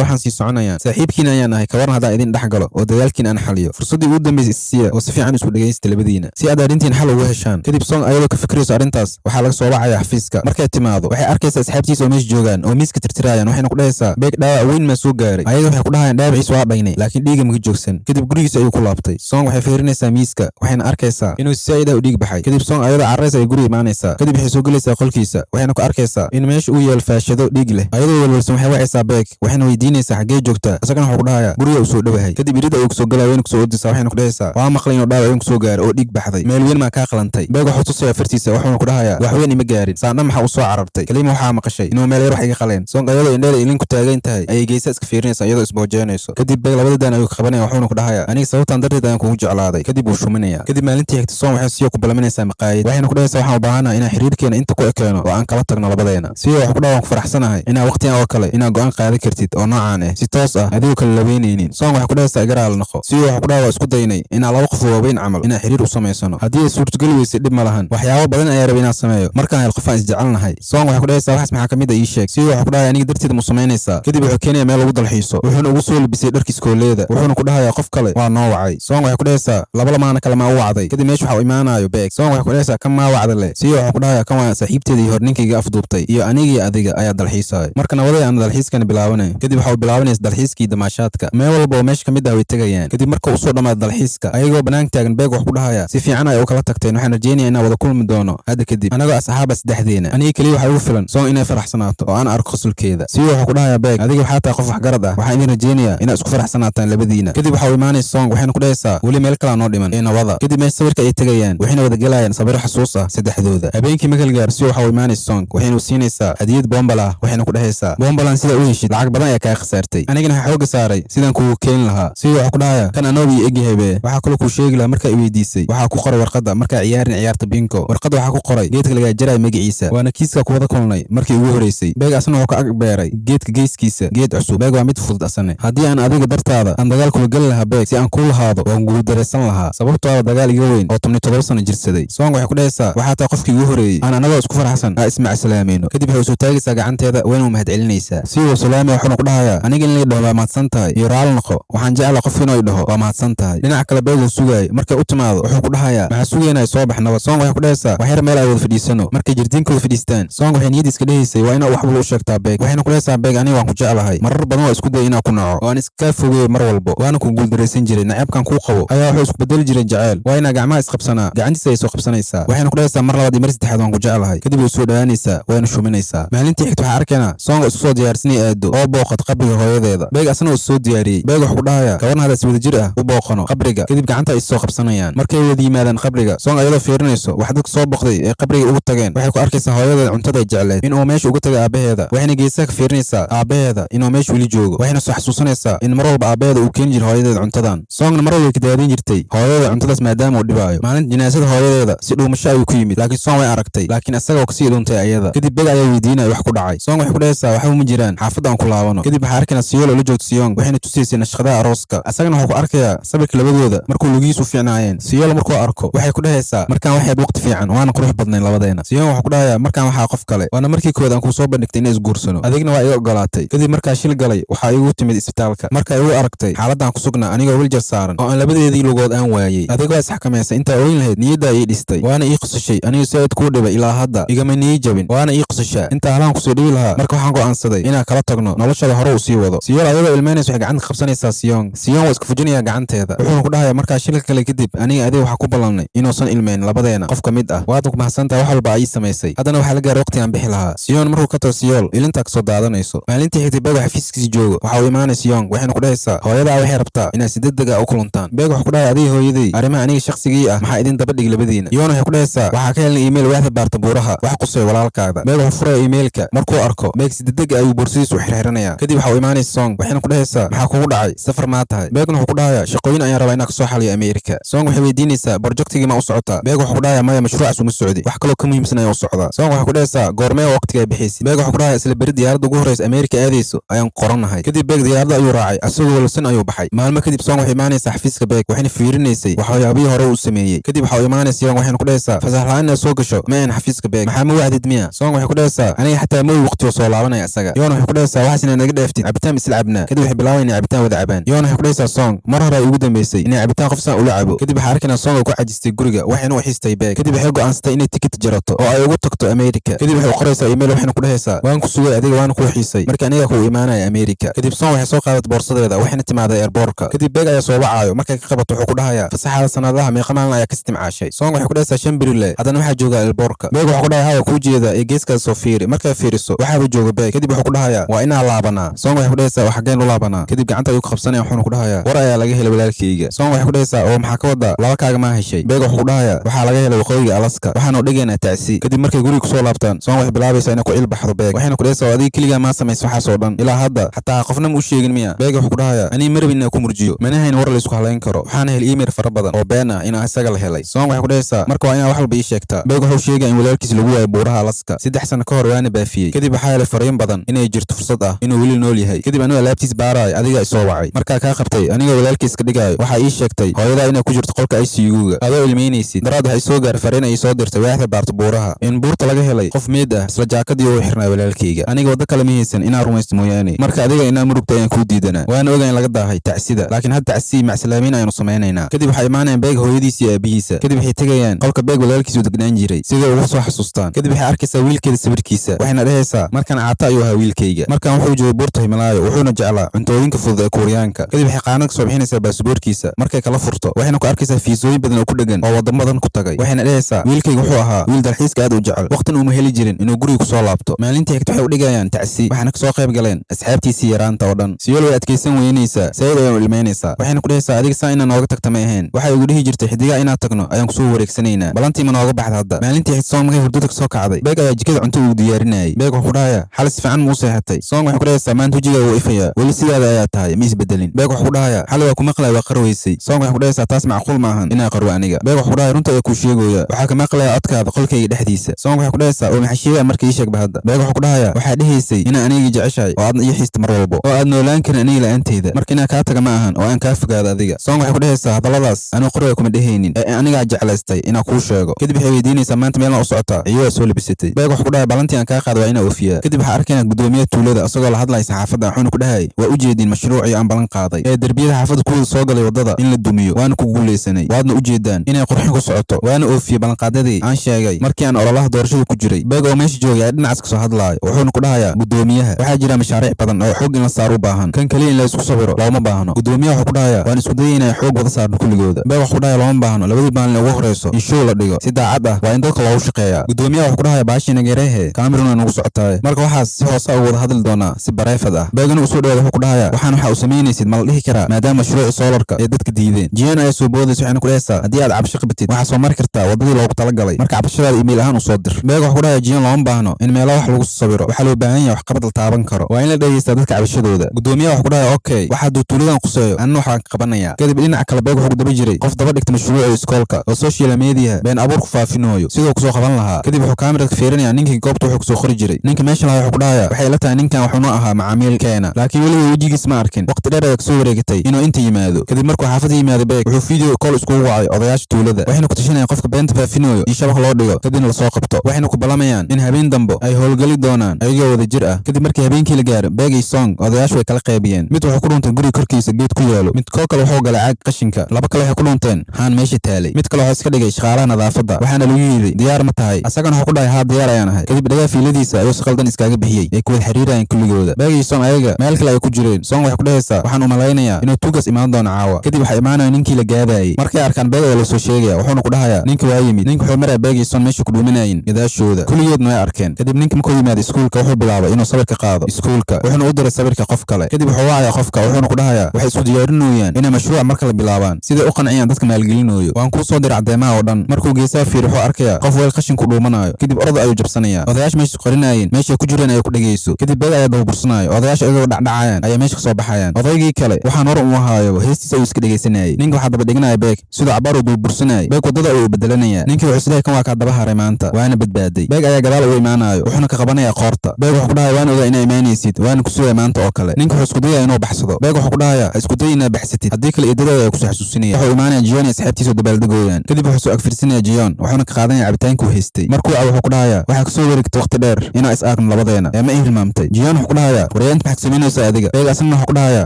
waxaan sii soconayaan saaxiibkiina ayaan ahay kawaran haddaan idin dhex galo oo dadaalkiina aan xaliyo fursaddii ugu dambaysay isiya oo si fiican isku dhegaysta labadiina si aad arrintiin xal ugu heshaan kadib song ayadoo ka fikirayso arrintaas waxaa laga soo wacaya xafiiska markay timaado waxay arkaysaa asxaabtiisa oo meesha joogaan oo miiska tirtirayaan waxayna ku dhahaysaa beeg dhaawac weyn maa soo gaaray ayada waxay ku dhahayaan dhaawaciisa waa dhaynay laakiin dhiiga maga joogsan kadib gurigiisa ayuu ku laabtay song waxay fiirinaysaa miiska waxayna arkaysaa inuu saa'ida u dhiig baxay kadib song ayadoo carraysa ay guriga imaanaysaa kadib waxay soo gelaysaa qolkiisa waxayna ku arkaysaa in meesha uu yaal faashado dhiig leh ayadoo walwalsan waxay wacaysaa beeg waxayna weydiinaysaa xaggee joogtaa isagana wuxuu ku dhahayaa guriga uu soo dhowahay kadib irida ayuu kusoo galaya wayna kusoo ordaysaa waxayna ku dhahaysaa waa maqlay inuu dhaawac weyn kusoo gaaray oo dhiig baxday meel weyn maa kaa qalantay beeg wuxuu tusayaa fartiisa wuxuuna ku dhahayaa wax weyn ima gaarin saandha maxaa u soo carartay kelima waxaa maqashay inuu meel yar wax iga qaleen song ayadoo indheela ilin ku taagan tahay ayay geesa iska fiirinaysaa iyadoo isboojeynayso kadib beeg labada daan ayuu ka qabanaya wuxuuna ku dhahayaa aniga sababtan darteed ayaan kugu jeclaaday kadib wuu shuminaya kadib maalintii xigta song waxay siyo ku balaminaysaa maqaayad waxayna ku dhahaysaa waxaan u baahanahay inaan xiriirkeena inta ku ekeeno oo aan kala tagno labadeena siyo wax ku dhaha waan ku faraxsanahay inaa waqtigan oo kale inaa go'aan qaadan kartid oo noocaan ah si toos ah adigoo kala labeynaynin song waxay ku dhahaysaa igaraal noqo siyo wax ku dhaha waa isku daynay inaa laba qof waaweyn camal inaa xiriir u samaysano haddii ay suurtogeli weysay dhib ma lahan waxyaabo badan ayaa rabay inaan sameeyo markaan hel qofaan isjecelnahay song waxay ku dhahaysaa waxaas maxaa ka mid a ii sheeg siyo waxay ku dhahaya aniga darteeda mu samaynaysaa kadib wuxuu keenaya meel lagu dalxiiso wuxuuna ugu soo labisay dharkiis kooleeda wuxuuna ku dhahayaa qof kale waa noo wacay song waxay ku dhahaysaa laba lamaana kale maa u wacday kadib meesha waxa u imaanayo beeg song waxay ku dhahaysaa kan maa wacda leh siyo waxay ku dhahayaa kan waa saaxiibteeda iyo hor ninkayga afduubtay iyo anigii adiga ayaa dalxiisay marka nabaday aan dalxiiskani bilaabanay kadib waxa uu bilaabanaysa dalxiiskii damaashaadka meel walba oo meesha ka mid ah way tegayaan kadib marka uu soo dhamaado dalxiiska ayagoo banaanka taagan beeg wax ku dhahaya si fiican ay u kala tagteen waxaan rajeynaya inaan wada kulmi doono hadda kadib anagoo asxaaba saddexdeena aniga keliya waxaa ugu filan song inay faraxsanaato oo aan arko qosolkeeda siyo waxuu ku dhahayaa beeg adiga waxaa tahay qof waxgarad ah waxaan idin rajeynayaa inaad isku faraxsanaataan labadiina kadib waxa uu imaanaysa song waxayna ku dhahaysaa weli meel kalaa noo dhiman ee nabada kadib meesha sawirka ay tegayaan waxayna wada gelayaan sawiro xasuus ah saddexdooda habeenkii makal gaar siyo waxa uu imaanaysa song waxayna u siinaysaa hadiyad bombala waxayna ku dhahaysaa bombalan sida u heshid lacag badan ayaa kaa khasaartay anigana waxaa xooga saaray sidaan kugu keeni lahaa siyo waxuu ku dhahayaa kan anooba ii egyahay be waxaa kaloo kuu sheegi lahaa markaa i weydiisay waxaa ku qoray warqadda markaa ciyaarin ciyaarta binko warqadda waxaa ku qoray geedka lagaa jaraya magaciisa waana kiiska kuwada kulnay markii ugu horeysay beeg asna wuxuu ka ag beeray geedka geeskiisa geed cusub beeg waa mid fudud asane haddii aan adiga dartaada aan dagaal kula geli lahaa beeg si aan kuu lahaado waan guul daraysan lahaa sababtooda dagaal iga weyn oo 17 sano jirsaday song waxay ku dhahaysaa waxaa tahay qofkii ugu horeeyey aan anagoo isku faraxsan aa ismac salaamayno kadib waxay soo taagaysaa gacanteeda wayna u mahadcelinaysaa sidoo salaamay wuxuuna ku dhahayaa aniga in la dhaho waa mahadsan tahay iyo raali noqo waxaan jeclaa qof inuu dhaho waa mahadsan tahay dhinaca kale beeg uu sugaayay markay u timaado wuxuu ku dhahayaa maxaa sugaynay soo baxnaba song waxay ku dhahaysaa wax yar meel ay wada fadhiisano markay jirdiinkooda fadhiistaan song waxay niyadiis ka dhahaysay waa inaa wax walba u sheegtaa beeg waxayna ku dhahaysaa beeg aniga waan ku jeclahay marar badan waa isku day inaa ku naco oo aan iska fogeeyo mar walbo waana ku guuldaraysan jiray naceebkan kuu qabo ayaa wuxuu isku bedeli jiray jaceyl waa inaa gacmaha isqabsanaa gacantiisa ay soo qabsanaysaa waxayna ku dhahaysaa mar labaad iyo mar saddexaad waan ku jeclahay kadib way soo dhawaanaysaa wayna shuminaysaa maalintii xigta waxaa arkaynaa song isku soo diyaarsanay aado oo booqad qabriga hooyadeeda beeg asna uu soo diyaariyey beeg wuxuu ku dhahayaa gabarna hada is wada jir ah u booqano qabriga kadib gacanta ay soo qabsanayaan markay wada yimaadaan qabriga song ayadoo fiirinayso wax dadka soo boqday ee qabriga ugu tageen waxay ku arkaysaa hooyadeeda cuntada ay jecleed inuu meesha uga tagay aabaheeda waxayna geesaha ka fiirinaysaa aabaheeda inuu meesha weli joogo waxayna soo xasuusanaysaa in mar walba aabaheeda uu keeni jiray hooyadeeda cuntadan songna mar walba way ka daadin jirtay hooyadeeda cuntadaas maadaama uu dhibaayo maalinta jinaasada hooyadeeda si dhuumasho ayuu ku yimid laakiin song way aragtay laakiin isagoo kasii dhuuntay ayada kadib beg ayaa weydiinaya wax ku dhacay song waxay ku dhahaysaa waxba ma jiraan xaafadda aan ku laabano kadib waxaa arkaynaa siyolo la joogto siyong waxayna tusaysay nashqadaha arooska asagana wuxuu ku arkayaa sawirka labadooda markuu lugihiisu fiicnaayeen siyolo markuu arko waxay ku dhahaysaa markaan waxaad waqti fiican waana qurux badnayn labadeena siyong wuxuu ku dhahayaa markaan waxaa qof kale waana markii kood aan kuu soo bandhigtay inay isguursano adigna waa iga ogolaatay kadib markaa shil galay waxaa igu timid isbitaalka marka igu aragtay xaaladaan ku sugnaa anigoo wiljar saaran oo aan labadeedii lugood aan waayey adiga waa isxakamaysa intaa oyn lahayd niyaddaa ii dhistay waana ii qosashay aniga saaid kuu dhibay ilaa hadda igama nii jabin waana ii qosashaa intaa halaan kusoo dhibi lahaa marka waxaan go'aansaday inaan kala tagno noloshada hore u sii wado siyol ayadoo ilmeynaysa waxay gacanta ka qabsanaysaa Siyong waa iska fujinaya gacanteeda wuxuuna ku dhahayaa markaa shilka kale kadib aniga adiga waxa ku ballanay inuusan ilmeyn labadeena qof ka mid ah waad ku mahadsantahay wax walba ay samaysay haddana waxa la gaaray waqti aan bixi lahaa Siyong markuu ka tago Siyool ilinta ka soo daadanayso maalintii xigtay Beeg xafiiskiisa joogo waxa uu imaanay Siyong waxayna ku dhahaysaa hooyada waxay rabtaa inaad si degdeg ah u kulantaan Beeg waxa ku dhahay adiga hooyaday arrimaha aniga shakhsigii ah maxaa idin daba dhig labadiina Yoon waxay ku dhahaysaa waxa ka helnay email waaxda baarta buuraha wax qosay walaalkaaga Beeg waxa furay emailka markuu arko Beeg si degdeg ah uu boorsidiisu xirxiranaya kadib waxa uu imaanay Song waxayna ku dhahaysaa maxaa kugu dhacay safar ma tahay Beegna wuxuu ku dhahayaa shaqooyin ayaan rabaa inaan ka soo xaliyo Ameerika Song waxay weydiinaysaa projectigi ma u socotaa Beeg wuxuu ku dhahayaa maya mashruucaas uma socdi wax kale oo ka muhiimsan ayaa u socdaa Song waxay ku dhahaysaa goormee waqtiga bixaysi Beeg wuxuu ku dhahayaa isla bari diyaaradda ugu horeysa Ameerika aadayso ayaan qoranahay kadib Beeg diyaaradda ayuu raacay asagoo walsan ayuu baxay maalmo kadib Song waxay imaanaysaa xafiiska Beeg waxayna fiirinaysay waxyaabihii hore uu sameeyay kadib waxa uu imaanaysaa Yoon waxayna ku dhahaysaa fasax la'aan inaad soo gasho ma aan xafiiska Beeg maxaa ma wacdid miya Song waxay ku dhahaysaa aniga xataa ma waqti soo laabanaya asaga Yoon waxay ku dhahaysaa waxaas inaad naga dheeftid cabitaan isla cabnaa kadib waxay bilaabayaan cabitaan wada cabaan Yoon waxay ku dhahaysaa Song mar hore ay ugu dambeysay inay cabitaan qof saan ula cabo kadib waxaa arkaynaa Song oo ku cajistay guriga waxayna u xiistay Beeg kadib waxay go'aansatay inay ticket jarato oo ay ugu tagto Ameerika kadib waxay u qoraysaa email waxayna ku dhahaysaa waan ku sugay adiga waan ku xiisay marka aniga ku imaanaya Ameerika kadib Song waxay soo qaadatay boorsadeeda waxayna timaaday airportka kadib Beeg ayaa soo wacayo markay ka qabato wuxuu ku dhahayaa fasaxada sanadaha meeqa maalin ayaa ka istimcaashay Song waxay ku dhahaysaa 5 beri haddana waxaa jooga airportka Beeg wuxuu ku dhahayaa hawa ku jeeda ee geeskaas soo fiiri markay fiiriso waxaaba jooga Beeg kadib wuxuu ku dhahayaa waa inaan laabanaa Song waxay ku dhahaysaa wax xageen u laabanaa kadib gacanta ayuu ka qabsanaya wuxuuna ku dhahayaa war ayaa laga helay walaalkayga Song waxay ku dhahaysaa oo maxaa ka wada laba kaaga ma heshay Beeg wuxuu ku dhahayaa waxaa laga helay waqooyiga Alaska waxaana u dhigaynaa tacsi kadib markay guriga kusoo laabtaan Song waxay bilaabaysaa inay ku ilbaxdo Beeg waxayna ku dhahaysaa adiga kaliya ma samayso waxaas oo dhan ilaa hadda xataa qofna ma u sheegin miya Beeg wuxuu ku dhahayaa ani marab inaan ku murjiyo manahayn war la isku halayn karo waxaana helay email fara badan oo been ah in isaga la helay Song waxay ku dhahaysaa marka waa inaad wax walba ii sheegtaa Beeg wuxuu sheegay in walaalkiis lagu waayay buuraha Alaska 3 sano ka hor waana baafiyay kadib waxaa helay fariin badan inay jirto fursad ah inuu weli nool yahay kadib aniga laabtiis baaraay adiga isoo wacay marka ka qabtay aniga walaalkiis ka dhigayo waxa ii sheegtay hooyada inay ku jirto qolka ICU-ga adoo ilmeynaysid daraad waxay soo gaar fariin ay soo dirtay waaxda baarta buuraha in buurta laga helay qof meed ah isla jaakadii uu xirnaa walaalkayga aniga wada kale ma haysan inaan rumaysto mooyaane marka adiga inaan murugta ayaan ku diidanaa waana ogaan laga daahay tacsida laakiin hadda tacsi macsalaamin aynu sameeynaynaa kadib waxay imaanayaan Beeg hooyadiis iyo aabihiisa kadib waxay tagayaan qolka Beeg walaalkiis uu degnaan jiray sida ugu soo xasuustaan kadib waxay arkaysaa wiilkeeda sawirkiisa waxayna dhahaysaa markan caata ayuu ahaa wiilkayga markan wuxuu joogay buurta Himalaayo wuxuuna jeclaa cuntooyinka fudud ee Kuuriyaanka kadib waxay qaanad ka soo bixinaysaa baasaboorkiisa markay kala furto waxayna ku arkaysaa fiisooyin badan oo ku dhagan oo wadamadan ku tagay waxayna dhahaysaa wiilkayga wuxuu ahaa wiil dalxiiska aad u jecel waqtin uma heli jirin inuu guriga ku soo laabto maalintii xigta waxay u dhigayaan tacsi waxaana ka soo qayb galeen asxaabtiisii yaraanta oo dhan Siyool way adkaysan weynaysaa sayid ayay u ilmeynaysaa waxayna ku dhahaysaa adiga saa inaan nooga tagta ma ahayn waxay ugu dhihi jirtay xidiga inaad tagno ayaan ku soo wareegsanaynaa balantii ma nooga baxda hadda maalintii xigta Song markay hurdada ka soo kacday Beeg ayaa jikada cunto ugu diyaarinayay Beeg wuxuu ku dhahayaa xal si fiican muu seexatay Song waxay ku dhahaysaa maanta wajigaaga wuu ifayaa weli sidaada ayaa tahay ma isbedelin Beeg wuxuu ku dhahayaa xal waa ku maqlay waa qarwaysay Song waxay ku dhahaysaa taas macquul ma ahan inaa qarwo aniga Beeg wuxuu ku dhahayaa runta ayaa kuu sheegooya waxaa ka maqlaya codkaada qolkayga dhexdiisa Song waxay ku dhahaysaa oo maxaa sheegaya markii ii sheegba hadda Beeg wuxuu ku dhahayaa waxaa dhahaysay inaan aniga jeceshahay oo aadna ii xiista mar walbo oo aad noolaan karin aniga la'aanteyda marka inaan kaa taga ma ahan oo aan kaa fogaado adiga Song waxay ku dhahaysaa hadalladaas anigu qoraya kuma dhehaynin ee anigaa jeclaystay inaan kuu sheego kadib waxay weydiinaysaa maanta meelna u socotaa iyadoo soo labisatay Beeg wuxuu ku dhahay balantii aan kaa qaado waa inaa oofiyaa kadib waxaa arkaynaa gudoomiyaha tuulada asagoo la hadlaya saxaafadda wuxuuna ku dhahay waa u jeedin mashruucii aan balan qaaday ee derbiyada xaafadda kuwada soo galay wadada in la dumiyo waana ku guuleysanay waadna u jeedaan inay qurxin ku socoto waana oofiyey balanqaadadii aan sheegay markii aan ololaha doorashada ku jiray Beeg oo meesha joogay ay dhinacaas ka soo hadlaayo wuxuuna ku dhahayaa gudoomiyaha waxaa jira mashaariic badan oo xoog in la saaro u baahan kan kaliya in la isku sawiro looma baahno gudoomiyaha wuxuu ku dhahayaa waan isku dayaynaa xoog wada saarno kulligooda Beeg wuxuu ku dhahayaa looma baahno labadii maalin ugu horeyso in show la dhigo si daacad ah waa in dadka loogu shaqeeyaa gudoomiyaha wuxuu ku dhahayaa baashii nageerehe Cameroon nagu socotaay marka waxaas si hoose ugu wada hadli doonaa si bareefad ah Beegna uu soo dhawaado wuxuu ku dhahayaa waxaan waxa uu sameynaysid ma la dhihi karaa maadaama mashruuci soolarka ee dadka diideen Jian ayaa soo boodaysa waxayna ku dhahaysaa haddii aad cabasho qabatid waxaa soo mari kartaa wadadii loogu talagalay marka cabashadaada email ahaan u soo dir Beeg wuxuu ku dhahayaa Jian looma baahno in meelo wax lagu sawiro waxaa loo baahan yahay wax qabad la taaban karo waa in la dhageystaa dadka cabashadooda gudoomiyaha wuxuu ku dhahayaa okay waxa duu tuuladan quseeyo anna waxaan ka qabanayaa kadib dhinaca kale Beeg wuxuu daba jiray qof daba dhigta mashruuca iskoolka oo social media been abuur ku faafinooyo sidoo ku soo qaban lahaa kadib wuxuu kaamirada ka fiirinayaa ninkii goobta wuxuu ku soo qori jiray ninka meesha lahaa wuxuu ku dhahayaa waxay la tahay ninkan wuxuu noo ahaa macaamiilkeena laakiin weliba wejigiis ma arkin waqti dheer ayaa kasoo wareegatay inuu inta yimaado kadib markuu xaafadda yimaado Beeg wuxuu video call iskugu wacay odayaasha tuulada waxayna ku tashanayaan qofka beenta faafinooyo in shabaq loo dhigo kadibna lasoo qabto waxayna ku balamayaan in habeen dambo ay howlgali doonaan ayagoo wada jir ah kadib markii habeenkii la gaaro Beeg iyo Song odayaashu way kala qaybiyeen mid wuxuu ku dhuntay guriga korkiisa geed ku yaalo mid koo kale wuxuu galay caag qashinka laba kale waxay ku dhunteen haan meesha taalay mid kale wuxuu iska dhigay shaqaalaha nadaafadda waxaana lagu yidhi diyaar ma tahay asagana wuxuu ku dhahay haa diyaar ayaan ahay kadib dhagaa fiiladiisa ayuu si qaldan iskaaga bixiyey ay ku wada xiriirayeen kulligooda Beeg iyo Song ayaga meel kale ay ku jireen Song waxay ku dhahaysaa waxaan u malaynayaa inuu tuugas imaan doono caawa. kadib waxaa imaanaya ninkii la gaadayay. markay arkaan beeg ayaa lasoo sheegaya wuxuuna ku dhahayaa ninka waa yimid. ninka wuxuu maraya beeg iyo son meesha ku dhuuminayin gadaashooda kulligoodna way arkeen. kadib ninka markuu yimaada iskuulka wuxuu bilaabay inuu sawir ka qaado iskuulka wuxuuna u diray sawirka qof kale. kadib wuxuu wacayaa qofka wuxuuna ku dhahayaa waxay isku diyaarinayaan inay mashruuc marka la bilaabaan siday u qanciyaan dadka maalgelinooyo. waan kuu soo diray caddeemaha oo dhan. markuu geesaha fiir wuxuu arkayaa qof weel qashin ku dhuumanayo. kadib orda ayuu jabsanayaa. odayaasha meesha qarinayeen meeshay ku jireen ayay ku dhegayso. kadib beeg ayaa dababursanayo. odayaasha iyagoo dhacdhacayaan ayay meesha kasoo baxayaan. odaygii kale waxaan hor u ahaayo heestiisa ayuu iska dhegaysanayay. ninka waxaa daba dhiganaya beeg sidoo cabaar uu dababursanayay. beeg wadada ayuu bedelanaya. ninkii wuxuu isleeyahay kan waa kaa daba haray maanta waana badbaaday. beeg ayaa gadaal ugu imaanayo wuxuuna ka qabanayaa qoorta. beeg wuxuu ku dhahayaa waan ogaa inaa imaanaysid waana ku sugaya maanta oo kale. ninka wuxuu isku dayayaa inuu baxsado. beeg wuxuu ku dhahayaa ha isku day inaad baxsatid haddii kale idadooda ayaa kusoo xasuusinaya. wuxuu imaanaya jiyoon iyo asxaabtiisa dabaaldegooyaan. kadib wuxuu soo agfirsanaya jiyoon wuxuuna ka qaadanaya cabitaankuu haystay. markuu cabo wuxuu ku dhahayaa waxaa kasoo wareegtay waqti dheer inaa is aagno labadeena ee ma ii hilmaamtay. jiyoon wuxuu ku dhahayaa waryaanta maxaad samaynaysaa adiga. beeg asna wuxuu ku dhahayaa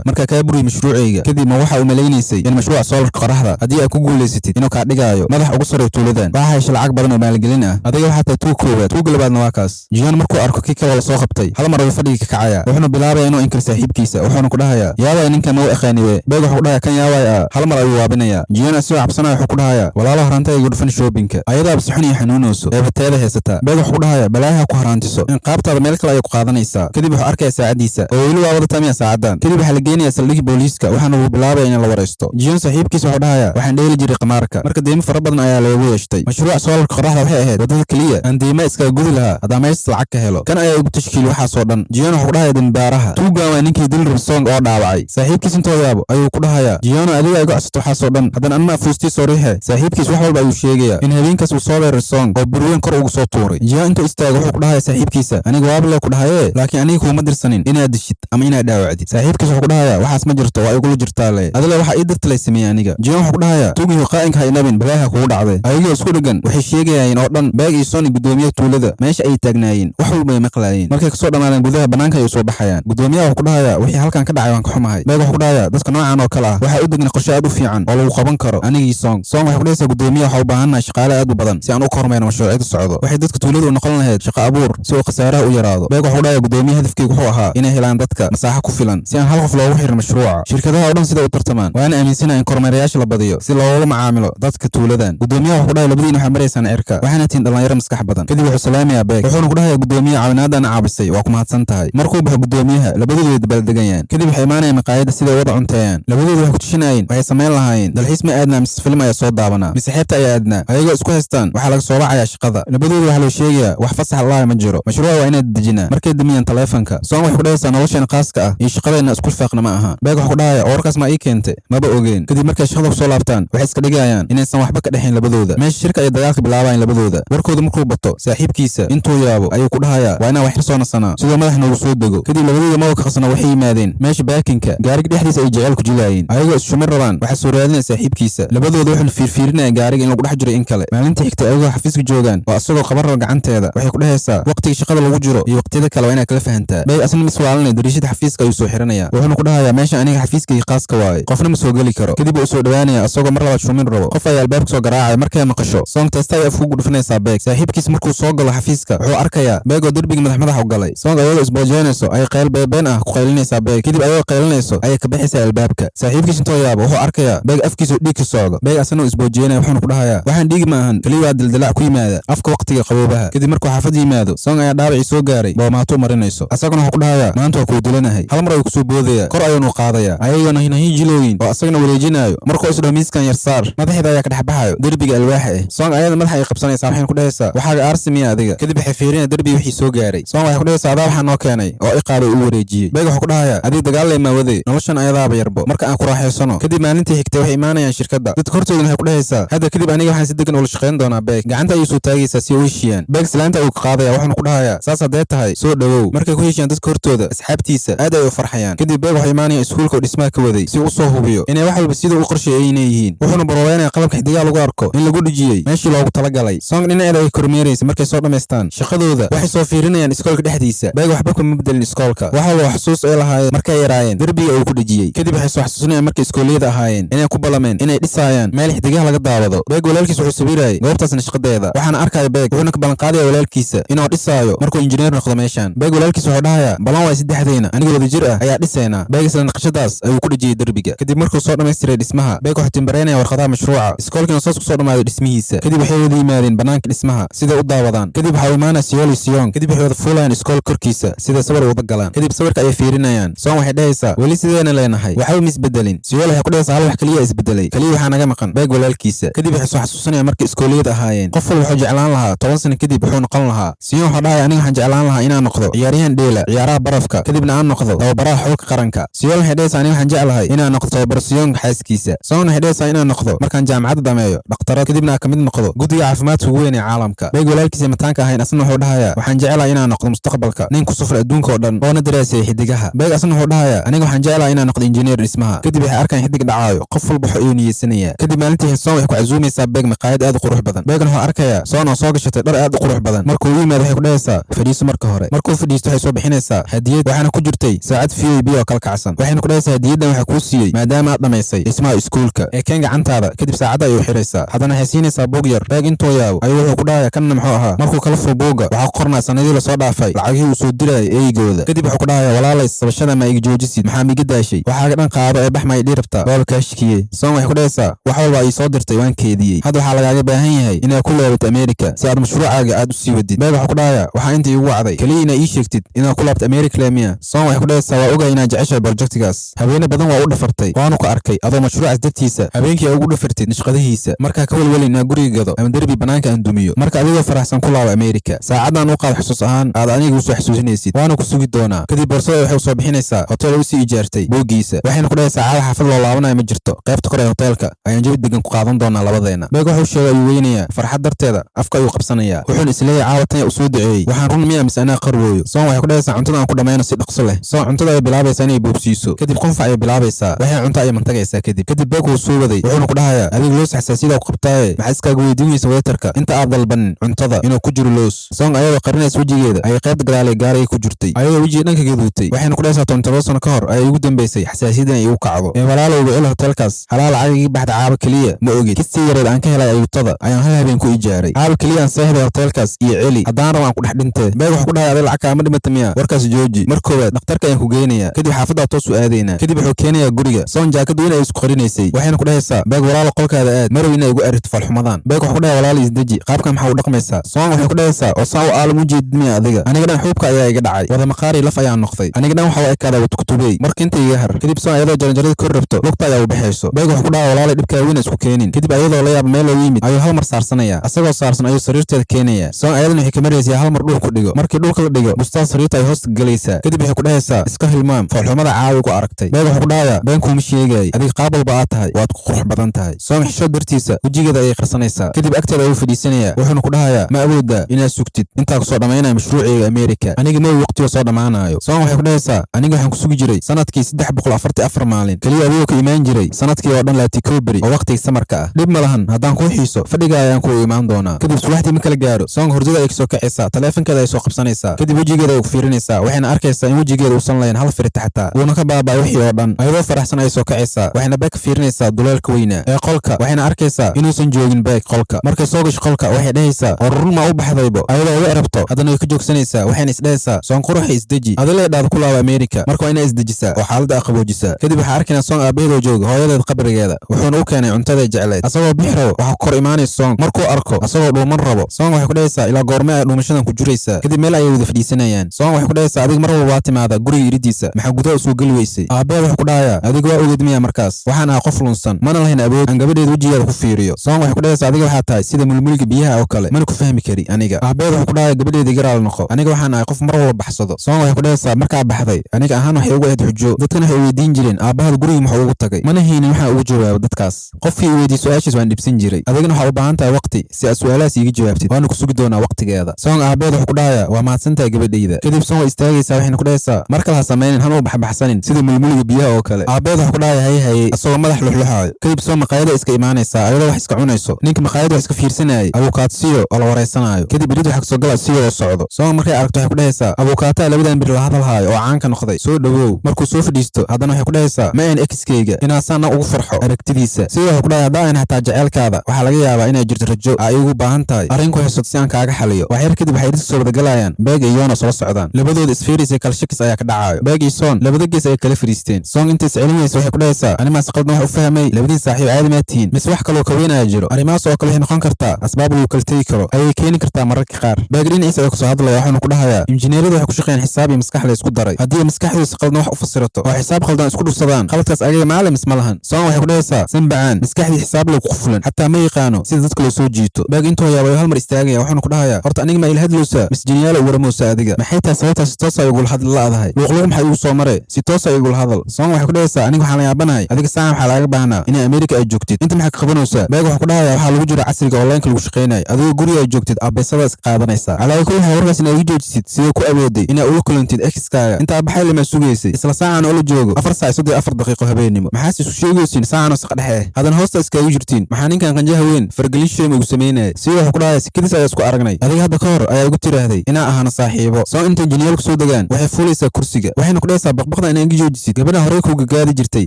markaa kaa buriyay mashruucayga. kadib ma waxa uu malaynaysay in mashruuca soolarka qoraxda haddii ay ku guulaysatid inuu kaa dhigaayo madax ugu sareeyo tuuladan. waxaa hesha lacag badan oo maalgelin ah. adiga waxaa tahay tuug koowaad. tuuga labaadna waa kaas. jiyoon markuu arko kii kale la soo qabtay hal mar ayuu fadhiga ka kacaya wuxuuna bilaabaya inuu inkiro saaxiibkiisa. wuxuuna ku dhahayaa yaabaya ninkan ma u aqaaniwe. beeg wuxuu ku dhahayaa kan yaabay ah hal mar ayuu waabinaya. jiyoon asigoo cabsanaya wuxuu ku dhahayaa walaalo haranta igu dhufan shoobinka ayadaaba si xun iyo xanuunayso eebateeda haysataa. beeg wuxuu ku dhahayaa balaayaha ku harantiso in qaabtaada meel kale ayay ku qaadanaysaa. kadib wuxuu arkaya saacadiisa oo weli waa wada tamiya saacadan. kadib waxaa la geenayaa saldhigii booliiska waxaana uu bilaabaya in la waraysto. jiyoon saaxiibkiisa wuxuu dhahayaa waxaan dheeli jiray qamaarka marka deymo fara badan ayaa loogu yeeshtay. mashruuca soolarka qoraxda waxay ahayd wadada keliya aan deyma iskaga gudi lahaa haddaan meeshas lacag ka helo. kan ayaa ugu tashkiili waxaasoo dhan. jiyoon wuxuu ku dhahayaa dembaaraha tuugan waa ninkii dilrib song oo dhaawacay. saaxiibkiis intoo yaabo ayuu ku dhahayaa jiyoono adiga igu codsato waxaasoo dhan haddana anmaa fuustii soo riixe. saaxiibkiis wax walba ayuu sheegayaa in habeenkaas uu soo weeraray song oo burweyn kor ugu soo tuuray. jiyoon intuu istaaga wuxuu ku dhahayaa saaxiibkiisa aniga waablee ku dhahaye laakiin aniga kuuma dirsanin inaad dishid ama inaad dhaawacdid. saaxiibkiis wuxuu ku dhahayaa waxaas ma jirto waa igula jirtaa le adile waxaa ii dirtalay sameeyey aniga. jiyoon wuxuu ku dhahayaa tuugii qaa'inka ha inabin balaaha kugu dhacday. ayagoo isku dheggan waxay sheegayeen oo dhan beeg iyo soni gudoomiyaha tuulada meesha ay taagnaayeen wax walba ay maqlaayeen. markay kasoo dhammaadeen gudaha banaanka ayay soo baxayaan. gudoomiyaha wuxuu ku dhahayaa wixii halkan ka dhacay waan ka xumahay. beeg wuxuu ku dhahayaa dadka noocan oo kale ah waxaa u degna qorshe aad u fiican oo lagu qaban karo anigii song. song waxay ku dhahaysaa gudoomiyaha waxaa u baahannahay shaqaale aad u badan si aan u kormayno mashruucyada socdo. waxay dadka tuulada u noqon lahayd shaqo abuur si uu khasaaraha u yaraado. beeg wuxuu ku dhahayaa gudoomiyaha hadafkeygu wuxuu ahaa inay helaan dadka masaaxo ku filan si aan hal qof loogu xirin mashruuca. shirkadaha oo dhan sida u tartamaan waana aaminsanahay in kormeerayaasha la badiyo si loogu macaamilo dadka tuuladan. gudoomiyaha wuxuu ku dhahay labadiina waxaa maraysaan cirka waxaana tihiin dhalinyaro maskax badan. kadib wuxuu salaamayaa beeg wuxuuna ku dhahayaa gudoomiyaha caawinaadana caabisay waa ku mahadsan tahay. markuu baxo gudoomiyaha labadoodu way dabaaldegayaan. kadib waxay imaanayaan maqaayadda siday wada cunteeyaan. labadoodu waxay ku tushinayeen waxay samayn lahaayeen dalxiis ma aadnaa mise film ayaa soo daabanaa mise xeebta ayaa aadnaa. ayagoo isku haystaan waxaa laga soo bacayaa shaqada. labadoodu waxaa loo sheegayaa wax fasax allahi ma jiro mashruuca waa inaad dejinaa. markay damiyaan taleefanka song waxay ku dhahaysaa nolosheena khaaska ah iyo shaqadeenna isku faaqna ma aha. beeg wuxuu ku dhahayaa warkaas ma ii keentay maba ogeen. kadib markay shaqada kusoo laabtaan waxay iska dhigayaan inaysan waxba ka dhexayn labadooda. meesha shirka ay dagaalka bilaabayaan labadooda. warkooda markuu bato saaxiibkiisa intuu yaabo ayuu ku dhahayaa waa inaan wax soo nasanaa sidoo madax noogu soo dego. kadib labadooda maba ka qasna waxay yimaadeen meesha baakinka gaariga dhexdiisa ay jecel ku jilaayeen. ayagoo isshumir rabaan waxaa soo raadinaya saaxiibkiisa. labadooda wuxuu fiirfiirinaya gaariga in lagu dhex jiro in kale. maalinta xigtay ayagoo xafiiska joogaan waa isagoo qaban raba gacanteeda. waxay ku dhahaysaa waqtiga shaqada lagu jiro iyo waqtiyada kale waa inaad kala fahantaa. beeg asna miswaalanay dariishada xafiiska ayuu soo xiranaya. wuxuuna ku dhahayaa meesha aniga xafiiskayga khaaska waaye qofna ma soo geli karo. kadib uu soo dhawaanaya asagoo mar labaad shumin rabo. qof ayaa albaabka soo garaacaya markay maqasho song teesta ay afku gudhufanaysaa beeg. saaxiibkiis markuu soo galo xafiiska wuxuu arkayaa beeg oo derbiga madax u galay. song ayadoo isboojeynayso ayay qayl beebeen ah ku qaylinaysaa beeg. kadib ayadoo qaylinayso ayay ka baxaysaa albaabka. saaxiibkiis intoo yaabo wuxuu arkayaa beeg afkiisu dhiig ka socdo. beeg asana uu isboojeynaya wuxuuna ku dhahayaa waxaan dhiigi ma ahan kaliya waa dildilaac ku yimaada afka waqtiga qaboobaha. kadib markuu xaafad yimaado song ayaa dhaabacii soo gaaray boomaato marinayso. asaguna wuxuu ku dhahayaa maanta waa kuu dilanahay. hal mar ayuu kusoo boodaya kor ayuunu qaadaya ayagoona hinahi jilooyin oo asagana wareejinayo. markuu isdhaho miiskan yar saar madaxeeda ayaa ka dhex baxayo derbiga alwaaxa ah. song ayada madaxa ay qabsanaysaa waxayna ku dhahaysaa waxaaga aarsi miya adiga. kadib waxay fiirinaya derbiga wixii soo gaaray. song waxay ku dhahaysaa adaa waxaa noo keenay oo iqaado u wareejiyey. beeg wuxuu ku dhahayaa adiga dagaallay maawade noloshan ayadaaba yarbo marka aan ku raaxaysano. kadib maalintii xigtay waxay imaanayaan shirkadda dadka hortoodana waxay ku dhahaysaa hadda kadib aniga waxaan si degan ula shaqayn doonaa beeg. gacanta ayuu soo taagaysaa si u heshiiyaan. beeg silaanta ayuu ka qaadaya wuxuuna ku dhahayaa saas haddee tahay soo dhowow. markay ku heshiiyaan dadka hortooda asxaabtiisa aad ay u farxayaan. kadib beeg waxay imaanayaan iskuulka oo dhismaha ka waday si uu soo hubiyo inay wax walba sida u qorsheeyay inay yihiin. wuxuuna baroobeynaya qalabka xidigaha lagu arko in lagu dhijiyey meeshii loogu talagalay. song dhinaceeda ay kormeeraysa markay soo dhammaystaan shaqadooda waxay soo fiirinayaan iskoolka dhexdiisa. beeg waxba kuma bedelin iskoolka wax walba xusuus ay lahaayeen markay yaraayeen derbiga uu ku dhijiyey. kadib waxay soo xasuusinayaan markay iskooliyada ahaayeen inay ku ballameen inay dhisaayaan meel xidigaha laga daawado. beeg walaalkiis wuxuu sawirayay goobtaasna shaqadeeda waxaana arkaya beeg wuxuuna ka ballanqaadaya walaalkiisa inuu dhisaayo markuu injineer noqdo meeshaan. beeg walaalkiis wuxuu dhahayaa ballan waay saddexdayna aniga wada jir ah ayaa dhisaynaa. Beeg isla naqshadaas ayuu ku dhijiyay derbiga. Kadib markuu soo dhammaystiray dhismaha, Beeg wuxuu timbareynaya warqadaha mashruuca. Iskoolkiina saas ku soo dhamaaday dhismihiisa. Kadib waxay wada yimaadeen banaanka dhismaha sida u daawadaan. Kadib waxa uu imaanaya Siyong. Kadib waxay wada fuulayaan iskool korkiisa sida sawir wada galaan. Kadib sawirka ay fiirinayaan. Song waxay dhahaysaa weli sideena leenahay. Waxba ma isbedelin. Siyol waxay ku dhahaysaa hal wax kaliya isbedelay. Kaliya waxaa naga maqan Beeg walaalkiisa. Kadib waxay soo xasuusanayaan markii iskooliyada ahaayeen. Qof walba wuxuu jeclaan lahaa 10 sano kadib wuxuu noqon lahaa. Siyong wuxuu dhahay aniga waxaan jeclaan lahaa inaan noqdo ciyaaryahan dheela ciyaaraha barafka kadibna aan noqdo tababaraha xulka qaranka. Siyol waxay dhahaysaa aniga waxaan jeclahay inaan noqdo tababar Siyong xaaskiisa. Song waxay dhahaysaa inaan noqdo markaan jaamacadda dhameeyo dhaqtarad kadibna aan kamid noqdo guddiga caafimaadka ugu weyn ee caalamka. Beeg walaalkiisa mataanka ahayn asna wuxuu dhahayaa waxaan jeclahay inaan noqdo mustaqbalka nin ku safra adduunka oo dhan oona daraasay xidigaha. Beeg asna wuxuu dhahayaa aniga waxaan jeclahay inaan noqdo injineer dhismaha. Kadib waxay arkaan xidig dhacaayo qof walba wuxuu niyeysanaya. Kadib maalintii Song waxay ku casuumaysaa Beeg maqaayad aad u qurux badan. Beegna wuxuu arkayaa Song oo soo gashatay dhar aad u qurux badan. Markuu u yimaado waxay ku dhahaysaa fadhiiso marka hore. Markuu fadhiisto waxay soo bixinaysaa hadiyad waxaana ku jirtay saacad VIP oo kala kacsan. Waxayna ku dhahaysaa hadiyadan waxa kuu siiyey maadaama aad dhamaysay dhismaha iskuulka ee keen gacantaada. Kadib saacada ayuu xiraysaa. haddana waxay siinaysaa buug yar. Beeg intuu yaabo ayuu wuxuu ku dhahayaa kanna muxuu ahaa. Markuu kala furo buugga waxaa ku qornaa sanadii la soo dhaafay lacagihii uu soo dirayay eeygooda. Kadib wuxuu ku dhahayaa walaalay sabashada ma iga joojisid maxaa miga daashay waxaaga dhan qaado ee bax ma idhi rabtaa waa ka shkiye. Song waxay ku dhahaysaa wax walba ay soo dirtay waan keediyey. hadda waxaa lagaaga baahan yahay inaad ku laabato America si aad mashruucaaga aad u sii wadid. Beeg wuxuu ku dhahayaa waxaa inta iigu wacday kaliya inaad ii sheegtid inaad ku laabto America leemiya. Song waxay ku dhahaysaa waa ogahay inaad jeceshahay projectigaas. habeene badan waa u dhafartay waanu ka arkay adoo mashruucaas dartiisa habeenkii ugu dhafartid nashqadihiisa. markaa ka welwelin inaad guriga gado ama derbi banaanka aan dumiyo. marka adigoo faraxsan ku laabo America saacadan u qaad xusuus ahaan aad aniga u soo xasuusinaysid waana ku sugi doonaa. kadib boorsada waxay soo bixinaysaa hotel uu sii ijaartay buugiisa. waxayna ku dhahaysaa caada xaafad loo laabanayo ma jirto qaybta kore ee hotelka ayaan jawi degan ku qaadan doonaa labadeena. Beeg wuxuu sheegay ayuu weynayaa farxad darteeda afka ayuu qabsanayaa. wuxuuna isleeyahay caawa tan u soo duceeyey waxaan run miyaa mise anaa qarwooyo. Song waxay ku dhahaysaa cuntada aan ku dhammayno si dhaqso leh. Song cuntada ay bilaabaysaa inay buubsiiso. kadib qunfa ay bilaabaysaa waxay cunto ay mantagaysaa. kadib Beeg wuu soo waday wuxuuna ku dhahayaa adiga loos xasaasiyada ku qabtaaye maxaa iskaaga weydiinaysa waiterka inta aad dalbanin cuntada inuu ku jiro loos. Song ayadoo qarinaysa wejigeeda ayay qaybta gadaalay gaarayay ku jirtay ayadoo wejiga dhanka gaduutay. waxayna ku dhahaysaa 17 sano ka hor ayay ugu dambeysay xasaasiyadan ay u kacdo. ee walaalowga ila hotelkaas halaal cagigii baxda caaba kaliya ma ogid kistii yareed aan ka helay ayuutada ayaan hal habeen ku ijaaray. caaba kaliya aan seexday hotelkaas iyo celi haddaan rabo aan ku dhex dhintee. Beeg wuxuu ku dhahay adiga lacag kaama dhimata miya warkaas jooji. mar koowaad dhakhtarka ayaan ku geynayaa kadib xaafaddaa toos u aadaynaa. kadib wuxuu keenayaa guriga. Song jaakad weyn ay isku qarinaysay waxayna ku dhahaysaa Beeg walaalo qolkaada aad marweyna igu aragto falxumadaan. Beeg wuxuu ku dhahay walaalo isdeji qaabkan maxaa u dhaqmaysaa. Song waxay ku dhahaysaa oo saa u aalam u jeedid miya adiga aniga dhan xuubka ayaa iga dhacay wada maqaari laf ayaan noqday aniga dhan waxa u ekaadaa watukutubey marka inta iga har. kadib Song ayadoo jaranjarada kor rabto lugta ayaa u baxayso. Beeg wuxuu ku dhahay walaalo dhibkaa weyn isku keenin. kadib ayadoo la yaab meel loogu yimid ayuu hal mar saarsanaya asagoo saarsan ayuu sariirteeda keenaya. Song ayadan waxay ka maraysaa hal mar dhul ku dhigo. markii dhulka la dhigo bustaan sariirta ay hoosta galaysaa. kadib waxay ku dhahaysaa iska hilmaam falxumada caawi ku aragtay. Beeg wuxuu ku dhahayaa been kuuma sheegay adiga qaab walba aad tahay waad ku qurux badan tahay. Song xishood dartiisa wejigeeda ayay qarsanaysaa. kadib agteeda ayuu fadhiisanaya wuxuuna ku dhahayaa ma awoodaa inaad sugtid intaa kusoo dhammaynaya mashruuciga America aniga ma waqtiga soo dhammaanayo. Song waxay ku dhahaysaa aniga waxaan ku sugi jiray sanadkii 344 maalin kaliya adigoo ka imaan jiray sanadkii oo dhan Latikoberi oo waqtiga samarka ah. dhib ma lahan haddaan kuu xiiso fadhiga ayaan ku imaan doonaa. kadib subaxdii ma kala gaaro Song hurdada ay kasoo kacaysaa taleefankeeda ay soo qabsanaysaa. kadib wejigeeda ay ku fiirinaysaa waxayna arkaysaa in wejigeeda uusan lahayn hal firita xataa wuuna ka baaba'ay wixii oo dhan. ayadoo faraxsan ay soo kacaysaa waxayna Beeg ka fiirinaysaa duleelka weyna ee qolka waxayna arkaysaa inuusan joogin Beeg qolka. markay soo gasho qolka waxay dhahaysaa oo run ma u baxdaybo ayadoo uga rabto haddana way ka joogsanaysaa waxayna isdhahaysaa Song quruxi isdeji adila idhaada ku laaba America marka waa inaa isdejisaa oo xaaladda aqaboojisaa. kadib waxaa arkaynaa Song aabaheedoo jooga hooyadeed qabrigeeda wuxuuna u keenay cuntaday jecleed asagoo bixiro waxaa kor imaanaysa Song markuu arko asagoo dhuuman rabo. Song waxay ku dhahaysaa ilaa goorme ay dhuumashadan ku jiraysaa. kadib meel ayay wada fadhiisanayaan. Song waxay ku dhahaysaa adiga mar walba waa timaada guriga iridiisa maxaa gudaha usoo geli weysay. aabaheed wuxuu ku dhahayaa adiga waa ogeed miya markaas waxaan ahaa qof lunsan mana lahayn awood aan gabadheeda wejigeeda ku fiiriyo. Song waxay ku dhahaysaa adiga waxaa tahay sida mulmuliga biyaha oo kale mana ku fahmi kari aniga. aabaheed wuxuu ku dhahayaa gabadheeda garaal noqo aniga waxaan ahay qof mar walba baxsado. Song waxay ku dhahaysaa markaa baxday aniga ahaan waxay ugu ahayd xujo dadkan waxay weydiin jireen aabahaad guriga muxuu ugu tagay mana haynin waxaa ugu jawaabo dadkaas. qofkii weydiiy su-aashiis waan dhibsan jiray adigana waxaa u baahan tahay waqti si aad su-aalahaas iiga jawaabtid waana ku sugi doonaa waqtigeeda. Song aabaheed wuxuu ku dhahayaa waa mahadsantahay gabadhayda. kadib Song way istaagaysaa waxayna ku dhahaysaa mar kale ha samaynin han u baxbaxsanin sida mulmuliga biyaha oo kale. aabaheed wuxuu ku dhahayaa haye haye asagoo madax luxluxaayo. kadib Song maqaayada iska imaanaysaa ayadoo wax iska cunayso. ninka maqaayada wax iska fiirsanayay abukaatasiyo oo la waraysanaayo. kadib irid waxa kasoo gala siyo oo socdo. Song markay aragto waxay ku dhahaysaa abukaataa labadan bir la hadalhaayo oo caanka noqday soo dhawow. markuu soo fadhiisto haddana waxay ku dhahaysaa ma aan exkeyga inaasaana ugu farxo aragtidiisa. sidoo waxay ku dhahay haddaan hataa jaceylkaada waxaa laga yaabaa inay jirto rajo ay ugu baahan tahay arrinku haysod si aan kaaga xaliyo. wax yar kadib waxay iridka soo wadagalayaan Beeg iyo Yonas soo socdaan labadooda isfiirisay kala shakis ayaa ka dhacayo. Beeg iyo soon labada gees ay kala fariisteen. Song inta iscelinaysa waxay ku dhahaysaa animaas qaldan wax u fahmay labadiin saaxiib caadi ma tihiin mise wax kaloo ka weynaya jiro. arrimahaas oo kale waxay noqon kartaa asbaab lagu kala tegi karo ayay keeni kartaa mararka qaar. Beeg dhinaciisa ay kusoo hadlaya waxaanu ku dhahayaa injineeradu waxay ku shaqeeyaan xisaab iyo maskax la isku daray. haddii maskaxdiisa qaldan wax u fasirato oo xisaab qaldan isku dhufsadaan qaladkaas ayaga maalimis ma lahan. Song waxay ku dhahaysaa sanbacaan maskaxdii xisaab lagu qufulan xataa ma yaqaano sida dadka loo soo jiito. beeg intuu yaabay hal mar istaagaya waxaanu ku dhahayaa horta aniga ma ila hadlowsaa mis jinyaal ugu ramowsa adiga maxay tahay sababtaas si toos ay ugu hadal laadahay luuqluuq maxay ugu soo maray si toos ay ugu hadal. Song waxay ku dhahaysaa aniga waxaan la yaabanahay adiga saan waxa laga baahnaa in Ameerika ay joogtid inta maxay ka qabanaysaa. beeg waxay ku dhahayaa waxa lagu jira casriga online-ka lagu shaqeynay adiga guriga ay joogtid abeesada iska qaadanaysa calaa kulli hal warkaas inaad ugu joojisid sidoo ku awooday inaad ugu kulantid ex-kaaga inta baxay lama sugaysay isla saacan oo la joogo 4 saac 4 daqiiqo habeenimo maxaas isku sheegaysiin saacan oo saqdhexe hadan hoosta iska ugu jirtiin maxaa ninkan qanjaha weyn fargelin sheem ugu sameynay sidoo wax ku dhahay sikidis ay isku aragnay adiga hadda ka hor ayaa ugu tiraahday inaa ahana saaxiibo. soo inta injineerku soo dagaan waxay fuulaysaa kursiga waxayna ku dhahaysaa baqbaqda inaad iga joojisid gabadha hore ku gagaadi jirtay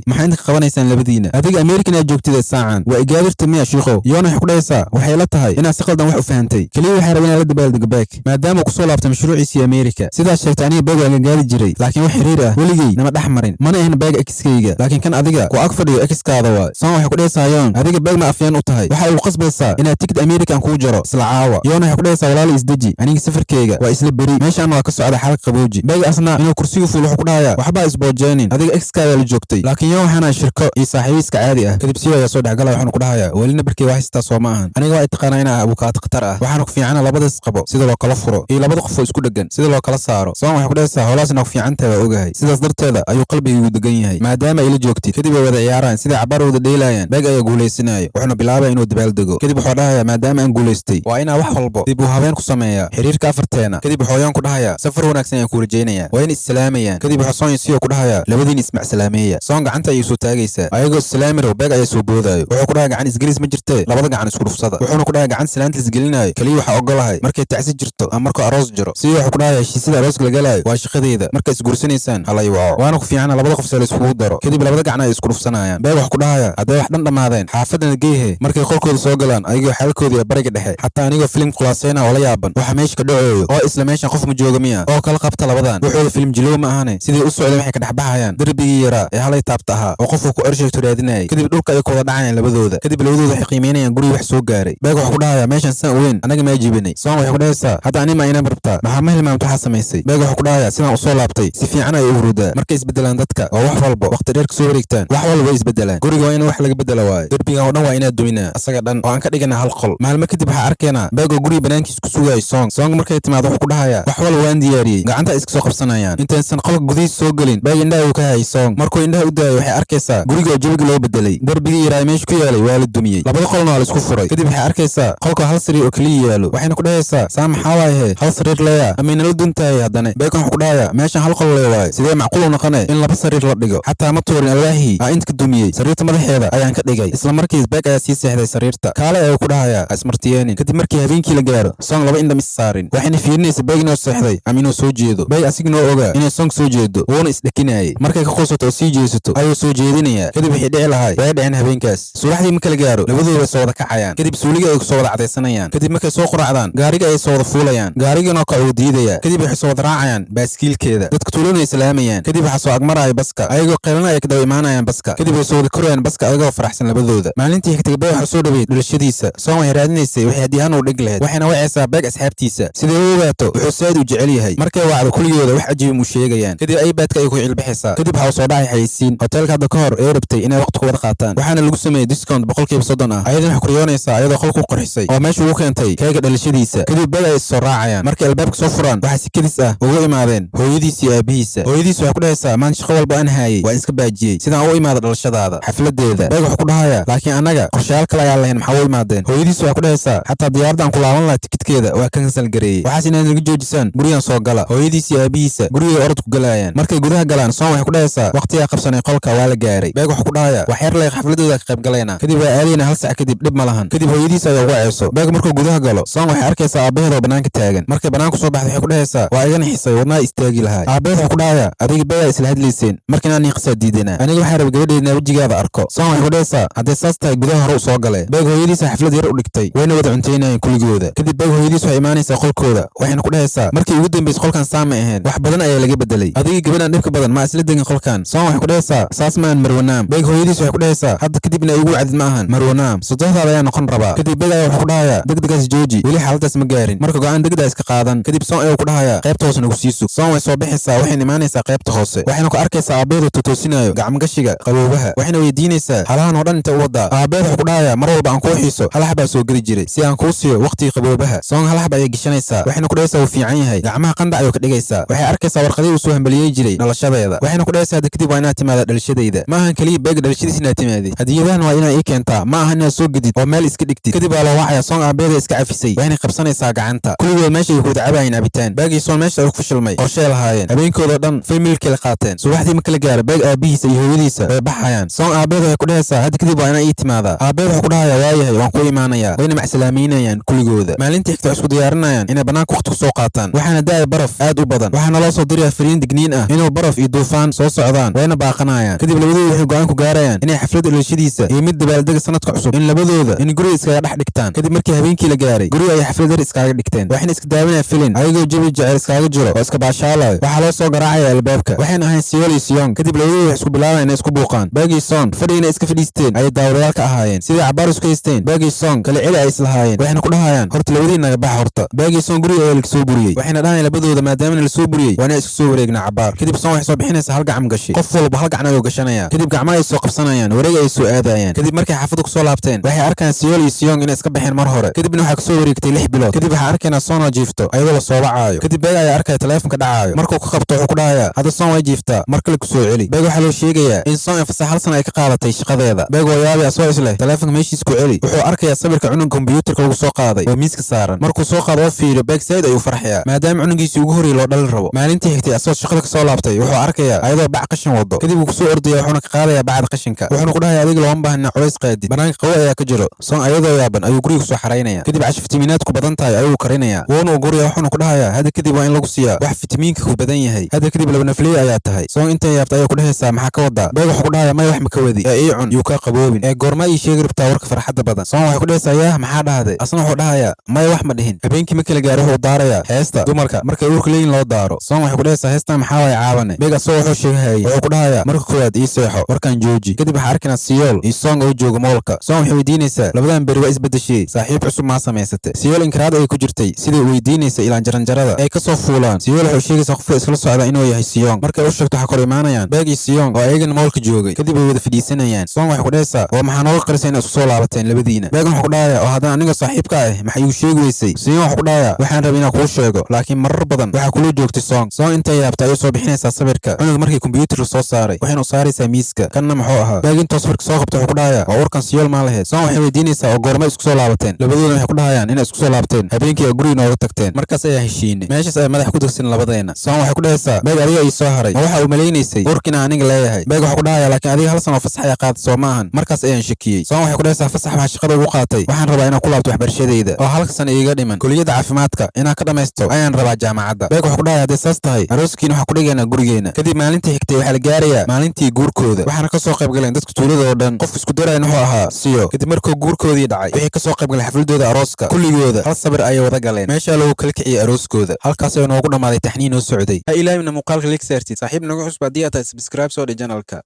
maxaa inta ka qabanaysaan labadiina adiga American aad joogtid saacan waa igaadirta miya shiiqo yoona waxay ku dhahaysaa waxay la tahay inaad si qaldan wax u fahantay kaliya waxay rabeen la dabaaldego beeg maadaama ku soo laabtay mashruuciisa America sidaas sheegtay aniga beeg aan gaadi jiray laakiin wax xiriir ah weligay nama dhaxmarin mana ahan beeg ex-kayga laakiin kan adiga ku ag fadhiyo ex-kaada waa. soo waxay ku dhahaysaa yoon adiga beeg ma afyaan u tahay waxa uu qasbaysaa inaad ticket American ku jaro isla caawa. yoona waxay ku dhahaysaa walaal isdaji aniga safarkayga waa isla beri meeshaan waa ka socda xalaq qabooji. beeg asna inuu kursiga fuul wuxuu ku dhahayaa waxba isboojeenin adiga ex-kaada la joogtay laakiin yoon waxana shirko iyo saaxiibiska caadi ah kadib si ay soo dhaxgalay waxaan ku dhahayaa welina barkii wax istaa soo ma ahan aniga waa taqaanaa inaa abukaata khatar ah waxaan ku fiicana labadaas qabo sida loo kala furo iyo labada qof oo isku dhagan sida loo kala saaro. soo waxay ku dhahaysaa howlaasna ku fiicantahay waa ogahay sidaas darteeda ayuu qalbigaygu degan yahay maadaama ay la joogtid kadib ay wada ciyaaraan sida cabaar wada dheelayaan beeg ayaa guuleysanayo wuxuuna bilaabay inuu dabaaldego kadib wuxuu dhahayaa maadaama aan guuleystay waa inaa wax walbo dib u habeen ku sameeyaa xiriirka afarteena kadib wuxuu ku dhahayaa safar wanaagsan ayaan ku rajeynayaa waa in islaamayaan kadib wuxuu Song iyo ku dhahayaa labadiin ismac salaameeya. Song gacanta ayuu soo taagaysaa ayagoo islaamiro beeg ayaa soo boodayo wuxuu ku dhahayaa gacan isgelis ma jirtee labada gacan isku dhufsada wuxuuna ku dhahayaa gacan salaanta isgelinayo kaliya waxa ogolahay markay tacsi jirto ama markuu aroos jiro sidoo wuxuu ku dhahayaa heshiisada arooska la galayo waa shaqadeeda markay isguursanaysaan halay waco waana ku fiicana labada qof la iskugu daro kadib labada gacan ay isku dhufsanayaan. beeg wax ku dhahayaa hadday wax dhan dhamaadeen xaafadana geehe markay qolkooda soo galaan ayagoo xalkoodii bariga dhexe xataa anigoo film khulaasayna oo la yaaban waxa meesha ka dhaceeyo oo isla meeshan qof ma jooga miya oo kala qabta labadan wuxuu film jilow ma ahane sidii u socday waxay ka dhaxbaxayaan darbigii yaraa ee halay taabta ahaa oo qofku ku ersheegto raadinayay kadib dhulka ay ku wada dhacayaan labadooda kadib labadooda waxay qiimeynayaan guriga wax soo gaaray. beeg wax ku dhahayaa meeshan san weyn anaga ma jibinay. Song waxay ku dhahaysaa hadda anima ina rabtaa maxaa ma hilmaamto waxa samaysay. beeg wax ku dhahayaa sidaan u soo laabtay si fiican ay u hurudaa markay isbedelaan dadka oo wax walba waqti dheer ka soo wareegtaan wax walba isbedelaan guriga waa in wax laga bedela waayo darbiga oo dhan waa inaad duminaa asaga dhan oo aan ka dhigana hal qol maalmo kadib waxaa arkeena beeg oo guriga banaankiisa ku sugayay Song markay timaado wuxuu ku dhahayaa wax walba waan diyaariyey gacanta iska soo qabsanayaan intaysan qolka gudihiisa soo gelin beeg indhaha uu ka hayay Song markuu indhaha u daayo waxay arkaysaa guriga oo jawiga loo bedelay darbigii yaraa meesha ku yaalay waa la dumiyey labada qolna waa la isku furay kadib waxay arkaysaa qolka hal sariir oo kaliya yaalo waxayna ku dhahaysaa saa maxaa waaye hal sariir leeya ama inala duntahay haddana beeg wuxuu ku dhahayaa meeshan hal qol leewaay sidee macquul u noqonay in laba sariir la dhigo xataa ma tuurin alwaahii aa inta ka dumiyey sariirta madaxeeda ayaan ka dhigay isla markiis beeg ayaa sii seexday sariirta kaale ayuu ku dhahayaa ismartiyeenin kadib markii habeenkii la gaaro Song laba indham is saarin waxayna fiirinaysa beeg inuu seexday ama inuu soo jeedo beeg asigna ogaa inay Song soo jeedo wuuna isdhakinayay markay ka quusato oo sii jeesato ayuu soo jeedinayaa kadib waxay dhici lahay way dhicin habeenkaas subaxdii marka la gaaro labadooda soo wada kacayaan kadib suuliga ay soo wada cadaysanayaan kadib markay soo quraacdaan gaariga ay soo wada fuulayaan gaarigana ka uu diidaya kadib waxay soo wada raacayaan baaskiilkeeda dadka tuulana islaamayaan kadib waxa soo agmaraya baska ayagoo qeylana ay ka daba imaanayaan baska kadib ay soo wada korayaan baska ayagoo faraxsan labadooda maalintii xigtay beeg waxa soo dhaweeyay dhulashadiisa Song waxay raadinaysay waxay hadiyaan u dhig lahayd waxayna wacaysaa beeg asxaabtiisa sidee u ogaato wuxuu saad u jecel yahay markay wacdo kuligooda wax ajiib mu sheegayaan kadib ay baadka ay ku cilbixaysaa kadib waxa soo dhacay xayisiin hotelka hadda ka hor ee rabtay inay waqti ku wada qaataan waxaana lagu sameeyay discount 30% ah ayadana wax ku riyoonaysaa ayadoo qolku qurxisay oo meesha ugu keentay keega dhalashadiisa kadib beeg ay soo raacayaan markay albaabka soo furaan waxa si kadis ah ugu imaadeen hooyadiisa iyo aabihiisa hooyadiisa waxa ku dhahaysaa maan shaqo walba aan haayay waa iska baajiyay sidaan u imaado dhalashadaada xafladeeda beeg waxa ku dhahayaa laakiin anaga qorshayaal kale ayaa lahayn maxaa u imaadeen hooyadiisa waxa ku dhahaysaa xataa diyaaradan ku laaban lahaa tikidkeeda waa ka cancel gareeyay waxaas inaad naga joojisaan gurigan soo gala hooyadiisa iyo aabihiisa guriga orod ku galayaan markay gudaha galaan Song waxay ku dhahaysaa waqtiga qabsanay qolka waa la gaaray beeg waxa ku dhahayaa wax yar leey xafladooda ka qayb galayna kadib waa aadayna hal saac kadib dhib ma lahan kadib hooyadiisa ayaa ugu ceeso beeg markuu gudaha galo Song waxay arkaysaa aabaheeda oo banaanka taagan markay banaanka soo baxday waxay ku dhahaysaa waa iga nixisay wadnaa istaagi lahaa aabaheeda waxa ku dhahayaa adiga beeg isla hadlayseen markii aan niqsa diidana aniga waxaan rabay gabadheedna wajigaada arko Song waxay ku dhahaysaa hadday saas tahay gudaha hore u soo galay beeg hooyadiisa xaflad yar u dhigtay wayna wada cunteynayeen kuligooda kadib beeg hooyadiisa waxay imaanaysaa qolkooda waxayna ku dhahaysaa markii ugu dambeysay qolkan saama ahayn wax badan ayaa laga bedelay adiga gabadhan dhibka badan ma isla degin qolkan. Soon waxay ku dhahaysaa saas ma aan marwanaam. Beeg hooyadiis waxay ku dhahaysaa hadda kadibna igu cadid ma ahan marwanaam, sodohdaada ayaa noqon rabaa. kadib beeg ayaa wuxuu ku dhahayaa degdegaas jooji, weli xaaladaas ma gaarin, marka go'aan degdeg iska qaadan. kadib Soon ayuu ku dhahayaa qaybta hoose nagu sii sug. Soon way soo bixaysaa, waxayna imaanaysaa qaybta hoose, waxayna ku arkaysaa aabeeda totoosinayo gacmagashiga qaboobaha, waxayna weydiinaysaa halahan oo dhan inta u wadaa. aabeed wuxuu ku dhahayaa mar walba aan kuu xiiso hal xabaa soo geli jiray si aan kuu siiyo waqtigii qaboobaha. Soon hal xab ayay gashanaysaa, waxayna ku dhahaysaa wuu fiican yahay, gacmaha qandac ayuu ka dhigaysaa. waxay arkaysaa warqadii uu soo hambaliyey jiray dhalashadeeda, waxayna ku dhahaysaa hadda kadib waa inaad timaada dhalashadayda. ma ahan keliya beega dhalashadiis inaad timaadid, hadiyadahan waa inaa ii keentaa, ma ahan inaad soo gedid oo meel iska dhigtid. kadib waa loo wacaya, Soon aabeeda iska cafisay, waxayna qabsanaysaa gacanta. kulligood meesha ay ku wada cabaayeen cabitaan. beegii Soon meesha ay ku fashilmay qorshe lahaayeen, habeenkoodoo dhan familkii la qaateen. subaxdii marka la gaaro beeg aabihiisa iyo hooyadiisa way baxayaan. Soon aabeeda waxay ku dhahaysaa hadda kadib waa inaa ii timaadaa. aabeed wuxuu ku dhahayaa waayahay waan kuu imaanayaa, wayna macsalaameynayaan kulligooda. maalintii xigta isku diyaarinayaan inay banaanka waqti ku soo qaataan, waxaana da'ay baraf aad u badan, waxaana loo soo dirayaa fariin digniin ah inuu baraf iyo duufaan soo socdaan, wayna baaqanayaan. kadib labadooda waxay go'aan ku gaarayaan inay xafladda dhalashadiisa iyo mid dabaaldega sanadka cusub in labadooda in guriga iskaga dhex dhigtaan. kadib markii habeenkii la gaaray guriga ayay xaflad yar iskaga dhigteen, waxayna iska daawanayaan filin ayagoo jabi jecel iskaga jiro oo iska baashaalayo. waxaa loo soo garaacaya albaabka, waxayna ahayn Siyool iyo Siyong. kadib labadooda waxay isku bilaabaan inay isku buuqaan. beegii Soon fadhigina iska fadhiisteen ayay daawadayaal ka ahaayeen, sidii cabaar isku haysteen. beegii Soon kala celi ay islahaayeen, waxayna ku dhahayaan horta labadii naga bax horta. beegii Soon guriga ayaa laga soo buriyey, waxayna dhahayaan labadooda maadaama la soo buriyey waa inay isku soo wareegna cabaar. kadib Soon waxay soo bixinaysaa hal gacam gashi, qof walba hal gacan ayuu gashanaya. kadib gacmaha ay soo qabsanayaan, wareeg ay soo aadayaan. kadib markay xaafadda ku soo laabteen waxay arkaan Siyool iyo Siyong inay iska baxeen mar hore, kadibna waxaa kasoo wareegtay 6 bilood. kadib waxaa arkaynaa Soon oo jiifto ayadoo la soo wacaayo. kadib beeg ayaa arkaya taleefanka dhacaayo, markuu ka qabto wuxuu ku dhahayaa hadda Soon way jiiftaa, mar kale ku soo celi. beeg waxaa loo sheegayaa in Soon fasax hal sana ay ka qaadatay shaqadeeda. beeg oo yaabaya soo isleh taleefanka meeshiis ku celi, wuxuu arkayaa sawirka cunug kombiyuutarka lagu soo qaaday oo miiska saaran. markuu soo qaado oo fiiriyo beeg said ayuu farxayaa maadaama cunugiisii ugu horreeyay loo dhalin rabo. maalintii xigtay asagoo shaqada kasoo laabtay wuxuu arkayaa ayadoo bac qashin wado, kadib wuu kusoo ordaya wuxuuna ka qaadayaa bacda qashinka, wuxuuna ku dhahayaa adiga looma baahna culays qaadid, banaanka qawo ayaa ka jiro. Soon ayadoo yaaban ayuu guriga kusoo xaraynaya, kadib cash fitamiinaad ku badan tahay ayuu karinaya, wuuna u guriya wuxuuna ku dhahayaa hadda kadib waa in lagu siiyaa wax fitamiinka ku badan yahay, hadda kadib laba nafleey ayaa tahay. Soon intay yaabta ayay ku dhahaysaa maxaa ka wadaa. beeg wuxuu ku dhahayaa may wax ma ka wadi, ii cun yuu kaa qaboobin, goorma ii sheegi rabtaa warka farxadda badan. Soon waxay ku dhahaysaa yaah maxaa dhahday, asna wuxuu dhahayaa may wax ma dhihin. habeenkii markii la gaaro wuxuu daarayaa heesta dumarka markay uurka leeyihin loo daaro. Soon waxay ku dhahaysaa heestan maxaa waay caabane. beeg asagoo wuxuu sheegahayay wuxuu ku dhahayaa marka koowaad ii seexo warkaan jooji. kadib waxaa arkaynaa Siyool iyo Song oo jooga moolka. Soon waxay weydiinaysaa labadan beri waa isbedeshay, saaxiib cusub maa samaysatay. Siyool inkiraad ayay ku jirtay sidii weydiinaysa ilaan jaranjarada ay kasoo fuulaan. Siyool waxay sheegaysaa qofka iskala socda inuu yahay Siyong, markay u sheegto waxaa kor imaanayaan beeg iyo Siyong oo ayagana moolka joogay, kadib ay wada fadhiisanayaan. Soon waxay ku dhahaysaa waa maxaa nooga qarisay inaad isku soo laabateen labadiina. beeg wuxuu ku dhahayaa oo haddana aniga saaxiibka ah maxay igu sheegi weysay. Siyong wuxuu ku dhahayaa waxaan rabay inaan kuu sheego laakiin marar badan waxaa kula joogtay Soon. Soon intay yaabta ayay soo bixinaysaa sawirka cunug markii kombiyuutarka soo saaray, waxayna u saaraysaa miiska, kanna muxuu ahaa. beeg intoo sawirka soo qabta wuxuu ku dhahayaa waa warkan Siyool maa lahayd. Soon waxay weydiinaysaa oo goorma isku soo laabateen. labadooda waxay ku dhahayaan inay isku soo laabteen habeenkii ay guriga nooga tagteen, markaas ayaa heshiinay, meeshaas ay madax ku degsan labadeena. Soon waxay ku dhahaysaa beeg adiga ii soo haray ma waxa uu malaynaysay warkina aniga leeyahay. beeg wuxuu ku dhahayaa laakiin adiga hal sano fasax ayaa qaaday soo maahan, markaas ayaan shakiyey. Soon waxay ku dhahaysaa fasax waxaa shaqada ugu qaatay, waxaan rabaa inaan ku laabto waxbarashadayda oo halka sana iiga dhiman kuliyadda caafimaadka inaan ka dhamaysto ayaan rabaa jaamacadda. beeg wuxuu ku dhahayaa hadday saas tahay arooskiina waxaa ku dhigaynaa gurigeena. kadib maalintii xigtay waxaa la gaarayaa maalintii guurkooda, waxaana kasoo qayb galeen dadka tuulada oo dhan. qofka isku darayan wuxuu ahaa Siyo. kadib markuu guurkoodii dhacay waxay kasoo qayb galeen xafladooda arooska, kulligooda hal sabir ayay wada galeen, meeshaa lagu kala kiciyay arooskooda. halkaas ayuu noogu dhammaaday taxniin oo socday. ha ilaawina muuqaalka like saartid, saaxiib nagu cusub haddii aad tahay subscribe soo dhe channelka.